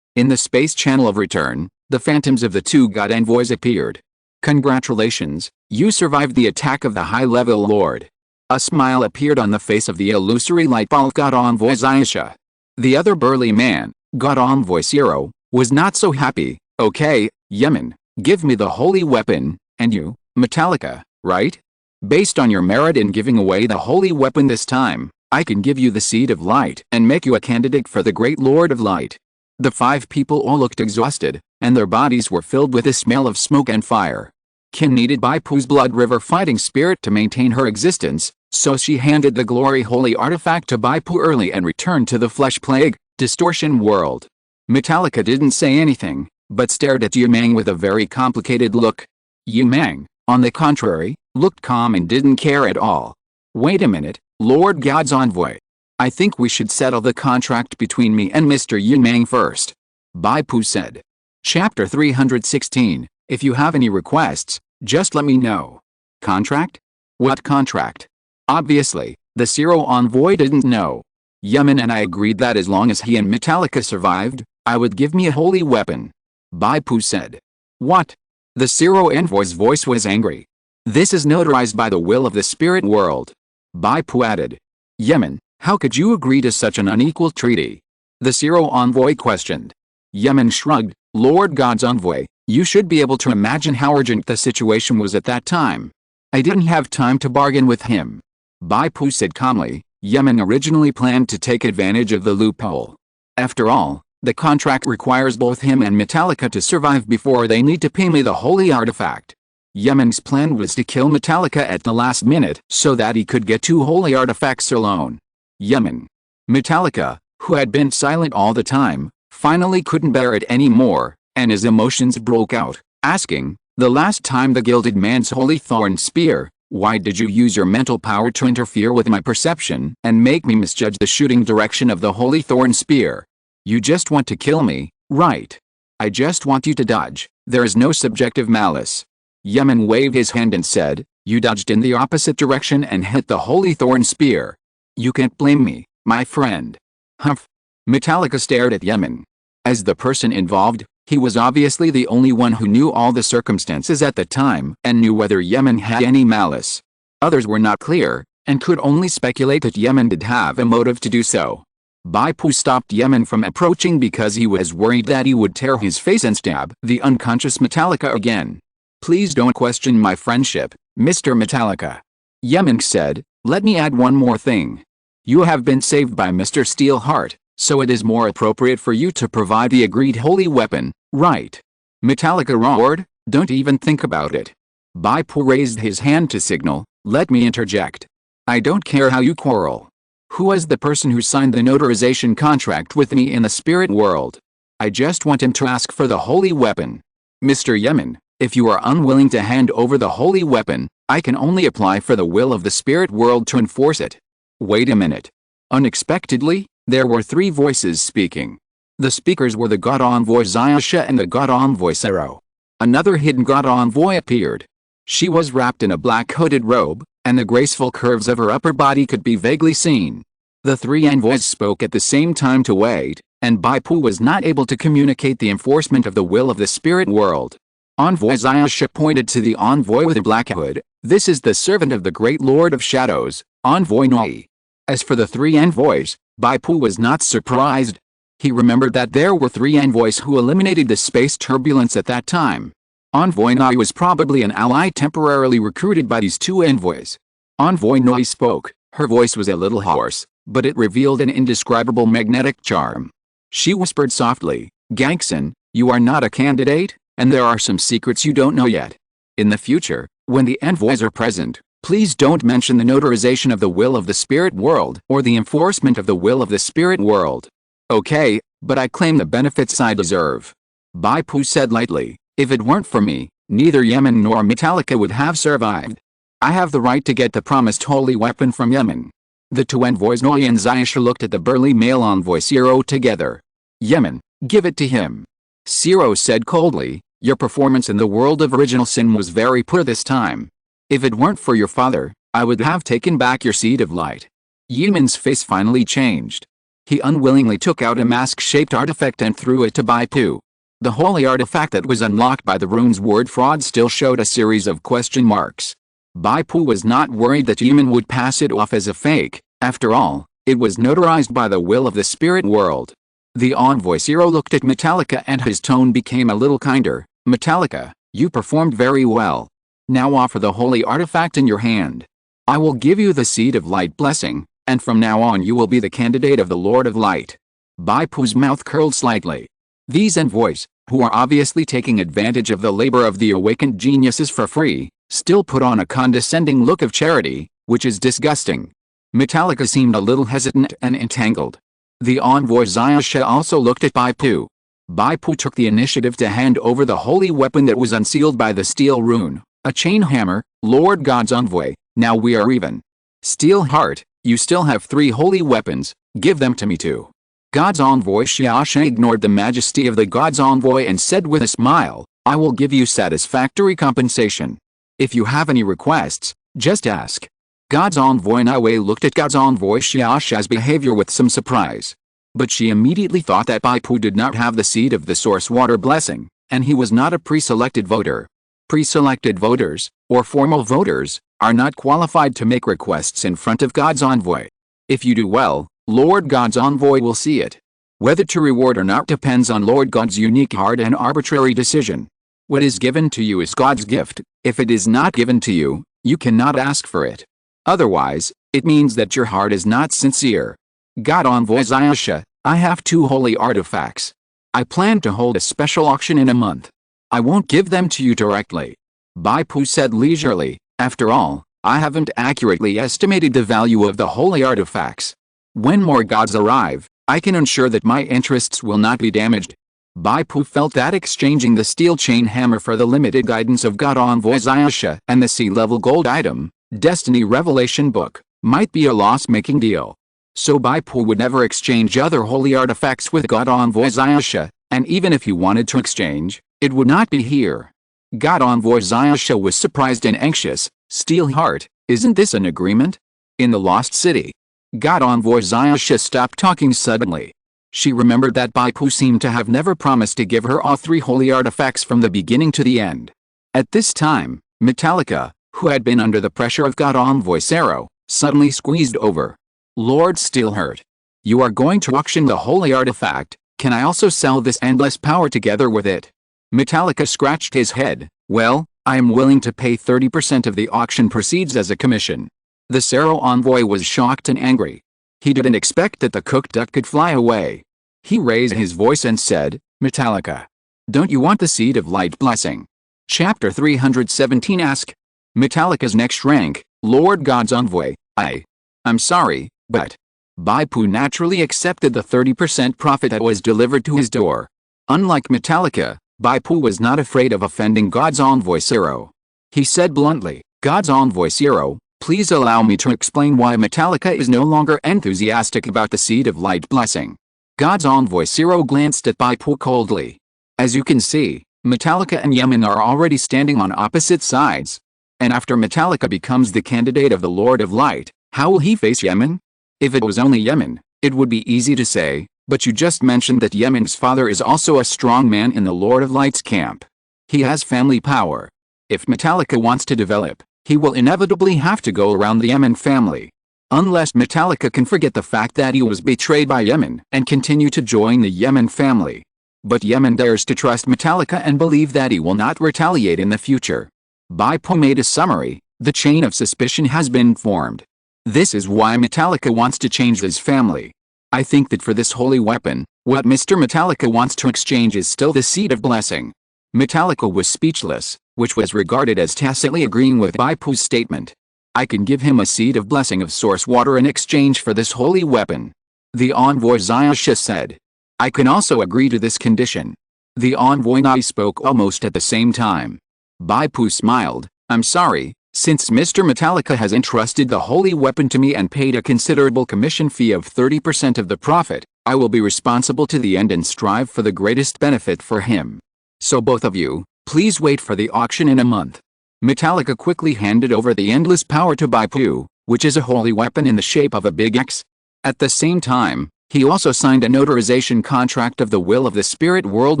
In the space channel of return, the phantoms of the 2 god envoys appeared. Congratulations, you survived the attack of the high-level lord. A smile appeared on the face of the illusory light ball god envoy Zayasha. The other burly man, god envoy Zero, was not so happy. Okay, Yemen, give me the holy weapon, and you, Metallica, right? Based on your merit in giving away the holy weapon this time, I can give you the seed of light and make you a candidate for the great Lord of Light. The 5 people all looked exhausted, and their bodies were filled with the smell of smoke and fire. Kim needed Bai Pu's blood river fighting spirit to maintain her existence, so she handed the glory holy artifact to Bai Pu early and returned to the flesh plague, distortion world. Metallica didn't say anything, but stared at Yumang with a very complicated look. Yumang, on the contrary, looked calm and didn't care at all. Wait a minute, Lord God's envoy. I think we should settle the contract between me and Mr. Yumang first. Bai Pu said. Chapter 316, if you have any requests, just let me know. Contract? What contract? Obviously, the Zero envoy didn't know. Yemen and I agreed that as long as he and Metallica survived, I would give me a holy weapon. Bai Pu said. What? The Zero envoy's voice was angry. This is notarized by the will of the spirit world. Bai Pu added. Yemen, how could you agree to such an unequal treaty? The Zero envoy questioned. Yemen shrugged. Lord God's envoy, you should be able to imagine how urgent the situation was at that time. I didn't have time to bargain with him. Bai Pu said calmly. Yemen originally planned to take advantage of the loophole. After all, the contract requires both him and Metallica to survive before they need to pay me the holy artifact. Yemen's plan was to kill Metallica at the last minute so that he could get 2 holy artifacts alone. Yemen. Metallica, who had been silent all the time, finally couldn't bear it anymore, and his emotions broke out, asking, the last time the Gilded Man's Holy Thorn Spear, why did you use your mental power to interfere with my perception and make me misjudge the shooting direction of the Holy Thorn Spear? You just want to kill me, right? I just want you to dodge, there is no subjective malice. Yemen waved his hand and said, you dodged in the opposite direction and hit the Holy Thorn Spear. You can't blame me, my friend. Humph. Metallica stared at Yemen. As the person involved, he was obviously the only one who knew all the circumstances at the time and knew whether Yemen had any malice. Others were not clear, and could only speculate that Yemen did have a motive to do so. Bai Pu stopped Yemen from approaching because he was worried that he would tear his face and stab the unconscious Metallica again. Please don't question my friendship, Mr. Metallica. Yemen said, let me add one more thing. You have been saved by Mr. Steelheart, so it is more appropriate for you to provide the agreed holy weapon, right? Metallica roared, don't even think about it. Bai Pu raised his hand to signal, let me interject. I don't care how you quarrel. Who was the person who signed the notarization contract with me in the spirit world? I just want him to ask for the holy weapon. Mr. Yemen, if you are unwilling to hand over the holy weapon, I can only apply for the will of the spirit world to enforce it. Wait a minute. Unexpectedly, there were 3 voices speaking. The speakers were the god envoy Zayasha and the god envoy Zero. Another hidden god envoy appeared. She was wrapped in a black hooded robe, and the graceful curves of her upper body could be vaguely seen. The 3 envoys spoke at the same time to wait, and Bai Pu was not able to communicate the enforcement of the will of the spirit world. Envoy Zayasha pointed to the envoy with a black hood. This is the servant of the great Lord of Shadows, Envoy Noi. As for the 3 envoys, Bai Pu was not surprised. He remembered that there were 3 envoys who eliminated the space turbulence at that time. Envoy Noi was probably an ally temporarily recruited by these 2 envoys. Envoy Noi spoke. Her voice was a little hoarse, but it revealed an indescribable magnetic charm. She whispered softly, Gangson, you are not a candidate, and there are some secrets you don't know yet. In the future, when the envoys are present, please don't mention the notarization of the will of the spirit world or the enforcement of the will of the spirit world. Okay, but I claim the benefits I deserve. Bai Pu said lightly, if it weren't for me, neither Yemen nor Metallica would have survived. I have the right to get the promised holy weapon from Yemen. The two envoys Noi and Ziyasha looked at the burly male envoy Zero together. Yemen, give it to him. Zero said coldly, your performance in the world of original sin was very poor this time. If it weren't for your father, I would have taken back your seed of light. Yemen's face finally changed. He unwillingly took out a mask-shaped artifact and threw it to Bai Pu. The holy artifact that was unlocked by the rune's word fraud still showed a series of question marks. Bai Pu was not worried that Yemen would pass it off as a fake. After all, it was notarized by the will of the spirit world. The envoy Zero looked at Metallica and his tone became a little kinder. Metallica, you performed very well. Now offer the holy artifact in your hand. I will give you the seed of light blessing, and from now on you will be the candidate of the Lord of Light. Bai Pu's mouth curled slightly. These envoys, who are obviously taking advantage of the labor of the awakened geniuses for free, still put on a condescending look of charity, which is disgusting. Metallica seemed a little hesitant and entangled. The envoy Ziyasha also looked at Bai Pu. Bai Pu took the initiative to hand over the holy weapon that was unsealed by the steel rune, a chain hammer. Lord God's envoy, now we are even. Steel Heart, you still have 3 holy weapons, give them to me too. God's envoy Ziyasha ignored the majesty of the God's envoy and said with a smile, I will give you satisfactory compensation. If you have any requests, just ask. God's envoy Niwei looked at God's envoy Ziyasha's behavior with some surprise. But she immediately thought that Bai Pu did not have the seed of the source water blessing, and he was not a pre-selected voter. Pre-selected voters, or formal voters, are not qualified to make requests in front of God's envoy. If you do well, Lord God's envoy will see it. Whether to reward or not depends on Lord God's unique hard and arbitrary decision. What is given to you is God's gift. If it is not given to you, you cannot ask for it. Otherwise, it means that your heart is not sincere. God envoy Ziyasha, I have 2 holy artifacts. I plan to hold a special auction in a month. I won't give them to you directly. Bai Pu said leisurely, after all, I haven't accurately estimated the value of the holy artifacts. When more gods arrive, I can ensure that my interests will not be damaged. Bai Pu felt that exchanging the steel chain hammer for the limited guidance of God envoy Ziyasha and the sea-level gold item, Destiny Revelation book, might be a loss-making deal. So Bai Pu would never exchange other holy artifacts with God envoy Ziyasha, and even if he wanted to exchange, it would not be here. God envoy Ziyasha was surprised and anxious. Steel Heart, isn't this an agreement? In the Lost City. God envoy Ziyasha stopped talking suddenly. She remembered that Bai Pu seemed to have never promised to give her all 3 holy artifacts from the beginning to the end. At this time, Metallica, who had been under the pressure of God envoy Zero, suddenly squeezed over. Lord Steelheart, you are going to auction the holy artifact, can I also sell this endless power together with it? Metallica scratched his head, well, I am willing to pay 30% of the auction proceeds as a commission. The Zero envoy was shocked and angry. He didn't expect that the cooked duck could fly away. He raised his voice and said, Metallica, don't you want the seed of light blessing? Chapter 317 Ask. Metallica's next rank, Lord God's envoy, I'm sorry, but Bai Pu naturally accepted the 30% profit that was delivered to his door. Unlike Metallica, Bai Pu was not afraid of offending God's envoy Zero. He said bluntly, God's envoy Zero, please allow me to explain why Metallica is no longer enthusiastic about the seed of light blessing. God's envoy Zero glanced at Bai Pu coldly. As you can see, Metallica and Yemen are already standing on opposite sides. And after Metallica becomes the candidate of the Lord of Light, how will he face Yemen? If it was only Yemen, it would be easy to say, but you just mentioned that Yemen's father is also a strong man in the Lord of Light's camp. He has family power. If Metallica wants to develop, he will inevitably have to go around the Yemen family. Unless Metallica can forget the fact that he was betrayed by Yemen and continue to join the Yemen family. But Yemen dares to trust Metallica and believe that he will not retaliate in the future. Bai Pu made a summary, the chain of suspicion has been formed. This is why Metallica wants to change his family. I think that for this holy weapon, what Mr. Metallica wants to exchange is still the seed of blessing. Metallica was speechless, which was regarded as tacitly agreeing with Bai Pu's statement. I can give him a seed of blessing of source water in exchange for this holy weapon. The envoy Ziyasha said. I can also agree to this condition. The envoy and I spoke almost at the same time. Bai Pu smiled. I'm sorry, since Mr. Metallica has entrusted the holy weapon to me and paid a considerable commission fee of 30% of the profit, I will be responsible to the end and strive for the greatest benefit for him. So both of you, please wait for the auction in a month. Metallica quickly handed over the endless power to Bai Pu, which is a holy weapon in the shape of a big X. At the same time, he also signed a notarization contract of the will of the spirit world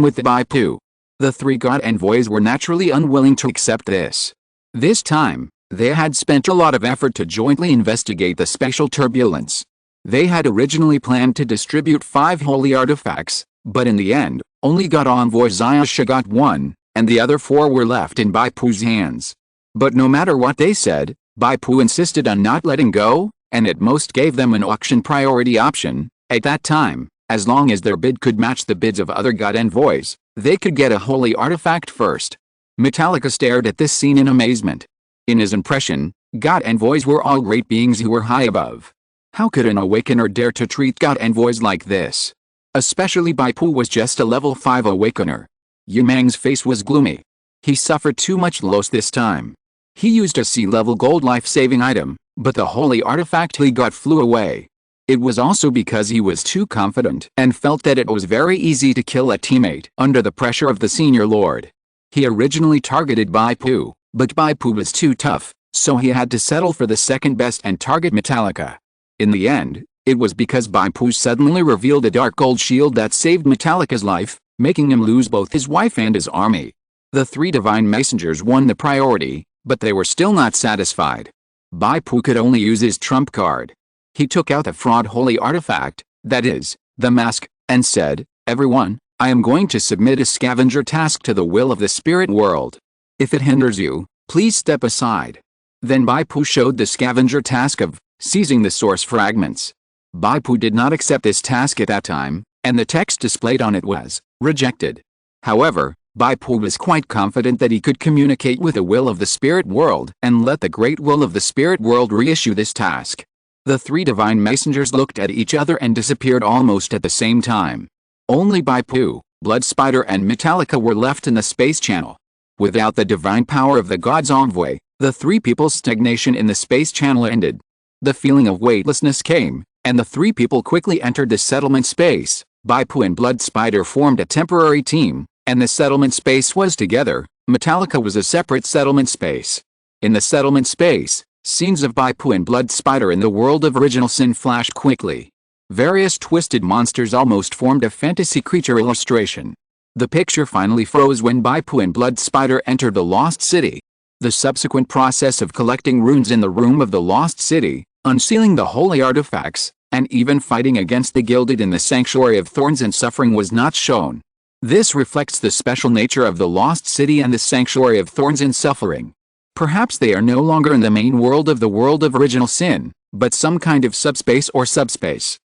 with Bai Pu. The three god envoys were naturally unwilling to accept this. This time, they had spent a lot of effort to jointly investigate the spatial turbulence. They had originally planned to distribute 5 holy artifacts, but in the end, only god envoy Zayasha got 1, and the other 4 were left in Bai Pu's hands. But no matter what they said, Bai Pu insisted on not letting go, and at most gave them an auction priority option. At that time, as long as their bid could match the bids of other god envoys, they could get a holy artifact first. Metallica stared at this scene in amazement. In his impression, god envoys were all great beings who were high above. How could an awakener dare to treat god envoys like this? Especially Bai Pu was just a level 5 awakener. Yumang's face was gloomy. He suffered too much loss this time. He used a C-level gold life-saving item, but the holy artifact he got flew away. It was also because he was too confident and felt that it was very easy to kill a teammate under the pressure of the senior lord. He originally targeted Bai Pu, but Bai Pu was too tough, so he had to settle for the second best and target Metallica. In the end, it was because Bai Pu suddenly revealed a dark gold shield that saved Metallica's life, making him lose both his wife and his army. The 3 divine messengers won the priority, but they were still not satisfied. Bai Pu could only use his trump card. He took out the fraud holy artifact, that is, the mask, and said, "Everyone, I am going to submit a scavenger task to the will of the spirit world. If it hinders you, please step aside." Then Bai Pu showed the scavenger task of seizing the source fragments. Bai Pu did not accept this task at that time, and the text displayed on it was, "Rejected." However, Bai Pu was quite confident that he could communicate with the will of the spirit world and let the great will of the spirit world reissue this task. The 3 divine messengers looked at each other and disappeared almost at the same time. Only Bai Pu, Blood Spider and Metallica were left in the space channel. Without the divine power of the god's envoy, the 3 people's stagnation in the space channel ended. The feeling of weightlessness came, and the 3 people quickly entered the settlement space. Bai Pu and Blood Spider formed a temporary team, and the settlement space was together. Metallica was a separate settlement space. In the settlement space, scenes of Bai Pu and Blood Spider in the world of original sin flashed quickly. Various twisted monsters almost formed a fantasy creature illustration. The picture finally froze when Bai Pu and Blood Spider entered the Lost City. The subsequent process of collecting runes in the room of the Lost City, unsealing the holy artifacts, and even fighting against the Gilded in the Sanctuary of Thorns and Suffering was not shown. This reflects the special nature of the Lost City and the Sanctuary of Thorns and Suffering. Perhaps they are no longer in the main world of the world of original sin, but some kind of subspace or subspace.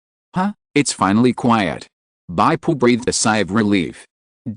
It's finally quiet. Bai Pu breathed a sigh of relief.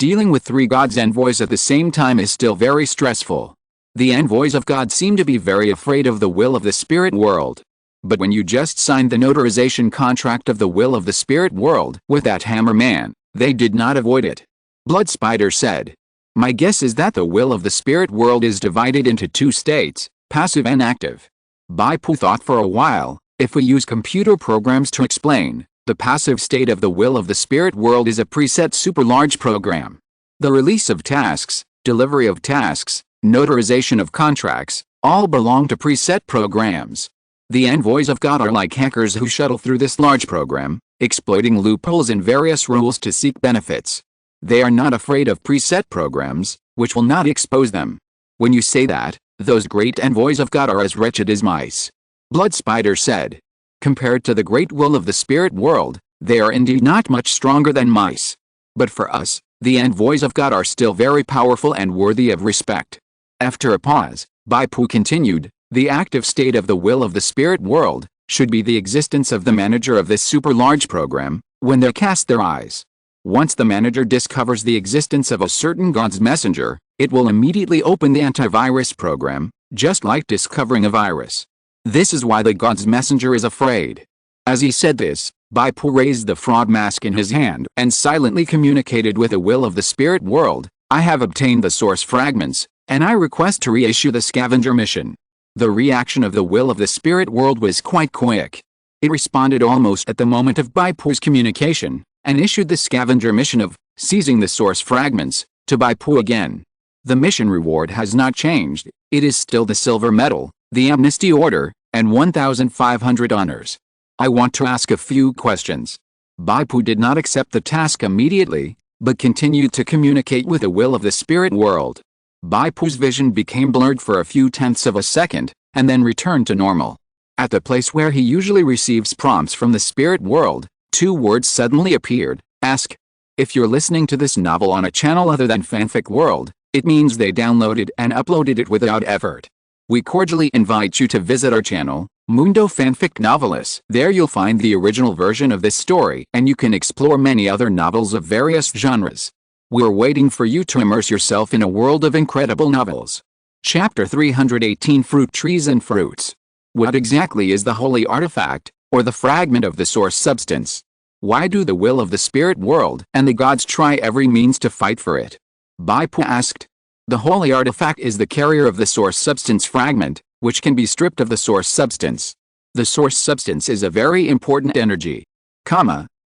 Dealing with 3 gods envoys at the same time is still very stressful. The envoys of God seem to be very afraid of the will of the spirit world. But when you just signed the notarization contract of the will of the spirit world with that hammer man, they did not avoid it. Blood Spider said, "My guess is that the will of the spirit world is divided into 2 states, passive and active." Bai Pu thought for a while. If we use computer programs to explain, the passive state of the will of the spirit world is a preset super large program. The release of tasks, delivery of tasks, notarization of contracts, all belong to preset programs. The envoys of God are like hackers who shuttle through this large program, exploiting loopholes in various rules to seek benefits. They are not afraid of preset programs, which will not expose them. When you say that, those great envoys of God are as wretched as mice. Blood Spider said. Compared to the great will of the spirit world, they are indeed not much stronger than mice. But for us, the envoys of God are still very powerful and worthy of respect. After a pause, Bai Pu continued, the active state of the will of the spirit world should be the existence of the manager of this super large program when they cast their eyes. Once the manager discovers the existence of a certain god's messenger, it will immediately open the antivirus program, just like discovering a virus. This is why the god's messenger is afraid. As he said this, Bai Pu raised the fraud mask in his hand and silently communicated with the will of the spirit world. I have obtained the source fragments, and I request to reissue the scavenger mission. The reaction of the will of the spirit world was quite quick. It responded almost at the moment of Bai Pu's communication, and issued the scavenger mission of seizing the source fragments to Bai Pu again. The mission reward has not changed. It is still the silver medal, the amnesty order, and 1,500 honors. I want to ask a few questions. Bai Pu did not accept the task immediately, but continued to communicate with the will of the spirit world. Bai Pu's vision became blurred for a few tenths of a second, and then returned to normal. At the place where he usually receives prompts from the spirit world, 2 words suddenly appeared. Ask. If you're listening to this novel on a channel other than Fanfic World, it means they downloaded and uploaded it without effort. We cordially invite you to visit our channel, Mundo Fanfic Novelis. There you'll find the original version of this story, and you can explore many other novels of various genres. We're waiting for you to immerse yourself in a world of incredible novels. Chapter 318, Fruit Trees and Fruits. What exactly is the holy artifact, or the fragment of the source substance? Why do the will of the spirit world and the gods try every means to fight for it? Bai Pu asked. The holy artifact is the carrier of the source substance fragment, which can be stripped of the source substance. The source substance is a very important energy.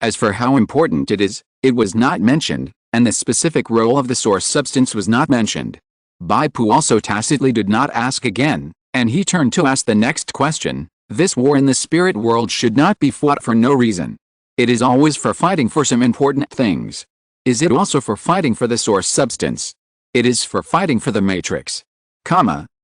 As for how important it is, it was not mentioned, and the specific role of the source substance was not mentioned. Bai Pu also tacitly did not ask again, and he turned to ask the next question. This war in the spirit world should not be fought for no reason. It is always for fighting for some important things. Is it also for fighting for the source substance? It is for fighting for the matrix.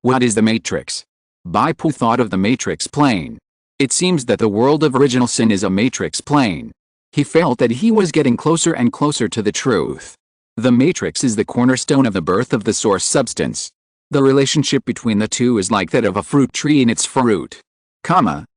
What is the matrix? Bai Pu thought of the matrix plane. It seems that the world of original sin is a matrix plane. He felt that he was getting closer and closer to the truth. The matrix is the cornerstone of the birth of the source substance. The relationship between the two is like that of a fruit tree and its fruit.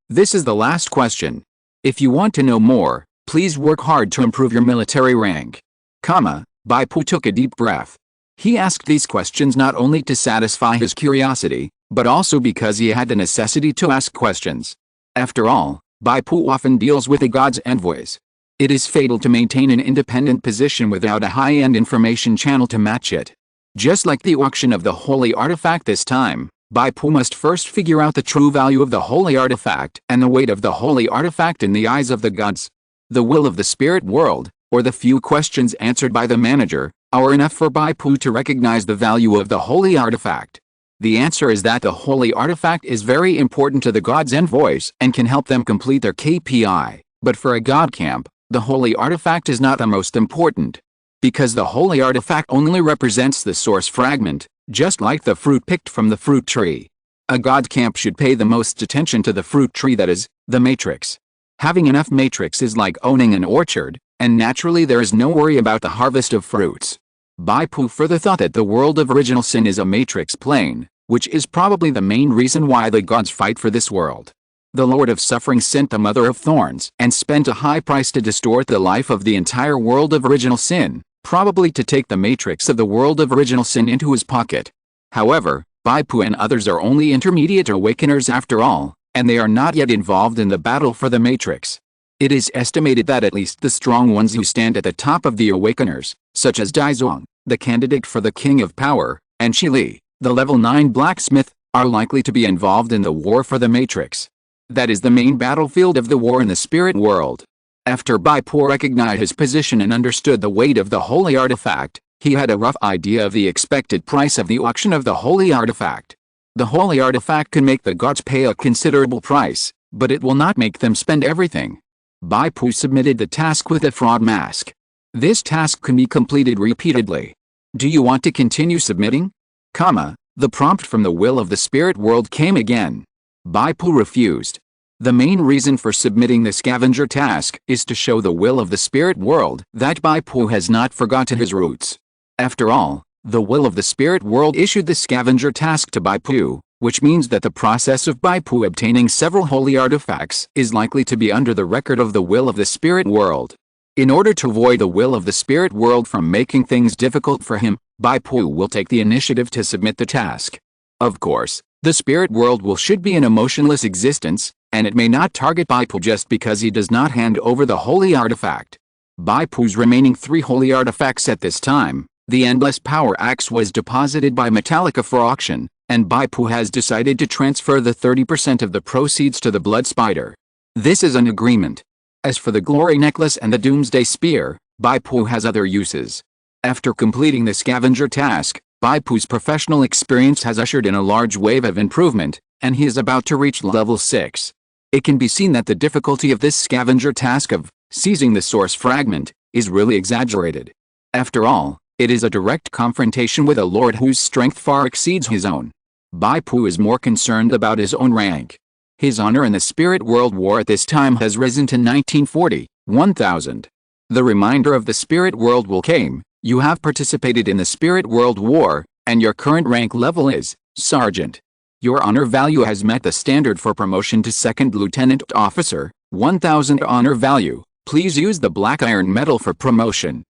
This is the last question. If you want to know more, please work hard to improve your military rank. Bai Pu took a deep breath. He asked these questions not only to satisfy his curiosity, but also because he had the necessity to ask questions. After all, Bai Pu often deals with the gods' envoys. It is fatal to maintain an independent position without a high-end information channel to match it. Just like the auction of the holy artifact this time, Bai Pu must first figure out the true value of the holy artifact and the weight of the holy artifact in the eyes of the gods. The will of the spirit world, or the few questions answered by the manager, are enough for Bai Pu to recognize the value of the holy artifact. The answer is that the holy artifact is very important to the gods' envoys and can help them complete their KPI, but for a god camp, the holy artifact is not the most important. Because the holy artifact only represents the source fragment, just like the fruit picked from the fruit tree. A god camp should pay the most attention to the fruit tree, that is, the matrix. Having enough matrix is like owning an orchard, and naturally there is no worry about the harvest of fruits. Bai Pu further thought that the world of original sin is a matrix plane, which is probably the main reason why the gods fight for this world. The Lord of Suffering sent the Mother of Thorns and spent a high price to distort the life of the entire world of original sin, probably to take the matrix of the world of original sin into his pocket. However, Bai Pu and others are only intermediate awakeners after all, and they are not yet involved in the battle for the matrix. It is estimated that at least the strong ones who stand at the top of the awakeners, such as Daizong, the candidate for the King of Power, and Shi Li, the level 9 blacksmith, are likely to be involved in the war for the matrix. That is the main battlefield of the war in the spirit world. After Bai Pu recognized his position and understood the weight of the holy artifact, he had a rough idea of the expected price of the auction of the holy artifact. The holy artifact can make the gods pay a considerable price, but it will not make them spend everything. Bai Pu submitted the task with the fraud mask. This task can be completed repeatedly. Do you want to continue submitting? The prompt from the will of the spirit world came again. Bai Pu refused. The main reason for submitting the scavenger task is to show the will of the spirit world that Bai Pu has not forgotten his roots. After all, the will of the spirit world issued the scavenger task to Bai Pu, which means that the process of Bai Pu obtaining several holy artifacts is likely to be under the record of the will of the spirit world. In order to avoid the will of the spirit world from making things difficult for him, Bai Pu will take the initiative to submit the task. Of course, the spirit world should be an emotionless existence, and it may not target Bai Pu just because he does not hand over the holy artifact. Bai Pu's remaining 3 holy artifacts at this time, the Endless Power Axe was deposited by Metallica for auction, and Bai Pu has decided to transfer the 30% of the proceeds to the Blood Spider. This is an agreement. As for the Glory Necklace and the Doomsday Spear, Bai Pu has other uses. After completing the scavenger task, Bai Pu's professional experience has ushered in a large wave of improvement, and he is about to reach level 6. It can be seen that the difficulty of this scavenger task of seizing the source fragment is really exaggerated. After all, it is a direct confrontation with a lord whose strength far exceeds his own. Bai Pu is more concerned about his own rank. His honor in the Spirit World War at this time has risen to 1940, 1000. The reminder of the Spirit World War came. You have participated in the Spirit World War, and your current rank level is Sergeant. Your honor value has met the standard for promotion to Second Lieutenant Officer, 1000 honor value. Please use the Black Iron Medal for promotion.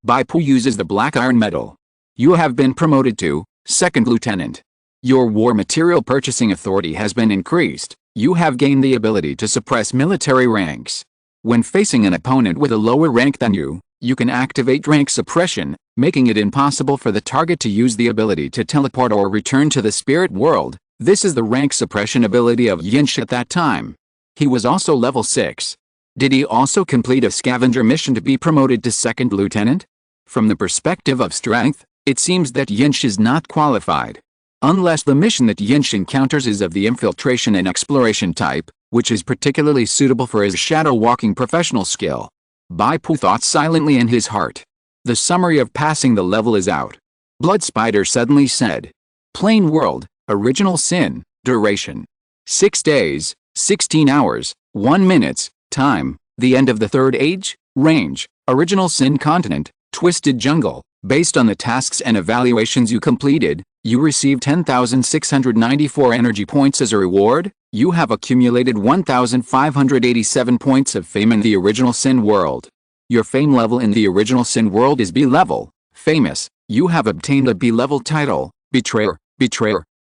Bai Pu uses the Black Iron Medal. You have been promoted to Second Lieutenant. Your war material purchasing authority has been increased. You have gained the ability to suppress military ranks. When facing an opponent with a lower rank than you, you can activate rank suppression, making it impossible for the target to use the ability to teleport or return to the spirit world. This is the rank suppression ability of Yinshi at that time. He was also level 6. Did he also complete a scavenger mission to be promoted to Second Lieutenant? From the perspective of strength, it seems that Yinshi is not qualified. Unless the mission that Yinshi encounters is of the infiltration and exploration type, which is particularly suitable for his shadow-walking professional skill. Bai Pu thought silently in his heart. The summary of passing the level is out. Blood Spider suddenly said. Plain world, original sin, duration. 6 days, 16 hours, 1 minute, time, the end of the Third Age, range, original sin continent, twisted jungle. Based on the tasks and evaluations you completed, you received 10,694 energy points as a reward. You have accumulated 1,587 points of fame in the original sin world. Your fame level in the original sin world is B level. Famous, you have obtained a B level title. Betrayer,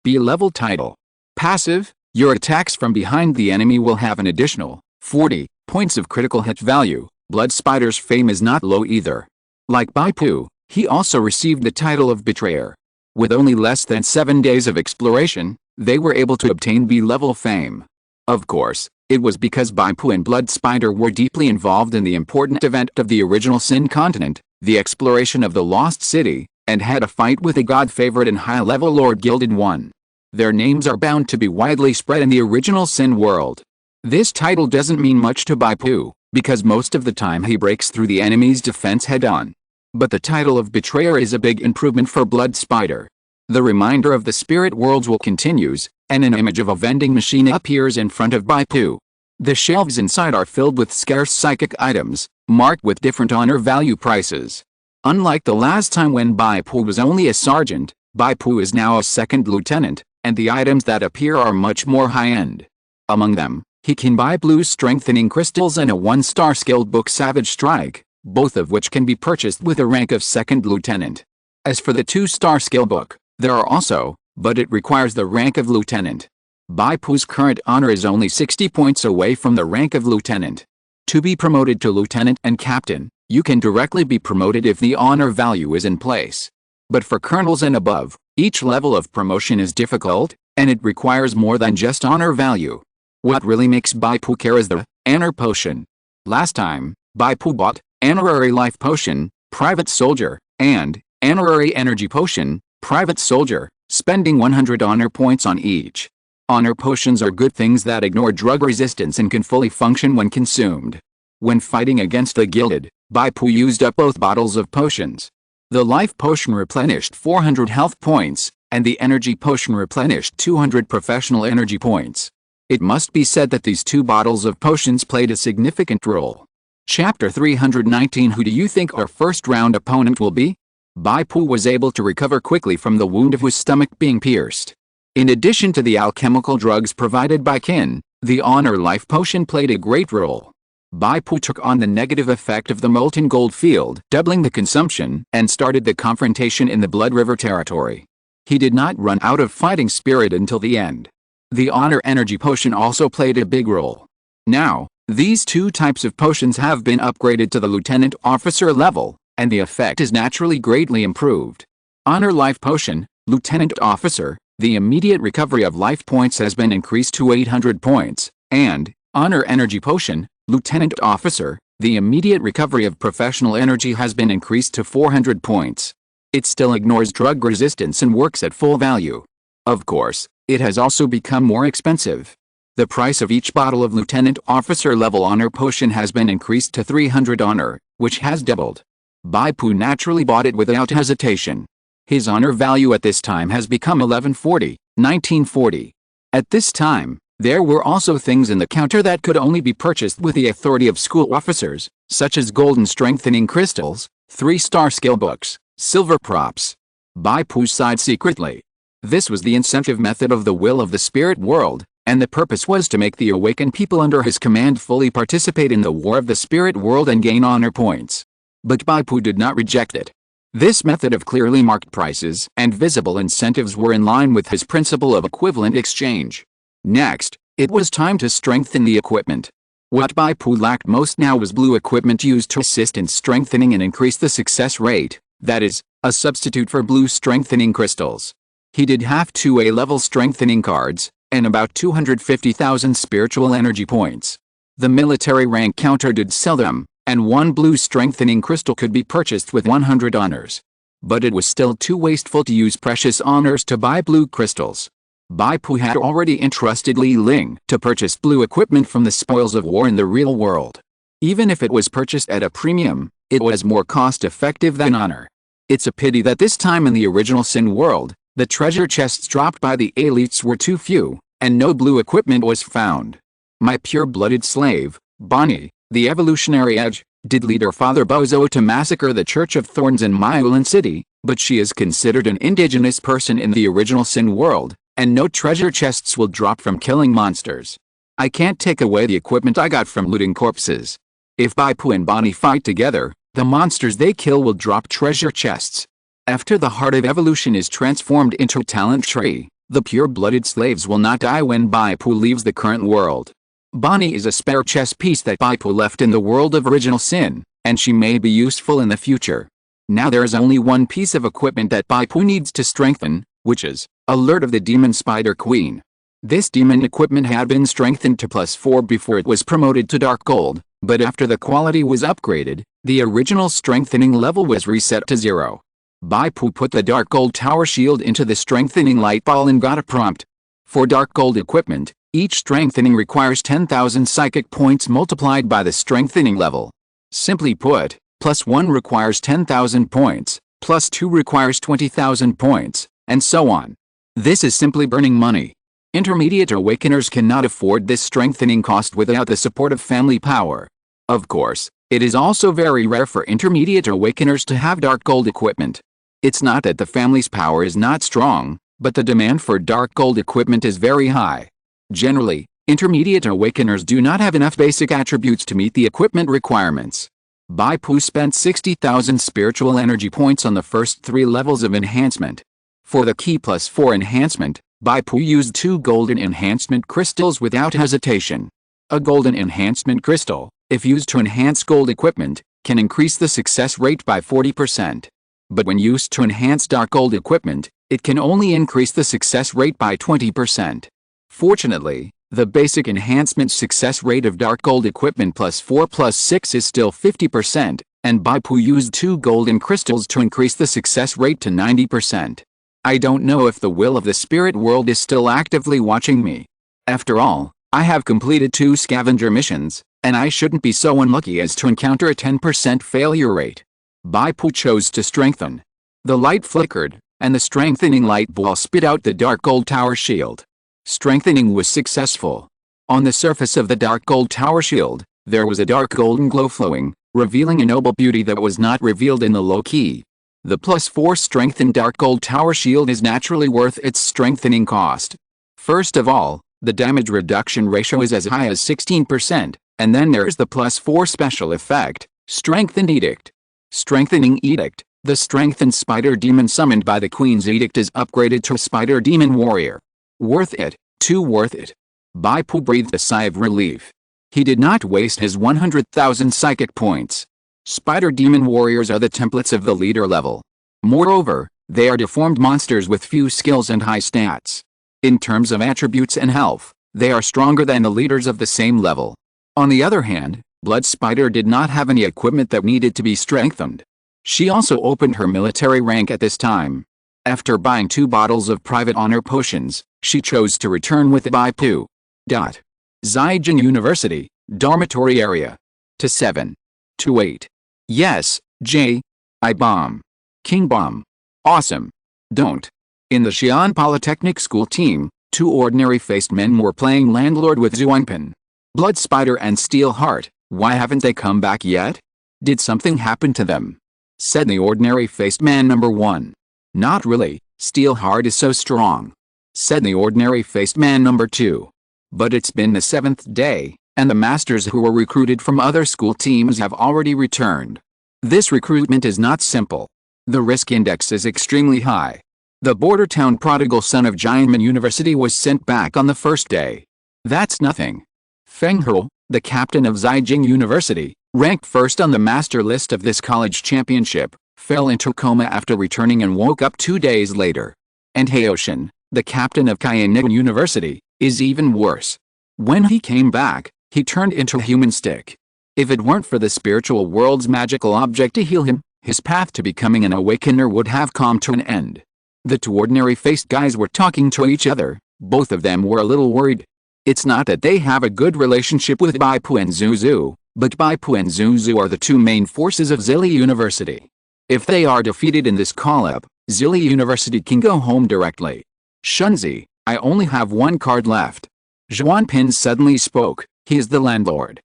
B level title. Passive, your attacks from behind the enemy will have an additional 40 points of critical hit value. Blood Spider's fame is not low either. Like Bai Pu, he also received the title of Betrayer. With only less than 7 days of exploration, they were able to obtain B-level fame. Of course, it was because Bai Pu and Blood Spider were deeply involved in the important event of the original Sin continent, the exploration of the Lost City, and had a fight with a god-favorite and high-level Lord Gilded One. Their names are bound to be widely spread in the original Sin world. This title doesn't mean much to Bai Pu, because most of the time he breaks through the enemy's defense head-on. But the title of Betrayer is a big improvement for Blood Spider. The reminder of the spirit worlds will continues, and an image of a vending machine appears in front of Bai Pu. The shelves inside are filled with scarce psychic items, marked with different honor value prices. Unlike the last time when Bai Pu was only a sergeant, Bai Pu is now a second lieutenant, and the items that appear are much more high-end. Among them, he can buy blue strengthening crystals and a 1-star skilled book Savage Strike, both of which can be purchased with a rank of second lieutenant. As for the 2-star skill book, there are also, but it requires the rank of lieutenant. Bai Pu's current honor is only 60 points away from the rank of lieutenant. To be promoted to lieutenant and captain, you can directly be promoted if the honor value is in place. But for colonels and above, each level of promotion is difficult, and it requires more than just honor value. What really makes Bai Pu care is the honor potion. Last time, Bai Pu bought honorary life potion, private soldier, and honorary energy potion, private soldier, spending 100 honor points on each. Honor potions are good things that ignore drug resistance and can fully function when consumed. When fighting against the Gilded, Bai Pu used up both bottles of potions. The life potion replenished 400 health points, and the energy potion replenished 200 professional energy points. It must be said that these 2 bottles of potions played a significant role. Chapter 319. Who do you think our first round opponent will be? Bai Pu was able to recover quickly from the wound of his stomach being pierced. In addition to the alchemical drugs provided by Qin, the honor life potion played a great role. Bai Pu took on the negative effect of the molten gold field, doubling the consumption, and started the confrontation in the Blood River territory. He did not run out of fighting spirit until the end. The honor energy potion also played a big role. Now, these two types of potions have been upgraded to the lieutenant officer level, and the effect is naturally greatly improved. Honor life potion, lieutenant officer, the immediate recovery of life points has been increased to 800 points, and honor energy potion, lieutenant officer, the immediate recovery of professional energy has been increased to 400 points. It still ignores drug resistance and works at full value. Of course, it has also become more expensive. The price of each bottle of lieutenant officer level honor potion has been increased to 300 honor, which has doubled. Bai Pu naturally bought it without hesitation. His honor value at this time has become 1940. At this time, there were also things in the counter that could only be purchased with the authority of school officers, such as golden strengthening crystals, 3-star skill books, silver props. Bai Pu sighed secretly. This was the incentive method of the will of the spirit world, and the purpose was to make the awakened people under his command fully participate in the war of the spirit world and gain honor points. But Bai Pu did not reject it. This method of clearly marked prices and visible incentives were in line with his principle of equivalent exchange. Next, it was time to strengthen the equipment. What Bai Pu lacked most now was blue equipment used to assist in strengthening and increase the success rate, that is, a substitute for blue strengthening crystals. He did have 2 A-level strengthening cards, and about 250,000 spiritual energy points. The military rank counter did sell them, and 1 blue strengthening crystal could be purchased with 100 honors. But it was still too wasteful to use precious honors to buy blue crystals. Bai Pu had already entrusted Li Ling to purchase blue equipment from the spoils of war in the real world. Even if it was purchased at a premium, it was more cost-effective than honor. It's a pity that this time in the original Sin world, the treasure chests dropped by the elites were too few, and no blue equipment was found. My pure-blooded slave, Bonnie, the evolutionary edge, did lead her father Bozo to massacre the Church of Thorns in Myolin City, but she is considered an indigenous person in the original Sin world, and no treasure chests will drop from killing monsters. I can't take away the equipment I got from looting corpses. If Bai Pu and Bonnie fight together, the monsters they kill will drop treasure chests. After the heart of evolution is transformed into a talent tree, the pure-blooded slaves will not die when Bai Pu leaves the current world. Bonnie is a spare chess piece that Bai Pu left in the world of original Sin, and she may be useful in the future. Now there is only one piece of equipment that Bai Pu needs to strengthen, which is Alert of the Demon Spider Queen. This demon equipment had been strengthened to +4 before it was promoted to Dark Gold, but after the quality was upgraded, the original strengthening level was reset to 0. Bai Pu put the Dark Gold Tower Shield into the strengthening light ball and got a prompt. For Dark Gold equipment, each strengthening requires 10,000 psychic points multiplied by the strengthening level. Simply put, +1 requires 10,000 points, +2 requires 20,000 points, and so on. This is simply burning money. Intermediate awakeners cannot afford this strengthening cost without the support of family power. Of course, it is also very rare for intermediate awakeners to have Dark Gold equipment. It's not that the family's power is not strong, but the demand for Dark Gold equipment is very high. Generally, intermediate awakeners do not have enough basic attributes to meet the equipment requirements. Bai Pu spent 60,000 spiritual energy points on the first 3 levels of enhancement. For the key +4 enhancement, Bai Pu used 2 golden enhancement crystals without hesitation. A golden enhancement crystal, if used to enhance gold equipment, can increase the success rate by 40%. But when used to enhance Dark Gold equipment, it can only increase the success rate by 20%. Fortunately, the basic enhancement success rate of Dark Gold equipment +4/+6 is still 50%, and Bai Pu used 2 golden crystals to increase the success rate to 90%. I don't know if the will of the spirit world is still actively watching me. After all, I have completed 2 scavenger missions, and I shouldn't be so unlucky as to encounter a 10% failure rate. Bai Pu chose to strengthen. The light flickered, and the strengthening light ball spit out the Dark Gold Tower Shield. Strengthening was successful. On the surface of the Dark Gold Tower Shield, there was a dark golden glow flowing, revealing a noble beauty that was not revealed in the low key. The +4 strengthened Dark Gold Tower Shield is naturally worth its strengthening cost. First of all, the damage reduction ratio is as high as 16%, and then there's the +4 special effect, Strengthened Edict. Strengthening Edict, the strengthened spider demon summoned by the Queen's Edict is upgraded to Spider Demon Warrior. Worth it, too worth it. Bai Pu breathed a sigh of relief. He did not waste his 100,000 psychic points. Spider demon warriors are the templates of the leader level. Moreover, they are deformed monsters with few skills and high stats. In terms of attributes and health, they are stronger than the leaders of the same level. On the other hand, Blood Spider did not have any equipment that needed to be strengthened. She also opened her military rank at this time. After buying 2 bottles of private honor potions, she chose to return with Bai Pu. Zhejiang University, dormitory area. To 7. To 8. Yes, J. I bomb. King bomb. Awesome. Don't. In the Xi'an Polytechnic School team, 2 ordinary-faced men were playing landlord with Zhuangpin. Blood Spider and Steel Heart, why haven't they come back yet? Did something happen to them? Said the ordinary-faced man number 1. Not really, Steel Heart is so strong. Said the ordinary-faced man number 2. But it's been the 7th day, and the masters who were recruited from other school teams have already returned. This recruitment is not simple. The risk index is extremely high. The border town prodigal son of Jianmen University was sent back on the first day. That's nothing. Feng He, the captain of Zhejiang University, ranked first on the master list of this college championship, fell into coma after returning and woke up 2 days later. And Haoshan, the captain of Kaiyuan University, is even worse. When he came back, he turned into a human stick. If it weren't for the spiritual world's magical object to heal him, his path to becoming an awakener would have come to an end. The 2 ordinary-faced guys were talking to each other. Both of them were a little worried. It's not that they have a good relationship with Bai Pu and Zuzu, but Bai Pu and Zuzu are the 2 main forces of Zili University. If they are defeated in this call-up, Zili University can go home directly. Shunzi, I only have 1 card left. Zhuangpin suddenly spoke. He is the landlord.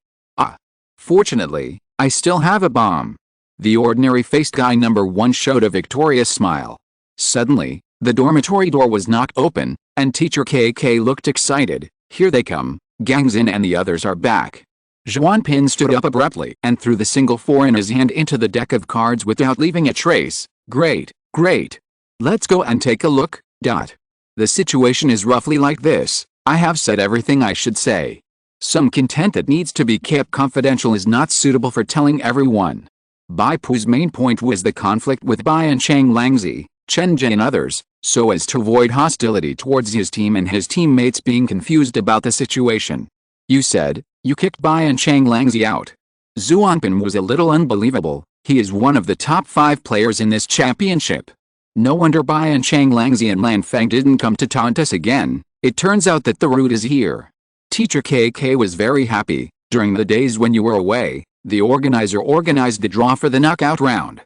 Fortunately, I still have a bomb. The ordinary-faced guy number 1 showed a victorious smile. Suddenly, the dormitory door was knocked open, and Teacher KK looked excited. Here they come, Gang Xin and the others are back. Zhuangpin stood up abruptly and threw the single 4 in his hand into the deck of cards without leaving a trace. Great, great. Let's go and take a look. The situation is roughly like this. I have said everything I should say. Some content that needs to be kept confidential is not suitable for telling everyone. Bai Pu's main point was the conflict with Bai and Chang Langzi, Chen Jie and others, so as to avoid hostility towards his team and his teammates being confused about the situation. You said, you kicked Bai and Chang Langzi out. Zhuangpin was a little unbelievable. He is one of the top 5 players in this championship. No wonder Bai and Chang Langzi and Lan Feng didn't come to taunt us again. It turns out that the root is here. Teacher KK was very happy. During the days when you were away, the organizer organized the draw for the knockout round.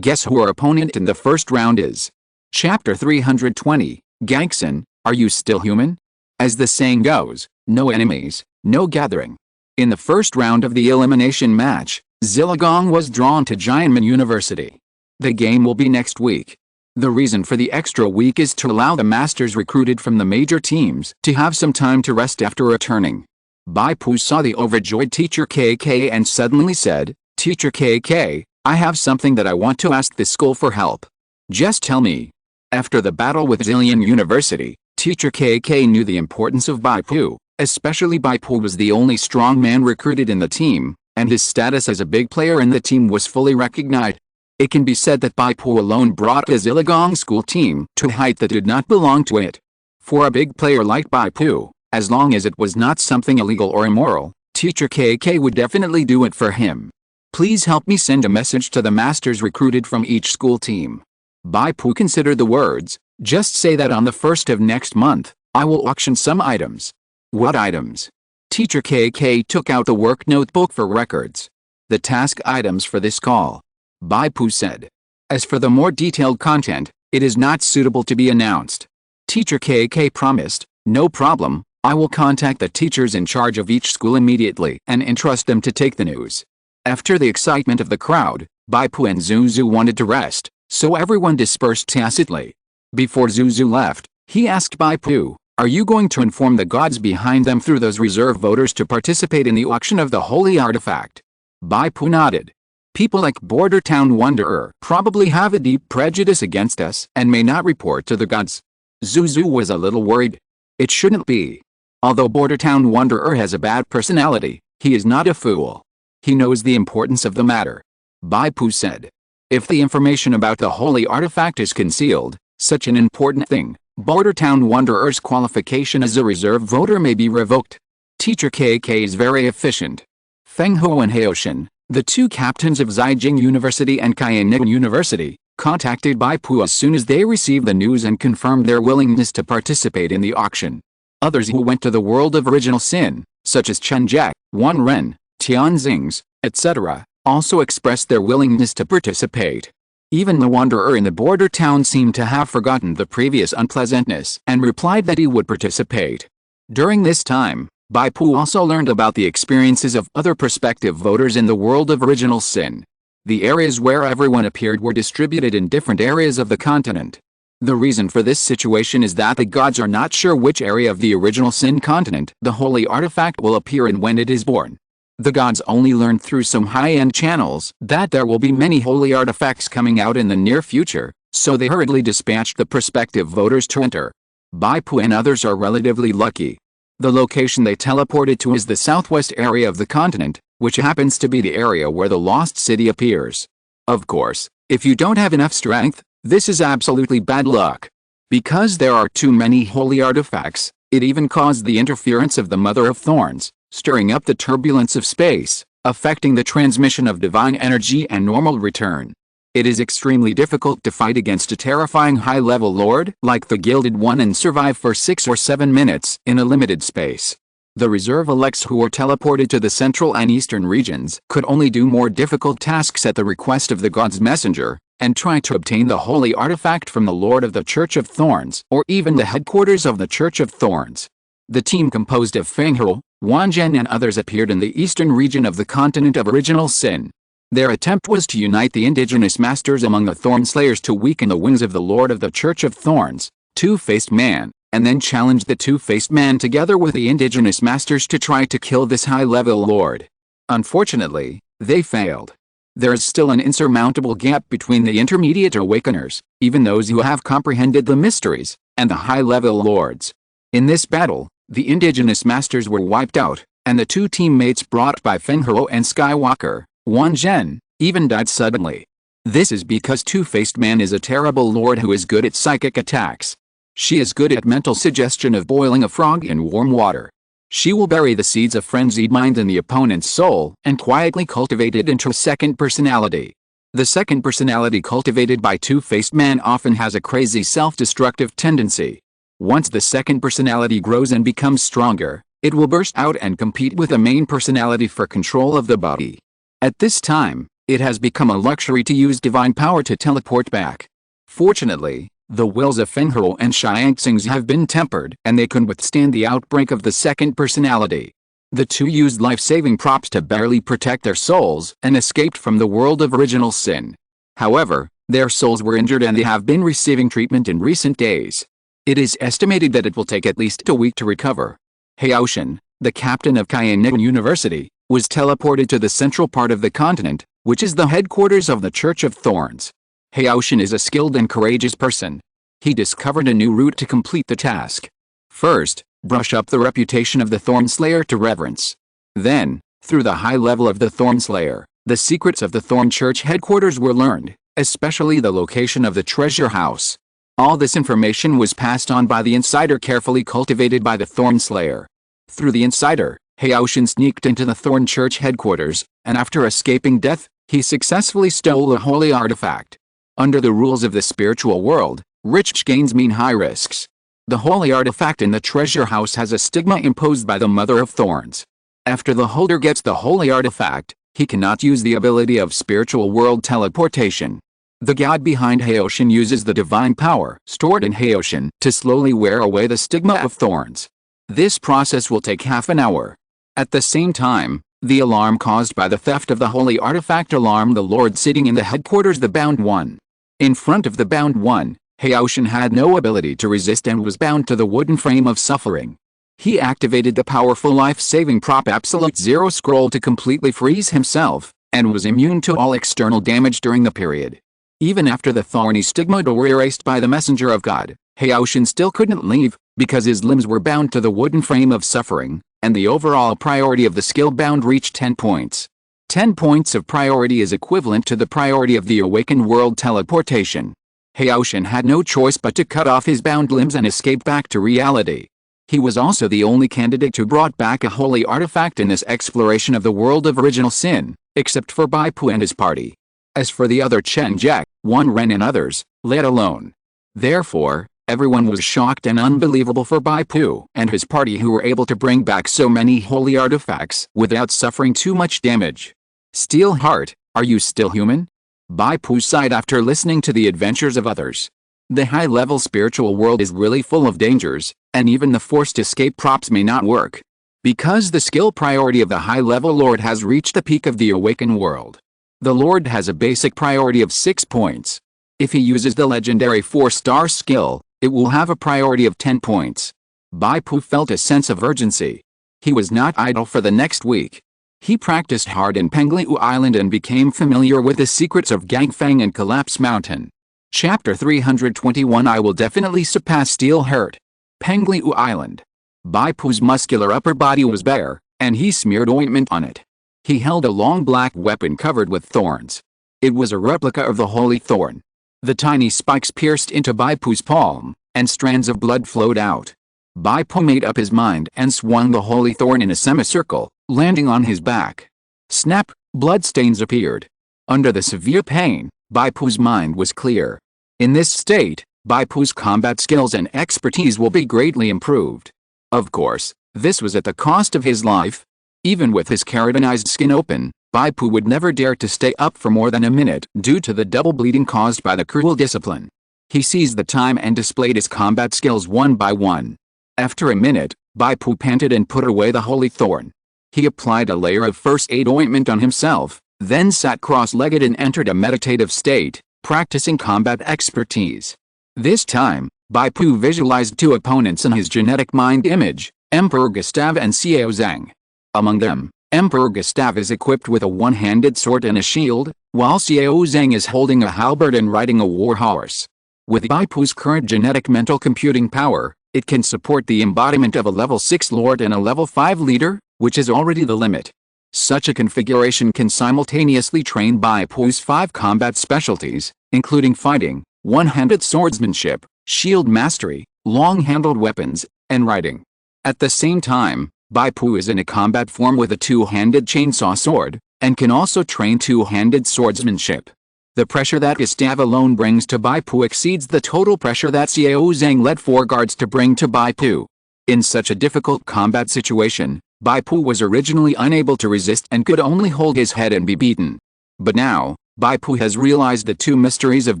Guess who our opponent in the first round is? Chapter 320, Gangson, are you still human? As the saying goes, no enemies, no gathering. In the first round of the elimination match, Zilagong was drawn to Jianmen University. The game will be next week. The reason for the extra week is to allow the masters recruited from the major teams to have some time to rest after returning. Bai Pu saw the overjoyed Teacher KK and suddenly said, Teacher KK, I have something that I want to ask the school for help. Just tell me. After the battle with Zilian University, Teacher KK knew the importance of Bai Pu, especially Bai Pu was the only strong man recruited in the team, and his status as a big player in the team was fully recognized. It can be said that Bai Pu alone brought the Zilagong school team to a height that did not belong to it. For a big player like Bai Pu, as long as it was not something illegal or immoral, Teacher KK would definitely do it for him. Please help me send a message to the masters recruited from each school team. Bai Pu considered the words, just say that on the 1st of next month, I will auction some items. What items? Teacher KK took out the work notebook for records. The task items for this call. Bai Pu said. As for the more detailed content, it is not suitable to be announced. Teacher KK promised, no problem, I will contact the teachers in charge of each school immediately and entrust them to take the news. After the excitement of the crowd, Bai Pu and Zuzu wanted to rest, so everyone dispersed tacitly. Before Zuzu left, he asked Bai Pu, are you going to inform the gods behind them through those reserve voters to participate in the auction of the holy artifact? Bai Pu nodded. People like Border Town Wanderer probably have a deep prejudice against us and may not report to the gods. Zuzu was a little worried. It shouldn't be. Although Border Town Wanderer has a bad personality, he is not a fool. He knows the importance of the matter. Bai Pu said. If the information about the holy artifact is concealed, such an important thing, Border Town Wanderer's qualification as a reserve voter may be revoked. Teacher KK is very efficient. Feng Hou and Haoshan, the two captains of Zhejiang University and Kaiyuan University, contacted Bai Pu as soon as they received the news and confirmed their willingness to participate in the auction. Others who went to the world of original sin, such as Chen Jie, Wan Ren, Tian Xings, etc., also expressed their willingness to participate. Even the wanderer in the border town seemed to have forgotten the previous unpleasantness and replied that he would participate. During this time, Bai Pu also learned about the experiences of other prospective voters in the world of original sin. The areas where everyone appeared were distributed in different areas of the continent. The reason for this situation is that the gods are not sure which area of the original sin continent the holy artifact will appear in when it is born. The gods only learned through some high-end channels that there will be many holy artifacts coming out in the near future, so they hurriedly dispatched the prospective voters to enter. Bai Pu and others are relatively lucky. The location they teleported to is the southwest area of the continent, which happens to be the area where the lost city appears. Of course, if you don't have enough strength, this is absolutely bad luck. Because there are too many holy artifacts, it even caused the interference of the Mother of Thorns, stirring up the turbulence of space, affecting the transmission of divine energy and normal return. It is extremely difficult to fight against a terrifying high-level lord like the Gilded One and survive for 6 or 7 minutes in a limited space. The reserve elects who were teleported to the central and eastern regions could only do more difficult tasks at the request of the god's messenger, and try to obtain the holy artifact from the Lord of the Church of Thorns or even the headquarters of the Church of Thorns. The team composed of Feng Hou, Wan Zhen and others appeared in the eastern region of the continent of original sin. Their attempt was to unite the indigenous masters among the Thorn Slayers to weaken the wings of the Lord of the Church of Thorns, Two-Faced Man, and then challenge the Two-Faced Man together with the indigenous masters to try to kill this high-level lord. Unfortunately, they failed. There is still an insurmountable gap between the intermediate awakeners, even those who have comprehended the mysteries, and the high-level lords. In this battle, the indigenous masters were wiped out, and the two teammates brought by Feng Hou and Skywalker, Wan Zhen, even died suddenly. This is because Two-Faced Man is a terrible lord who is good at psychic attacks. She is good at mental suggestion of boiling a frog in warm water. She will bury the seeds of frenzied mind in the opponent's soul and quietly cultivate it into a second personality. The second personality cultivated by Two-Faced Man often has a crazy self-destructive tendency. Once the second personality grows and becomes stronger, it will burst out and compete with the main personality for control of the body. At this time, it has become a luxury to use divine power to teleport back. Fortunately, the wills of Feng Hou and Xiangxings have been tempered and they can withstand the outbreak of the second personality. The two used life-saving props to barely protect their souls and escaped from the world of original sin. However, their souls were injured and they have been receiving treatment in recent days. It is estimated that it will take at least a week to recover. Haoshan, the captain of Kaiyuan University, was teleported to the central part of the continent, which is the headquarters of the Church of Thorns. Haoshan is a skilled and courageous person. He discovered a new route to complete the task. First, brush up the reputation of the Thorn Slayer to reverence. Then, through the high level of the Thorn Slayer, the secrets of the Thorn Church headquarters were learned, especially the location of the treasure house. All this information was passed on by the insider carefully cultivated by the Thorn Slayer. Through the insider, Haoshan sneaked into the Thorn Church headquarters, and after escaping death, he successfully stole a holy artifact. Under the rules of the spiritual world, rich gains mean high risks. The holy artifact in the treasure house has a stigma imposed by the Mother of Thorns. After the holder gets the holy artifact, he cannot use the ability of spiritual world teleportation. The god behind Haoshan uses the divine power stored in Haoshan to slowly wear away the stigma of thorns. This process will take half an hour. At the same time, the alarm caused by the theft of the holy artifact alarmed the lord sitting in the headquarters, the Bound One. In front of the Bound One, Haoshan had no ability to resist and was bound to the wooden frame of suffering. He activated the powerful life-saving prop Absolute Zero Scroll to completely freeze himself, and was immune to all external damage during the period. Even after the thorny stigma were erased by the messenger of God, Haoshan still couldn't leave, because his limbs were bound to the wooden frame of suffering, and the overall priority of the skill bound reached 10 points. 10 points of priority is equivalent to the priority of the awakened world teleportation. Haoshin had no choice but to cut off his bound limbs and escape back to reality. He was also the only candidate who brought back a holy artifact in this exploration of the world of original sin, except for Bai Pu and his party. As for the other Chen Jie, Wan Ren and others, let alone. Therefore, everyone was shocked and unbelievable for Bai Pu and his party who were able to bring back so many holy artifacts without suffering too much damage. Steel Heart, are you still human? Bai Pu sighed after listening to the adventures of others. The high-level spiritual world is really full of dangers, and even the forced escape props may not work. Because the skill priority of the high-level Lord has reached the peak of the awakened world. The Lord has a basic priority of 6 points. If he uses the legendary 4-star skill, it will have a priority of 10 points. Bai Pu felt a sense of urgency. He was not idle for the next week. He practiced hard in Pengliu Island and became familiar with the secrets of Gangfang and Collapse Mountain. Chapter 321 I will definitely surpass Steel Heart. Pengliu Island. Bai Pu's muscular upper body was bare, and he smeared ointment on it. He held a long black weapon covered with thorns. It was a replica of the holy thorn. The tiny spikes pierced into Bai Pu's palm, and strands of blood flowed out. Bai Pu made up his mind and swung the holy thorn in a semicircle, landing on his back. Snap, bloodstains appeared. Under the severe pain, Bai Pu's mind was clear. In this state, Bai Pu's combat skills and expertise will be greatly improved. Of course, this was at the cost of his life. Even with his keratinized skin open, Bai Pu would never dare to stay up for more than a minute due to the double bleeding caused by the cruel discipline. He seized the time and displayed his combat skills one by one. After a minute, Bai Pu panted and put away the holy thorn. He applied a layer of first aid ointment on himself, then sat cross-legged and entered a meditative state, practicing combat expertise. This time, Bai Pu visualized 2 opponents in his genetic mind image, Emperor Gustav and Xiao Zhang. Among them, Emperor Gustav is equipped with a one-handed sword and a shield, while Xiao Zhang is holding a halberd and riding a war horse. With Bai Pu's current genetic mental computing power, it can support the embodiment of a level 6 lord and a level 5 leader, which is already the limit. Such a configuration can simultaneously train Bai Pu's 5 combat specialties, including fighting, one-handed swordsmanship, shield mastery, long-handled weapons, and riding. At the same time, Bai Pu is in a combat form with a 2-handed chainsaw sword, and can also train 2-handed swordsmanship. The pressure that Gustav alone brings to Bai Pu exceeds the total pressure that Xiao Zhang led 4 guards to bring to Bai Pu. In such a difficult combat situation, Bai Pu was originally unable to resist and could only hold his head and be beaten. But now, Bai Pu has realized the 2 mysteries of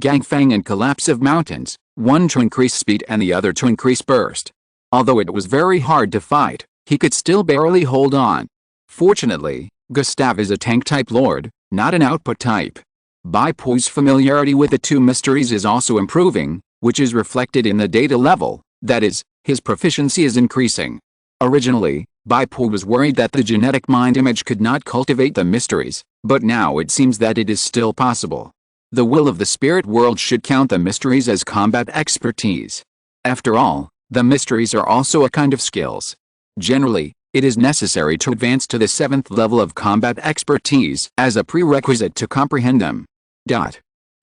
Gangfang and Collapse of Mountains, one to increase speed and the other to increase burst. Although it was very hard to fight, he could still barely hold on. Fortunately, Gustav is a tank-type lord, not an output type. Bai Pu's familiarity with the 2 mysteries is also improving, which is reflected in the data level, that is, his proficiency is increasing. Originally, Bai Pu was worried that the genetic mind image could not cultivate the mysteries, but now it seems that it is still possible. The will of the spirit world should count the mysteries as combat expertise. After all, the mysteries are also a kind of skills. Generally, it is necessary to advance to the 7th level of combat expertise as a prerequisite to comprehend them.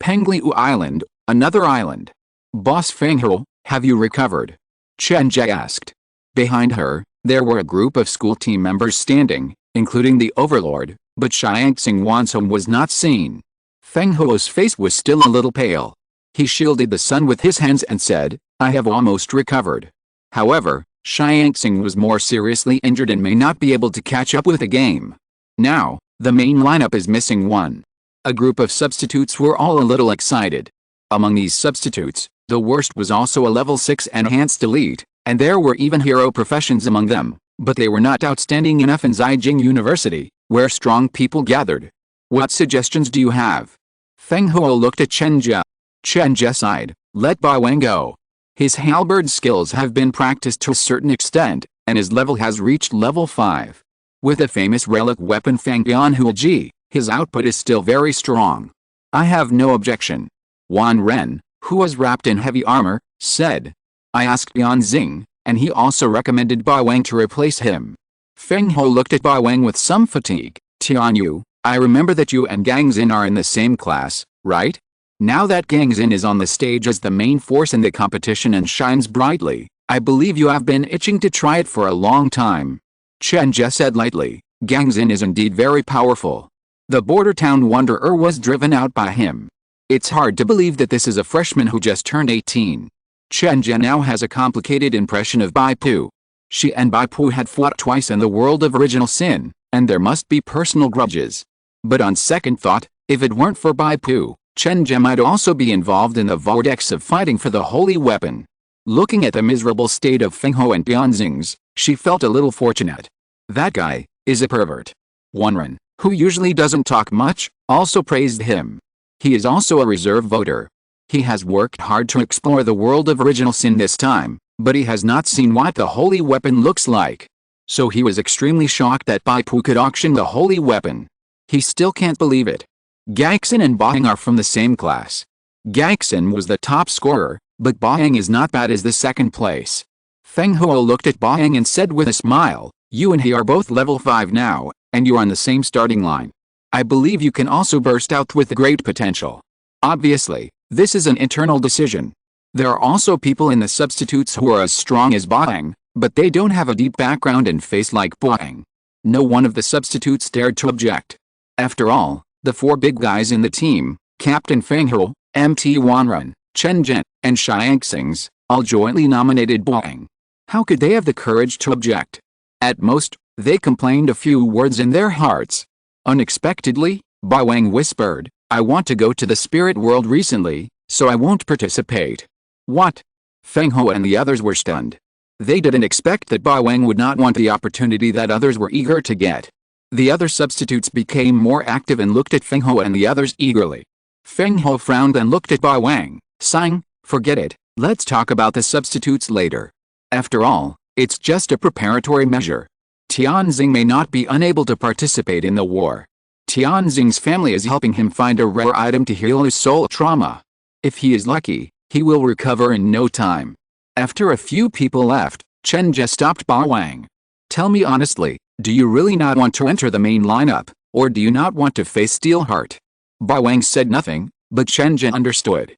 Pengliu Island, another island. Boss Fenghe, have you recovered? Chen Jie asked. Behind her, there were a group of school team members standing, including the overlord, but Xiangxing Wansong was not seen. Fenghe's face was still a little pale. He shielded the sun with his hands and said, I have almost recovered. However, Xiangxing was more seriously injured and may not be able to catch up with the game. Now, the main lineup is missing one. A group of substitutes were all a little excited. Among these substitutes, the worst was also a level 6 enhanced elite, and there were even hero professions among them, but they were not outstanding enough in Zhejiang University, where strong people gathered. What suggestions do you have? Fenghe looked at Chen Jie. Chen Jie sighed, let Bai Wang go. His halberd skills have been practiced to a certain extent, and his level has reached level 5. With the famous relic weapon Fangyan Huiji, his output is still very strong. I have no objection. Wan Ren, who was wrapped in heavy armor, said. I asked Yan Xing, and he also recommended Bai Wang to replace him. Feng Ho looked at Bai Wang with some fatigue. Tianyu, I remember that you and Gang Xin are in the same class, right? Now that Gang Xin is on the stage as the main force in the competition and shines brightly, I believe you have been itching to try it for a long time. Chen Jie said lightly, Gang Xin is indeed very powerful. The border town wanderer was driven out by him. It's hard to believe that this is a freshman who just turned 18. Chen Jie now has a complicated impression of Bai Pu. She and Bai Pu had fought twice in the world of original sin, and there must be personal grudges. But on second thought, if it weren't for Bai Pu, Chen Jie might also be involved in the vortex of fighting for the holy weapon. Looking at the miserable state of Feng Ho and Bianxing's, she felt a little fortunate. That guy is a pervert. Wanren, who usually doesn't talk much, also praised him. He is also a reserve voter. He has worked hard to explore the world of original sin this time, but he has not seen what the holy weapon looks like. So he was extremely shocked that Bai Pu could auction the holy weapon. He still can't believe it. Gaixin and Baiyang are from the same class. Gaixin was the top scorer, but Baiyang is not bad as the second place. Feng Ho looked at Baiyang and said with a smile, you and he are both level 5 now, and you're on the same starting line. I believe you can also burst out with great potential. Obviously, this is an internal decision. There are also people in the substitutes who are as strong as Baiyang, but they don't have a deep background and face like Baiyang. No one of the substitutes dared to object. After all, the 4 big guys in the team, Captain Feng Ho, MT Wanren, Chen Jie, and Xiangxings, all jointly nominated Baiyang. How could they have the courage to object? At most, they complained a few words in their hearts. Unexpectedly, Bai Wang whispered, I want to go to the spirit world recently, so I won't participate. What? Feng Ho and the others were stunned. They didn't expect that Bai Wang would not want the opportunity that others were eager to get. The other substitutes became more active and looked at Feng Ho and the others eagerly. Feng Ho frowned and looked at Bai Wang, sighing, forget it, let's talk about the substitutes later. After all, it's just a preparatory measure. Tianxing may not be unable to participate in the war. Tianxing's family is helping him find a rare item to heal his soul trauma. If he is lucky, he will recover in no time. After a few people left, Chen Jie stopped Bai Wang. Tell me honestly, do you really not want to enter the main lineup, or do you not want to face Steelheart? Bai Wang said nothing, but Chen Jie understood.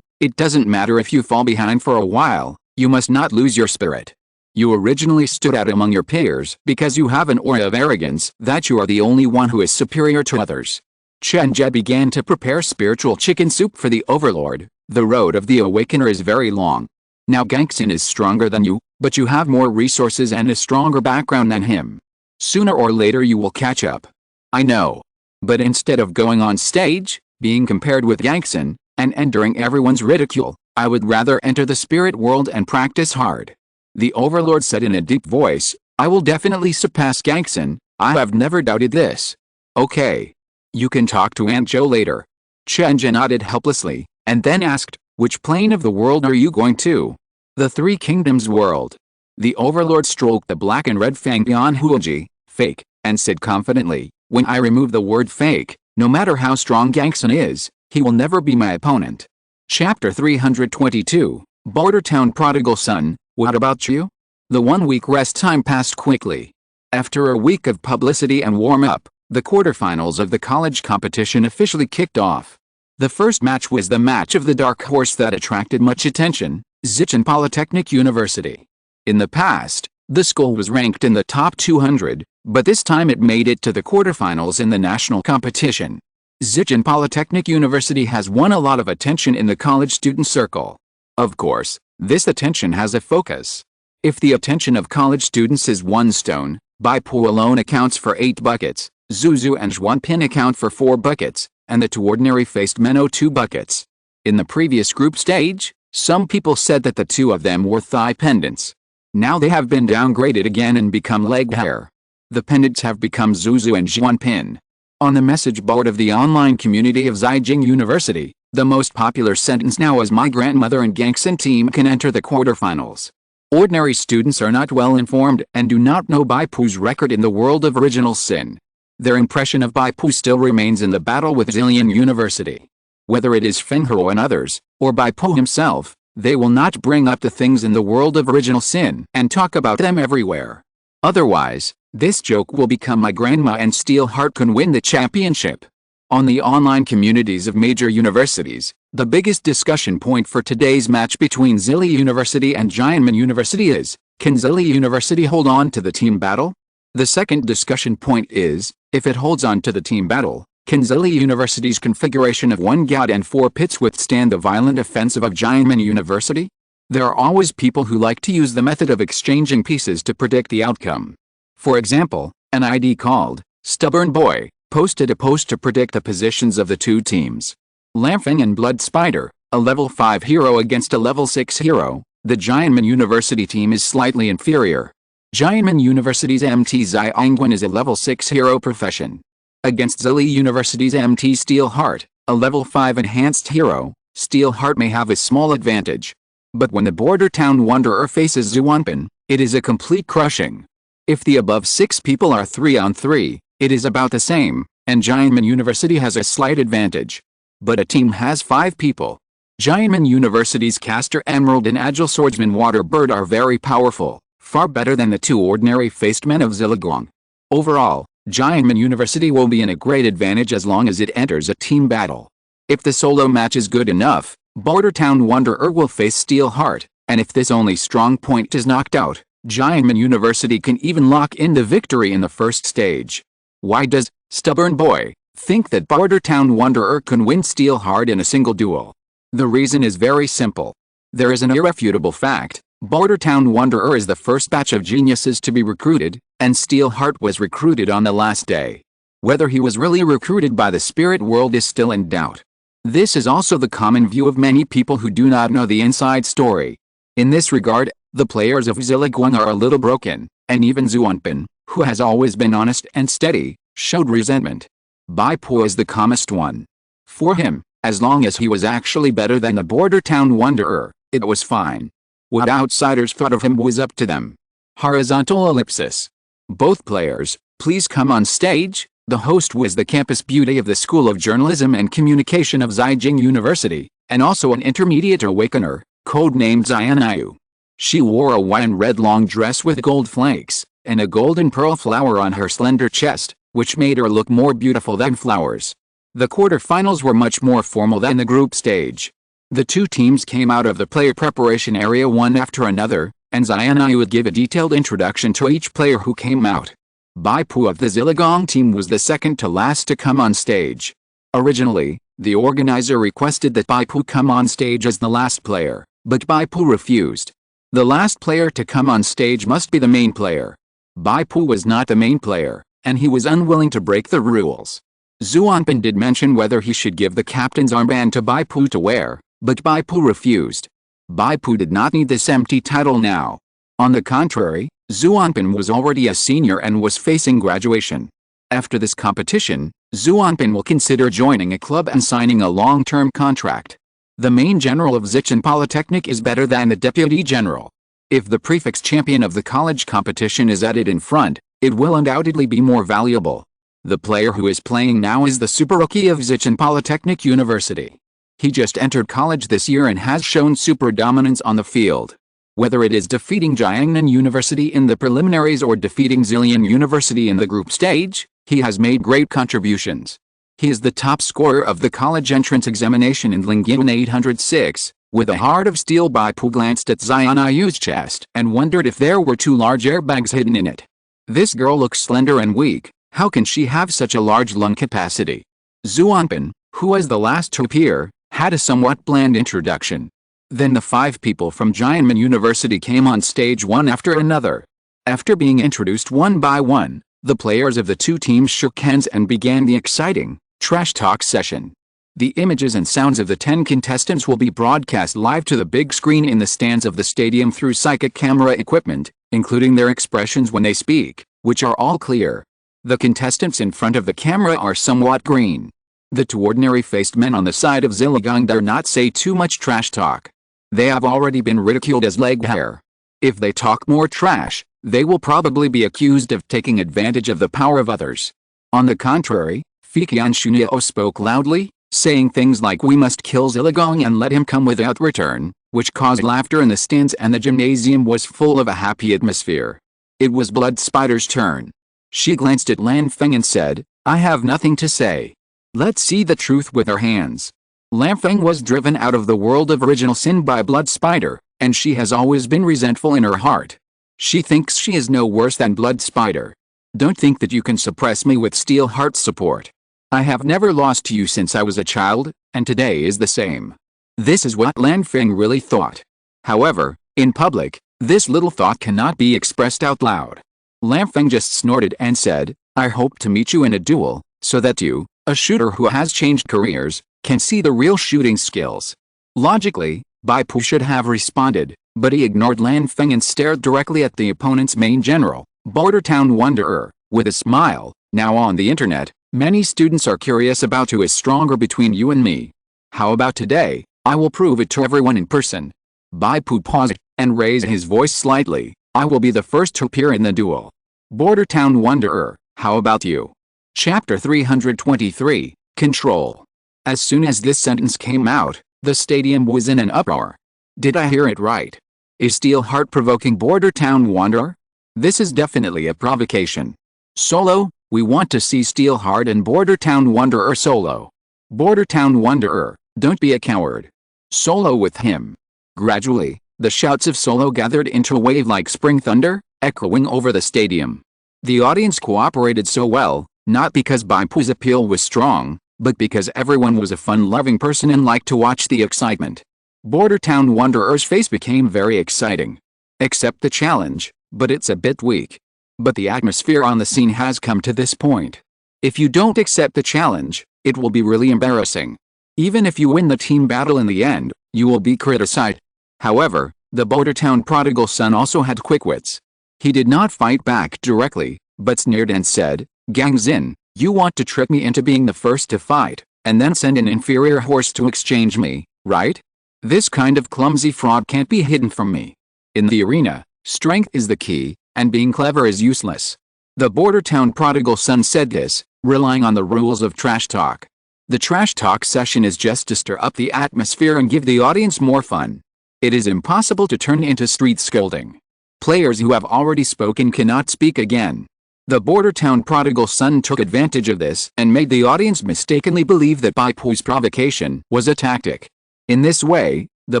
It doesn't matter if you fall behind for a while, you must not lose your spirit. You originally stood out among your peers because you have an aura of arrogance that you are the only one who is superior to others. Chen Jie began to prepare spiritual chicken soup for the overlord. The road of the awakener is very long. Now Gaixin is stronger than you, but you have more resources and a stronger background than him. Sooner or later you will catch up. I know. But instead of going on stage, being compared with Gaixin, and enduring everyone's ridicule, I would rather enter the spirit world and practice hard. The overlord said in a deep voice, I will definitely surpass Gaixin, I have never doubted this. Okay. You can talk to Aunt Zhou later. Chen Jie nodded helplessly, and then asked, which plane of the world are you going to? The Three Kingdoms world. The overlord stroked the black and red fang Bian Huoji, fake, and said confidently, when I remove the word fake, no matter how strong Gaixin is, he will never be my opponent. Chapter 322, Border Town Prodigal Son, what about you? The 1-week rest time passed quickly. After a week of publicity and warm-up, the quarterfinals of the college competition officially kicked off. The first match was the match of the dark horse that attracted much attention, Xichen Polytechnic University. In the past, the school was ranked in the top 200, but this time it made it to the quarterfinals in the national competition. Xichen Polytechnic University has won a lot of attention in the college student circle. Of course, this attention has a focus. If the attention of college students is 1 stone, Bai Pu alone accounts for 8 buckets, Zuzu and Zhuanpin account for 4 buckets, and the 2 ordinary-faced Menno 2 buckets. In the previous group stage, some people said that the 2 of them were thigh pendants. Now they have been downgraded again and become leg hair. The pendants have become Zuzu and Zhuanpin. On the message board of the online community of Zhejiang University, the most popular sentence now is my grandmother and Gaixin team can enter the quarterfinals. Ordinary students are not well informed and do not know Bai Pu's record in the world of original sin. Their impression of Bai Pu still remains in the battle with Zillion University. Whether it is Feng Ho and others, or Bai Pu himself, They will not bring up the things in the world of original sin and talk about them everywhere. Otherwise, this joke will become my grandma and Steelheart can win the championship. On the online communities of major universities, the biggest discussion point for today's match between Zilli University and Giantman University is, can Zilli University hold on to the team battle? The second discussion point is, if it holds on to the team battle, can Zilli University's configuration of 1 god and 4 pits withstand the violent offensive of Giantman University? There are always people who like to use the method of exchanging pieces to predict the outcome. For example, an ID called Stubborn Boy posted a post to predict the positions of the two teams. Lamfing and Blood Spider, a level 5 hero against a level 6 hero, the Giantman University team is slightly inferior. Giantman University's MT Xiangwen is a level 6 hero profession. Against Zilli University's MT Steelheart, a level 5 enhanced hero, Steelheart may have a small advantage. But when the Border Town Wanderer faces Xuanpan, it is a complete crushing. If the above 6 people are 3-on-3, it is about the same, and Giantman University has a slight advantage. But a team has 5 people. Giantman University's caster Emerald and Agile Swordsman Waterbird are very powerful, far better than the 2 ordinary faced men of Zilligang. Overall, Giantman University will be in a great advantage as long as it enters a team battle. If the solo match is good enough, Border Town Wanderer will face Steelheart, and if this only strong point is knocked out, Giantman University can even lock in the victory in the first stage. Why does Stubborn Boy think that Border Town Wanderer can win Steelheart in a single duel? The reason is very simple. There is an irrefutable fact. Border Town Wanderer is the first batch of geniuses to be recruited, and Steelheart was recruited on the last day. Whether he was really recruited by the spirit world is still in doubt. This is also the common view of many people who do not know the inside story. In this regard, the players of Zilligang are a little broken, and even Xuanpan, who has always been honest and steady, showed resentment. Bai Pu is the calmest one. For him, as long as he was actually better than the Border Town Wanderer, it was fine. What outsiders thought of him was up to them. Horizontal ellipsis. Both players, please come on stage. The host was the campus beauty of the School of Journalism and Communication of Zhejiang University, and also an intermediate awakener, codenamed Xianayu. She wore a white and red long dress with gold flakes, and a golden pearl flower on her slender chest, which made her look more beautiful than flowers. The quarterfinals were much more formal than the group stage. The two teams came out of the player preparation area one after another, and Xianayu would give a detailed introduction to each player who came out. Bai Pu of the Zilligang team was the second to last to come on stage. Originally, the organizer requested that Bai Pu come on stage as the last player, but Bai Pu refused. The last player to come on stage must be the main player. Bai Pu was not the main player, and he was unwilling to break the rules. Xuanpan did mention whether he should give the captain's armband to Bai Pu to wear, but Bai Pu refused. Bai Pu did not need this empty title now. On the contrary, Xuanpan was already a senior and was facing graduation. After this competition, Xuanpan will consider joining a club and signing a long-term contract. The main general of Xichen Polytechnic is better than the deputy general. If the prefix champion of the college competition is added in front, it will undoubtedly be more valuable. The player who is playing now is the super rookie of Xichen Polytechnic University. He just entered college this year and has shown super dominance on the field. Whether it is defeating Jiangnan University in the preliminaries or defeating Zillion University in the group stage, he has made great contributions. He is the top scorer of the college entrance examination in Lingyuan 806. With a heart of steel, Bai Pu glanced at Xianayu's chest and wondered if there were 2 large airbags hidden in it. This girl looks slender and weak. How can she have such a large lung capacity? Xuanpan, who was the last to appear, had a somewhat bland introduction. Then the 5 people from Giantman University came on stage one after another. After being introduced one by one, the players of the 2 teams shook hands and began the exciting trash talk session. The images and sounds of the 10 contestants will be broadcast live to the big screen in the stands of the stadium through psychic camera equipment, including their expressions when they speak, which are all clear. The contestants in front of the camera are somewhat green. The 2 ordinary-faced men on the side of Zilligang dare not say too much trash talk. They have already been ridiculed as leg hair. If they talk more trash, they will probably be accused of taking advantage of the power of others. On the contrary, Fiqian Shunyo spoke loudly, saying things like "We must kill Zilligang and let him come without return," which caused laughter in the stands, and the gymnasium was full of a happy atmosphere. It was Blood Spider's turn. She glanced at Lan Feng and said, "I have nothing to say. Let's see the truth with our hands." Lan Feng was driven out of the world of original sin by Blood Spider, and she has always been resentful in her heart. She thinks she is no worse than Blood Spider. "Don't think that you can suppress me with Steel Heart's support. I have never lost to you since I was a child, and today is the same." This is what Lan Feng really thought. However, in public, this little thought cannot be expressed out loud. Lan Feng just snorted and said, "I hope to meet you in a duel, so that you, a shooter who has changed careers, can see the real shooting skills." Logically, Bai Pu should have responded, but he ignored Lan Feng and stared directly at the opponent's main general, Border Town Wanderer, with a smile. "Now on the internet, many students are curious about who is stronger between you and me. How about today? I will prove it to everyone in person." Bai Pu paused and raised his voice slightly. "I will be the first to appear in the duel. Border Town Wanderer, how about you?" Chapter 323, Control. As soon as this sentence came out, the stadium was in an uproar. Did I hear it right? Is Steel Heart provoking Border Town Wanderer? This is definitely a provocation. Solo, we want to see Steel Heart and Border Town Wanderer solo. Border Town Wanderer, don't be a coward. Solo with him. Gradually, the shouts of Solo gathered into a wave like spring thunder, echoing over the stadium. The audience cooperated so well, not because Bai Pu's appeal was strong, but because everyone was a fun-loving person and liked to watch the excitement. Border Town Wanderer's face became very exciting. Accept the challenge, but it's a bit weak. But the atmosphere on the scene has come to this point. If you don't accept the challenge, it will be really embarrassing. Even if you win the team battle in the end, you will be criticized. However, the Border Town prodigal son also had quick wits. He did not fight back directly, but sneered and said, "Gang Xin, you want to trick me into being the first to fight, and then send an inferior horse to exchange me, right? This kind of clumsy fraud can't be hidden from me. In the arena, strength is the key, and being clever is useless." The Border Town prodigal son said this, relying on the rules of trash talk. The trash talk session is just to stir up the atmosphere and give the audience more fun. It is impossible to turn into street scolding. Players who have already spoken cannot speak again. The Border Town prodigal son took advantage of this and made the audience mistakenly believe that Bai Pu's provocation was a tactic. In this way, the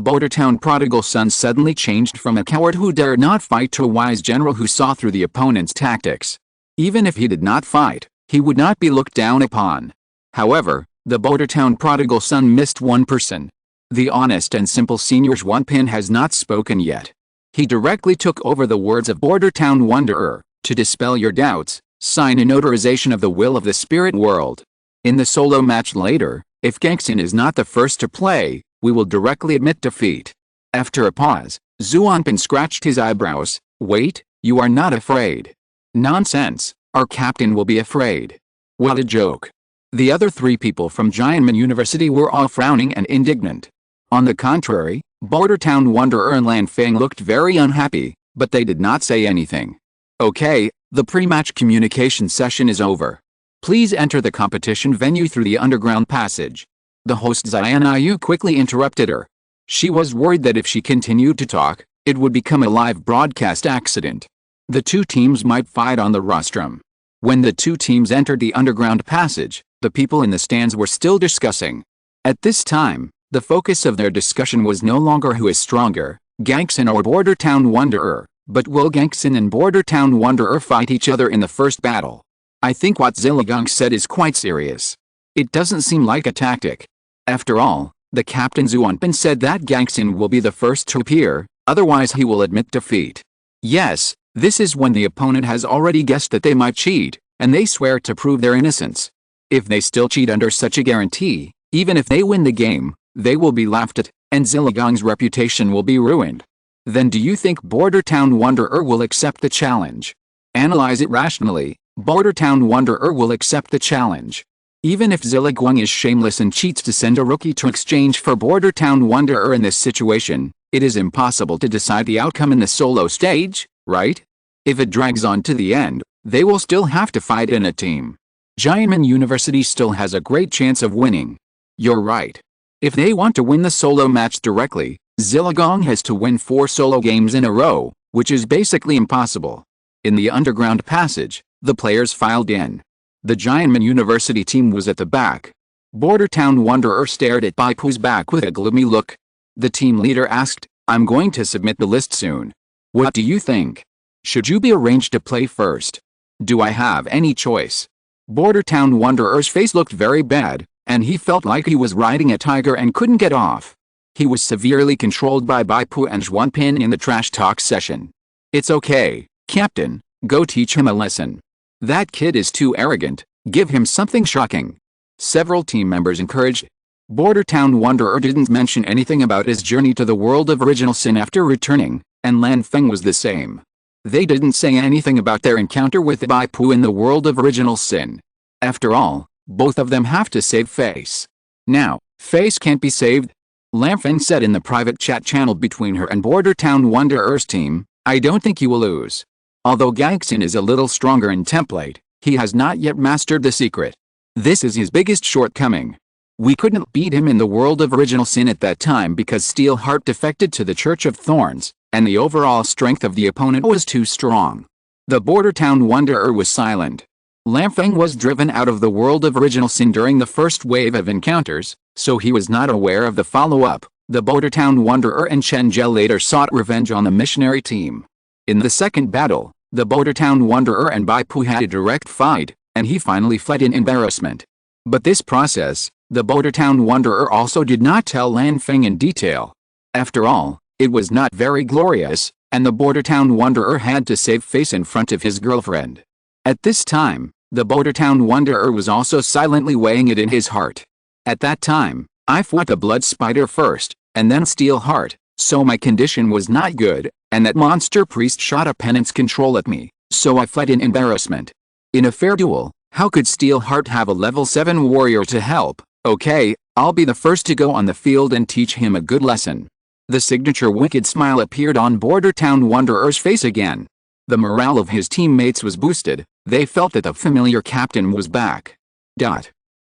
Border Town prodigal son suddenly changed from a coward who dared not fight to a wise general who saw through the opponent's tactics. Even if he did not fight, he would not be looked down upon. However, the Border Town prodigal son missed one person. The honest and simple senior Zhuanpin has not spoken yet. He directly took over the words of Border Town Wanderer. To dispel your doubts, sign a notarization of the will of the spirit world. In the solo match later, if Gangxin is not the first to play, we will directly admit defeat. After a pause, Zhuanpin scratched his eyebrows. "Wait, you are not afraid." "Nonsense, our captain will be afraid." What a joke. The other three people from Jianmen University were all frowning and indignant. On the contrary, Border Town Wanderer and Lan Feng looked very unhappy, but they did not say anything. "Okay, the pre-match communication session is over. Please enter the competition venue through the underground passage." The host Xian Yu quickly interrupted her. She was worried that if she continued to talk, it would become a live broadcast accident. The two teams might fight on the rostrum. When the two teams entered the underground passage, the people in the stands were still discussing. At this time, the focus of their discussion was no longer who is stronger, Gangxin or Border Town Wanderer, but will Gangxin and Border Town Wanderer fight each other in the first battle? I think what Ziligang said is quite serious. It doesn't seem like a tactic. After all, the captain Zhuanpin said that Gangxin will be the first to appear, otherwise he will admit defeat. Yes, this is when the opponent has already guessed that they might cheat, and they swear to prove their innocence. If they still cheat under such a guarantee, even if they win the game, they will be laughed at, and Ziligang's reputation will be ruined. Then do you think Border Town Wanderer will accept the challenge? Analyze it rationally, Border Town Wanderer will accept the challenge. Even if Ziligang is shameless and cheats to send a rookie to exchange for Border Town Wanderer in this situation, it is impossible to decide the outcome in the solo stage, right? If it drags on to the end, they will still have to fight in a team. Jianmen University still has a great chance of winning. You're right. If they want to win the solo match directly, Zilligong has to win 4 solo games in a row, which is basically impossible. In the underground passage, the players filed in. The Giantman University team was at the back. Border Town Wanderer stared at Bai Pu's back with a gloomy look. The team leader asked, "I'm going to submit the list soon. What do you think? Should you be arranged to play first? Do I have any choice?" Border Town Wanderer's face looked very bad, and he felt like he was riding a tiger and couldn't get off. He was severely controlled by Bai Pu and Zhuanpin in the trash talk session. "It's okay, Captain, go teach him a lesson. That kid is too arrogant, give him something shocking." Several team members encouraged. Border Town Wanderer didn't mention anything about his journey to the world of original sin after returning, and Lan Feng was the same. They didn't say anything about their encounter with Bai Pu in the world of original sin. After all, both of them have to save Face. Now, Face can't be saved. Lan Feng said in the private chat channel between her and Border Town Wanderer's team, "I don't think you will lose. Although Gangxin is a little stronger in template, he has not yet mastered the secret. This is his biggest shortcoming. We couldn't beat him in the world of original sin at that time because Steelheart defected to the Church of Thorns, and the overall strength of the opponent was too strong." The Border Town Wanderer was silent. Lan Feng was driven out of the world of original sin during the first wave of encounters, so he was not aware of the follow-up. The Border Town Wanderer and Chen Jie later sought revenge on the missionary team. In the second battle, the Border Town Wanderer and Bai Pu had a direct fight, and he finally fled in embarrassment. But this process, the Border Town Wanderer also did not tell Lan Feng in detail. After all, it was not very glorious, and the Border Town Wanderer had to save face in front of his girlfriend. At this time, the Border Town Wanderer was also silently weighing it in his heart. At that time, I fought the Blood Spider first, and then Steelheart, so my condition was not good, and that monster priest shot a penance control at me, so I fled in embarrassment. In a fair duel, how could Steelheart have a level 7 warrior to help? Okay, I'll be the first to go on the field and teach him a good lesson. The signature wicked smile appeared on Border Town Wanderer's face again. The morale of his teammates was boosted. They felt that the familiar captain was back.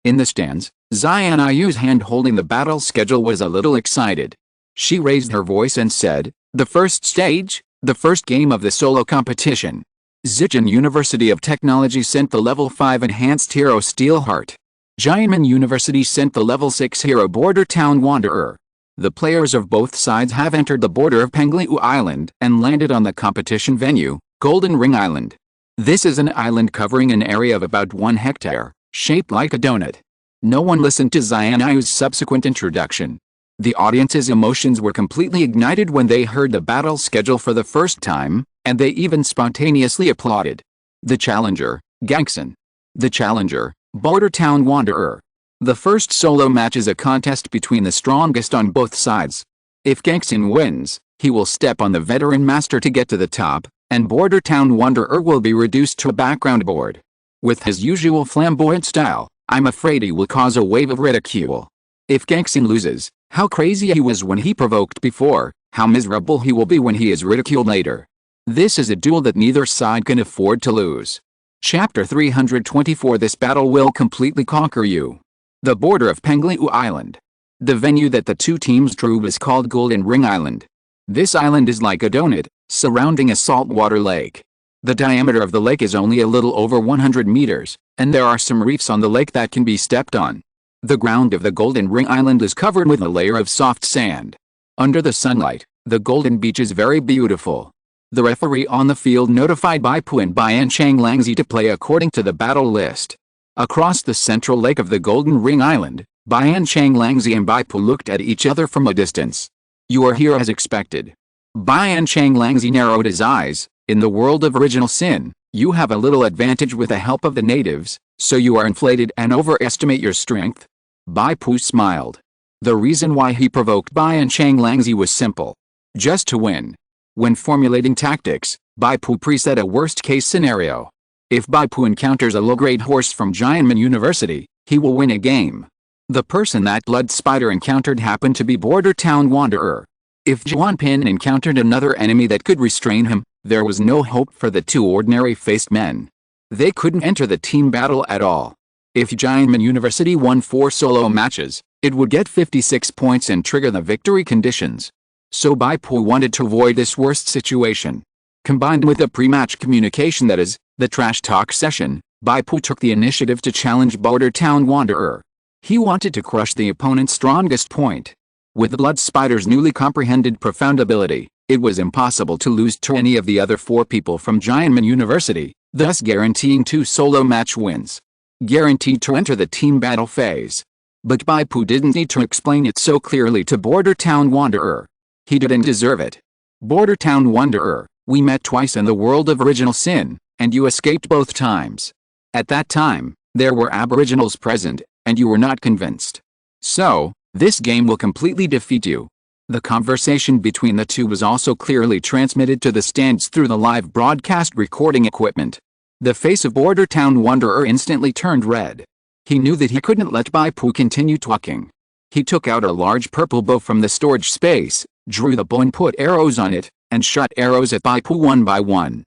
In the stands, Xian Ayu's hand holding the battle schedule was a little excited. She raised her voice and said, "The first stage, the first game of the solo competition. Zhejiang University of Technology sent the level 5 enhanced hero Steelheart. Jianmen University sent the level 6 hero Border Town Wanderer. The players of both sides have entered the border of Pengliu Island and landed on the competition venue, Golden Ring Island. This is an island covering an area of about 1 hectare, shaped like a donut." No one listened to Xian Ayu's subsequent introduction. The audience's emotions were completely ignited when they heard the battle schedule for the first time, and they even spontaneously applauded. The challenger, Gangxin. The challenger, Border Town Wanderer. The first solo match is a contest between the strongest on both sides. If Gangxin wins, he will step on the veteran master to get to the top, and Border Town Wanderer will be reduced to a background board. With his usual flamboyant style, I'm afraid he will cause a wave of ridicule. If Gangxin loses, how crazy he was when he provoked before, how miserable he will be when he is ridiculed later. This is a duel that neither side can afford to lose. Chapter 324. This battle will completely conquer you. The border of Pengliu Island. The venue that the two teams drew was called Golden Ring Island. This island is like a donut, surrounding a saltwater lake. The diameter of the lake is only a little over 100 meters, and there are some reefs on the lake that can be stepped on. The ground of the Golden Ring Island is covered with a layer of soft sand. Under the sunlight, the golden beach is very beautiful. The referee on the field notified Bai Pu and Bian Changlangzi to play according to the battle list. Across the central lake of the Golden Ring Island, Bian Changlangzi and Bai Pu looked at each other from a distance. "You are here as expected." Bian Changlangzi narrowed his eyes. "In the world of original sin, you have a little advantage with the help of the natives, so you are inflated and overestimate your strength." Bai Pu smiled. The reason why he provoked Bian Changlangzi was simple. Just to win. When formulating tactics, Bai Pu preset a worst-case scenario. If Bai Pu encounters a low-grade horse from Jianmen University, he will win a game. The person that Blood Spider encountered happened to be Border Town Wanderer. If Zhuanpin encountered another enemy that could restrain him, there was no hope for the two ordinary-faced men. They couldn't enter the team battle at all. If Jianmen University won 4 solo matches, it would get 56 points and trigger the victory conditions. So Bai Pu wanted to avoid this worst situation. Combined with the pre-match communication, that is, the trash talk session, Bai Pu took the initiative to challenge Border Town Wanderer. He wanted to crush the opponent's strongest point. With the Blood Spider's newly comprehended profound ability, it was impossible to lose to any of the other 4 people from Giantman University, thus guaranteeing 2 solo match wins. Guaranteed to enter the team battle phase. But Bai Pu didn't need to explain it so clearly to Border Town Wanderer. He didn't deserve it. Border Town Wanderer, we met twice in the world of Original Sin, and you escaped both times. At that time, there were aboriginals present, and you were not convinced. So, this game will completely defeat you. The conversation between the two was also clearly transmitted to the stands through the live broadcast recording equipment. The face of Border Town Wanderer instantly turned red. He knew that he couldn't let Bai Pu continue talking. He took out a large purple bow from the storage space, drew the bow and put arrows on it, and shot arrows at Bai Pu one by one.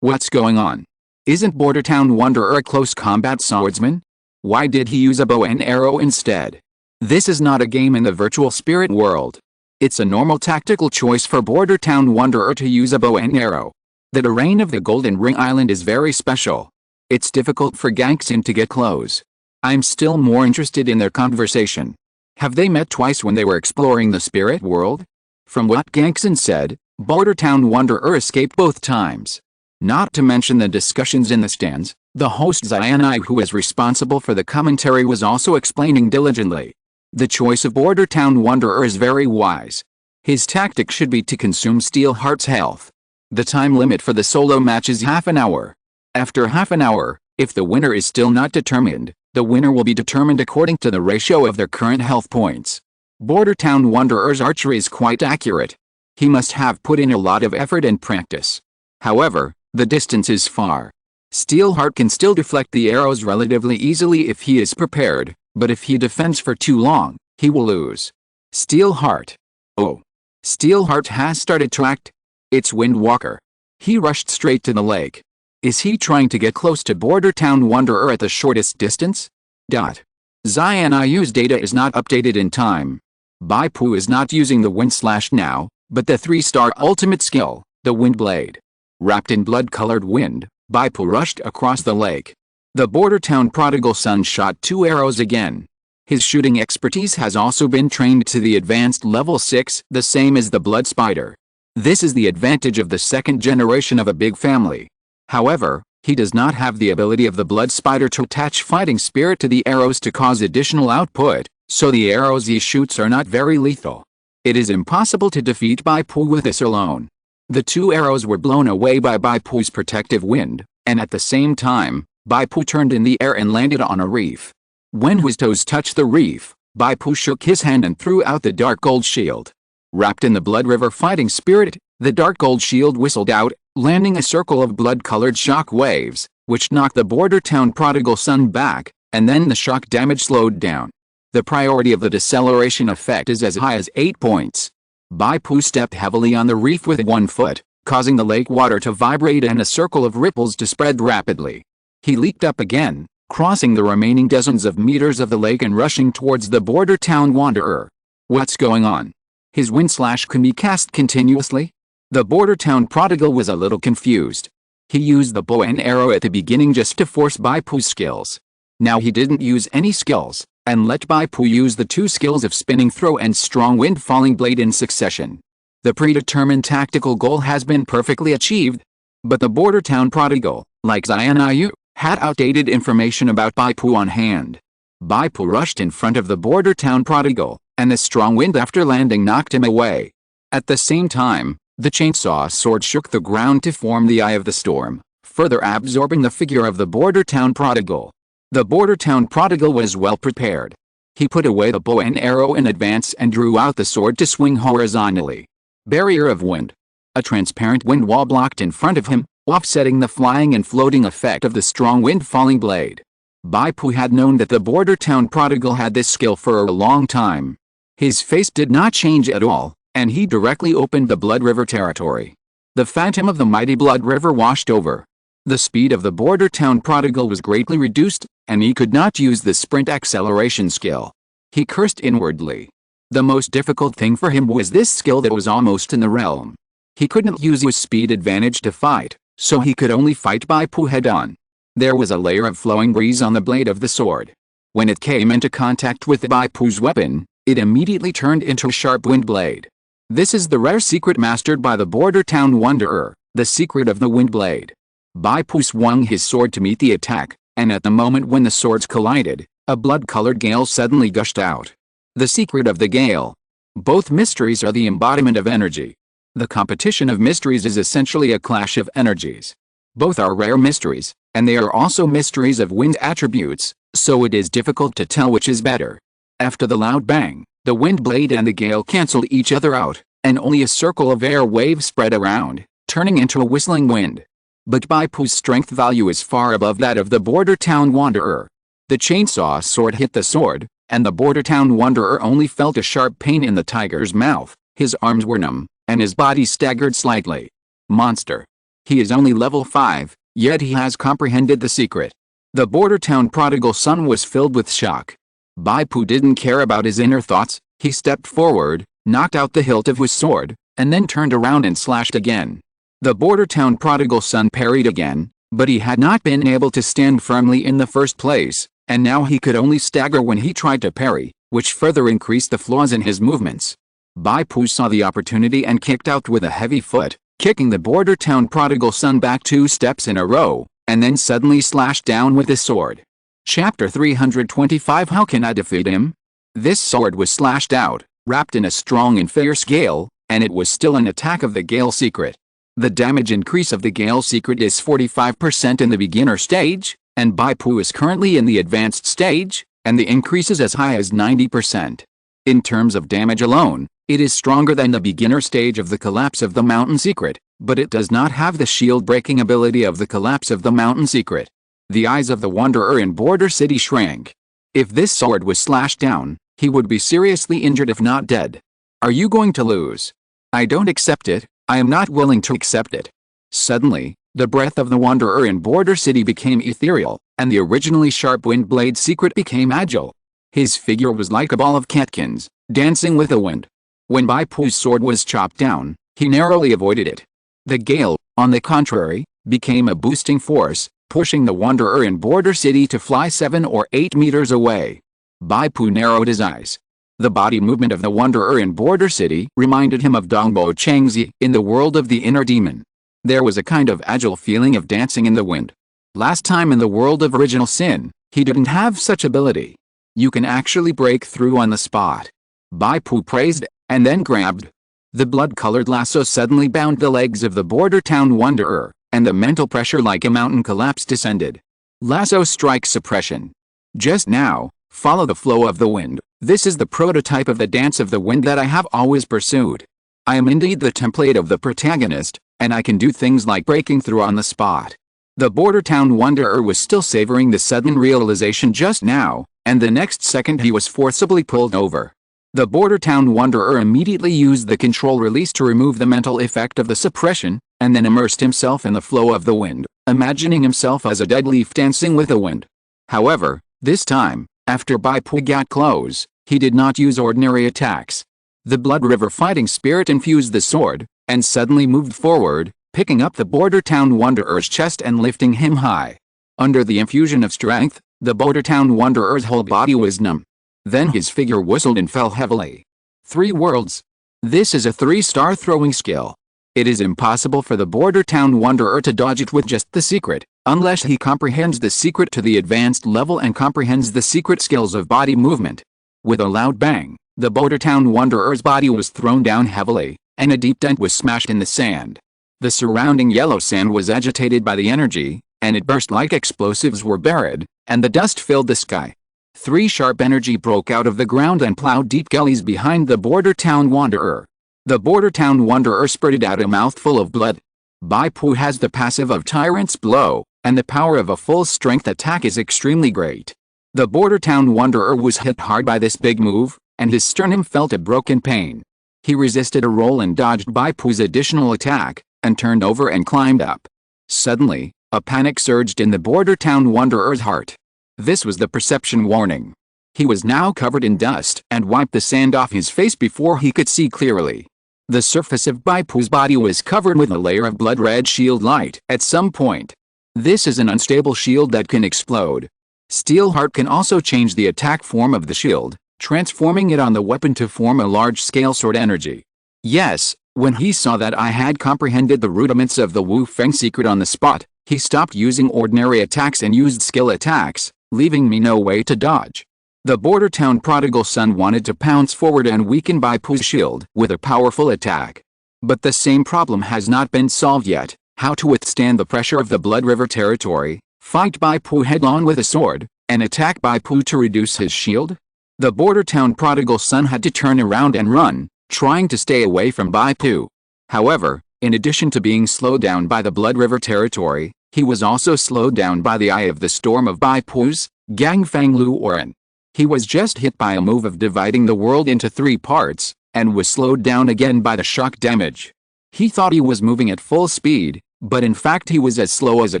What's going on? Isn't Border Town Wanderer a close combat swordsman? Why did he use a bow and arrow instead? This is not a game in the virtual spirit world. It's a normal tactical choice for Border Town Wanderer to use a bow and arrow. The terrain of the Golden Ring Island is very special. It's difficult for Gangxin to get close. I'm still more interested in their conversation. Have they met twice when they were exploring the spirit world? From what Gangxin said, Border Town Wanderer escaped both times. Not to mention the discussions in the stands, the host Xianai, who is responsible for the commentary, was also explaining diligently. The choice of Border Town Wanderer is very wise. His tactic should be to consume Steelheart's health. The time limit for the solo match is half an hour. After half an hour, if the winner is still not determined, the winner will be determined according to the ratio of their current health points. Border Town Wanderer's archery is quite accurate. He must have put in a lot of effort and practice. However, the distance is far. Steelheart can still deflect the arrows relatively easily if he is prepared, but if he defends for too long, he will lose. Steelheart. Oh. Steelheart has started to act. It's Windwalker. He rushed straight to the lake. Is he trying to get close to Border Town Wanderer at the shortest distance? Xianai's data is not updated in time. Bai Pu is not using the Wind Slash now, but the 3-star ultimate skill, the Wind Blade. Wrapped in blood-colored wind, Bai Pu rushed across the lake. The Border Town prodigal son shot 2 arrows again. His shooting expertise has also been trained to the advanced level 6, the same as the Blood Spider. This is the advantage of the second generation of a big family. However, he does not have the ability of the Blood Spider to attach fighting spirit to the arrows to cause additional output, so the arrows he shoots are not very lethal. It is impossible to defeat Bai Pu with this alone. The 2 arrows were blown away by Bai Pu's protective wind, and at the same time, Bai Pu turned in the air and landed on a reef. When his toes touched the reef, Bai Pu shook his hand and threw out the dark gold shield. Wrapped in the Blood River fighting spirit, the dark gold shield whistled out, landing a circle of blood-colored shock waves, which knocked the Border Town prodigal son back, and then the shock damage slowed down. The priority of the deceleration effect is as high as 8 points. Bai Pu stepped heavily on the reef with 1 foot, causing the lake water to vibrate and a circle of ripples to spread rapidly. He leaped up again, crossing the remaining dozens of meters of the lake and rushing towards the Border Town Wanderer. What's going on? His Wind Slash can be cast continuously? The Border Town prodigal was a little confused. He used the bow and arrow at the beginning just to force Bai Pu's skills. Now he didn't use any skills, and let Bai Pu use the 2 skills of Spinning Throw and Strong Wind Falling Blade in succession. The predetermined tactical goal has been perfectly achieved. But the Border Town prodigal, like Xianai, had outdated information about Bai Pu on hand. Bai Pu rushed in front of the Border Town prodigal, and the strong wind after landing knocked him away. At the same time, the chainsaw sword shook the ground to form the Eye of the Storm, further absorbing the figure of the Border Town prodigal. The Border Town prodigal was well prepared. He put away the bow and arrow in advance and drew out the sword to swing horizontally. Barrier of wind. A transparent wind wall blocked in front of him, offsetting the flying and floating effect of the strong wind falling blade. Bai Pu had known that the Border Town prodigal had this skill for a long time. His face did not change at all, and he directly opened the Blood River territory. The phantom of the mighty Blood River washed over. The speed of the Border Town prodigal was greatly reduced, and he could not use the sprint acceleration skill. He cursed inwardly. The most difficult thing for him was this skill that was almost in the realm. He couldn't use his speed advantage to fight, so he could only fight Bai Pu head-on. There was a layer of flowing breeze on the blade of the sword. When it came into contact with Bai Pu's weapon, it immediately turned into a sharp wind blade. This is the rare secret mastered by the border town wanderer, the secret of the wind blade. Bai Pu swung his sword to meet the attack, and at the moment when the swords collided, a blood-colored gale suddenly gushed out. The secret of the gale. Both mysteries are the embodiment of energy. The competition of mysteries is essentially a clash of energies. Both are rare mysteries, and they are also mysteries of wind attributes, so it is difficult to tell which is better. After the loud bang, the wind blade and the gale canceled each other out, and only a circle of air waves spread around, turning into a whistling wind. But Bai Pu's strength value is far above that of the border town wanderer. The chainsaw sword hit the sword, and the border town wanderer only felt a sharp pain in the tiger's mouth. His arms were numb, and his body staggered slightly. Monster. He is only level 5, yet he has comprehended the secret. The border town prodigal son was filled with shock. Bai Pu didn't care about his inner thoughts. He stepped forward, knocked out the hilt of his sword, and then turned around and slashed again. The border town prodigal son parried again, but he had not been able to stand firmly in the first place, and now he could only stagger when he tried to parry, which further increased the flaws in his movements. Bai Pu saw the opportunity and kicked out with a heavy foot, kicking the border town prodigal son back 2 steps in a row, and then suddenly slashed down with his sword. Chapter 325 How can I defeat him? This sword was slashed out, wrapped in a strong and fierce gale, and it was still an attack of the gale secret. The damage increase of the gale secret is 45% in the beginner stage, and Bai Pu is currently in the advanced stage, and the increase is as high as 90%. In terms of damage alone, it is stronger than the beginner stage of the collapse of the mountain secret, but it does not have the shield-breaking ability of the collapse of the mountain secret. The eyes of the wanderer in Border City shrank. If this sword was slashed down, he would be seriously injured if not dead. Are you going to lose? I don't accept it. I am not willing to accept it. Suddenly, the breath of the wanderer in Border City became ethereal, and the originally sharp wind blade secret became agile. His figure was like a ball of catkins, dancing with the wind. When Bai Pu's sword was chopped down, he narrowly avoided it. The gale, on the contrary, became a boosting force, pushing the wanderer in Border City to fly 7 or 8 meters away. Bai Pu narrowed his eyes. The body movement of the wanderer in Border City reminded him of Dongbo Changzi in the world of the inner demon. There was a kind of agile feeling of dancing in the wind. Last time in the world of original sin, he didn't have such ability. You can actually break through on the spot. Bai Pu praised, and then grabbed. The blood-colored lasso suddenly bound the legs of the border town wanderer, and the mental pressure like a mountain collapse descended. Lasso strike suppression. Just now, follow the flow of the wind. This is the prototype of the dance of the wind that I have always pursued. I am indeed the template of the protagonist, and I can do things like breaking through on the spot. The border town wanderer was still savoring the sudden realization just now, and the next second he was forcibly pulled over. The border town wanderer immediately used the control release to remove the mental effect of the suppression, and then immersed himself in the flow of the wind, imagining himself as a dead leaf dancing with the wind. However, this time, after Bai Pu got close, he did not use ordinary attacks. The Blood River fighting spirit infused the sword, and suddenly moved forward, picking up the border town wanderer's chest and lifting him high. Under the infusion of strength, the border town wanderer's whole body was numb. Then his figure whistled and fell heavily. 3 worlds. This is a 3-star throwing skill. It is impossible for the border town wanderer to dodge it with just the secret, unless he comprehends the secret to the advanced level and comprehends the secret skills of body movement. With a loud bang, the border town wanderer's body was thrown down heavily, and a deep dent was smashed in the sand. The surrounding yellow sand was agitated by the energy, and it burst like explosives were buried, and the dust filled the sky. 3 sharp energy broke out of the ground and plowed deep gullies behind the border town wanderer. The border town wanderer spurted out a mouthful of blood. Bai Pu has the passive of Tyrant's Blow, and the power of a full-strength attack is extremely great. The border town wanderer was hit hard by this big move, and his sternum felt a broken pain. He resisted a roll and dodged Bai Pu's additional attack, and turned over and climbed up. Suddenly, a panic surged in the border town wanderer's heart. This was the perception warning. He was now covered in dust and wiped the sand off his face before he could see clearly. The surface of Bai Pu's body was covered with a layer of blood-red shield light at some point. This is an unstable shield that can explode. Steelheart can also change the attack form of the shield, transforming it on the weapon to form a large-scale sword energy. Yes, when he saw that I had comprehended the rudiments of the Wu Feng secret on the spot, he stopped using ordinary attacks and used skill attacks, leaving me no way to dodge. The border town prodigal son wanted to pounce forward and weaken Bai Pu's shield with a powerful attack. But the same problem has not been solved yet: how to withstand the pressure of the Blood River territory, fight Bai Pu head-on with a sword, and attack Bai Pu to reduce his shield? The border town prodigal son had to turn around and run, trying to stay away from Bai Pu. However, in addition to being slowed down by the Blood River territory, he was also slowed down by the eye of the storm of Bai Pu's Gangfang Lu Oren. He was just hit by a move of dividing the world into 3 parts, and was slowed down again by the shock damage. He thought he was moving at full speed, but in fact he was as slow as a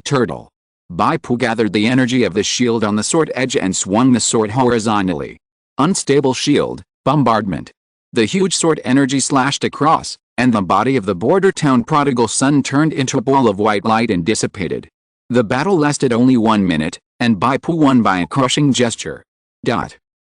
turtle. Bai Pu gathered the energy of the shield on the sword edge and swung the sword horizontally. Unstable shield, bombardment. The huge sword energy slashed across, and the body of the border town prodigal son turned into a ball of white light and dissipated. The battle lasted only 1 minute, and Bai Pu won by a crushing gesture.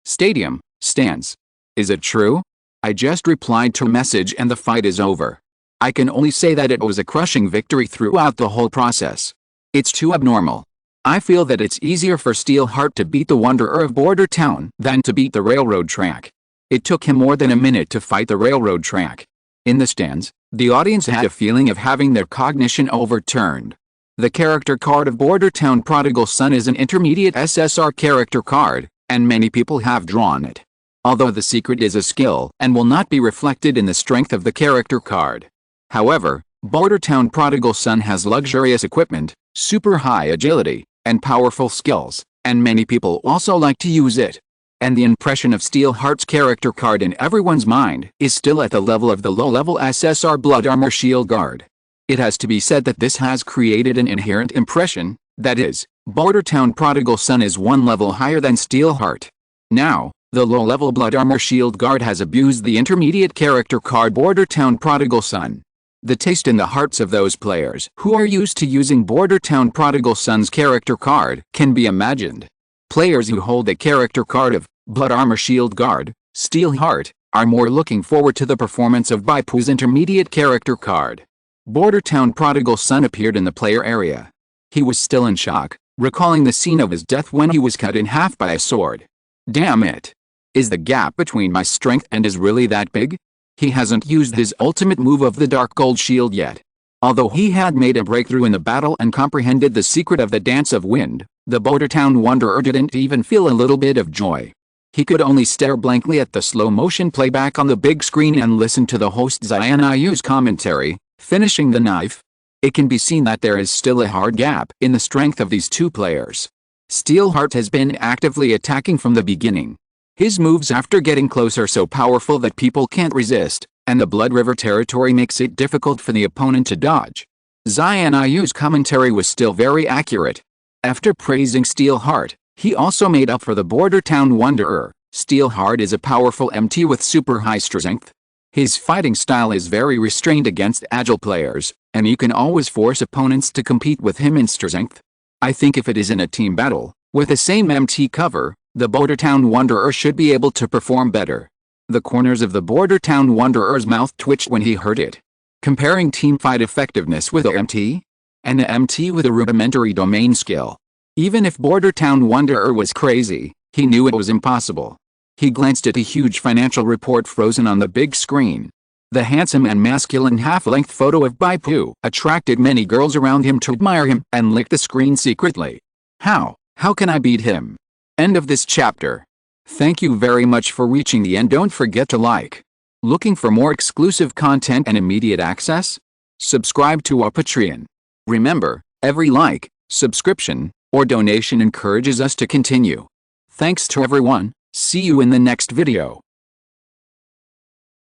Stadium, stands. Is it true? I just replied to a message and the fight is over. I can only say that it was a crushing victory throughout the whole process. It's too abnormal. I feel that it's easier for Steelheart to beat the Wanderer of Border Town than to beat the railroad track. It took him more than a minute to fight the railroad track. In the stands, the audience had a feeling of having their cognition overturned. The character card of Border Town Prodigal Son is an intermediate SSR character card, and many people have drawn it. Although the secret is a skill and will not be reflected in the strength of the character card. However, Border Town Prodigal Son has luxurious equipment, super high agility, and powerful skills, and many people also like to use it. And the impression of Steelheart's character card in everyone's mind is still at the level of the low-level SSR Blood Armor Shield Guard. It has to be said that this has created an inherent impression, that is, Border Town Prodigal Son is 1 level higher than Steelheart. Now, the low-level Blood Armor Shield Guard has abused the intermediate character card Border Town Prodigal Son. The taste in the hearts of those players who are used to using Border Town Prodigal Son's character card can be imagined. Players who hold the character card of Blood Armor Shield Guard, Steelheart, are more looking forward to the performance of Bai Pu's intermediate character card. Border Town Prodigal Son appeared in the player area. He was still in shock, recalling the scene of his death when he was cut in half by a sword. Damn it! Is the gap between my strength and his really that big? He hasn't used his ultimate move of the Dark Gold Shield yet. Although he had made a breakthrough in the battle and comprehended the secret of the Dance of Wind, the Border Town Wanderer didn't even feel a little bit of joy. He could only stare blankly at the slow-motion playback on the big screen and listen to the host Xianyu's commentary, finishing the knife. It can be seen that there is still a hard gap in the strength of these 2 players. Steelheart has been actively attacking from the beginning. His moves after getting close are so powerful that people can't resist, and the Blood River territory makes it difficult for the opponent to dodge. Xianyu's commentary was still very accurate. After praising Steelheart, he also made up for the Border Town Wanderer. Steelheart is a powerful MT with super high strength. His fighting style is very restrained against agile players, and you can always force opponents to compete with him in strength. I think if it is in a team battle, with the same MT cover, the Border Town Wanderer should be able to perform better. The corners of the Border Town Wanderer's mouth twitched when he heard it. Comparing teamfight effectiveness with a MT? And a MT with a rudimentary domain skill. Even if Border Town Wanderer was crazy, he knew it was impossible. He glanced at a huge financial report frozen on the big screen. The handsome and masculine half-length photo of Bai Pu attracted many girls around him to admire him and lick the screen secretly. How can I beat him? End of this chapter. Thank you very much for reaching the end. Don't forget to like. Looking for more exclusive content and immediate access? Subscribe to our Patreon. Remember, every like, subscription, or donation encourages us to continue. Thanks to everyone. See you in the next video.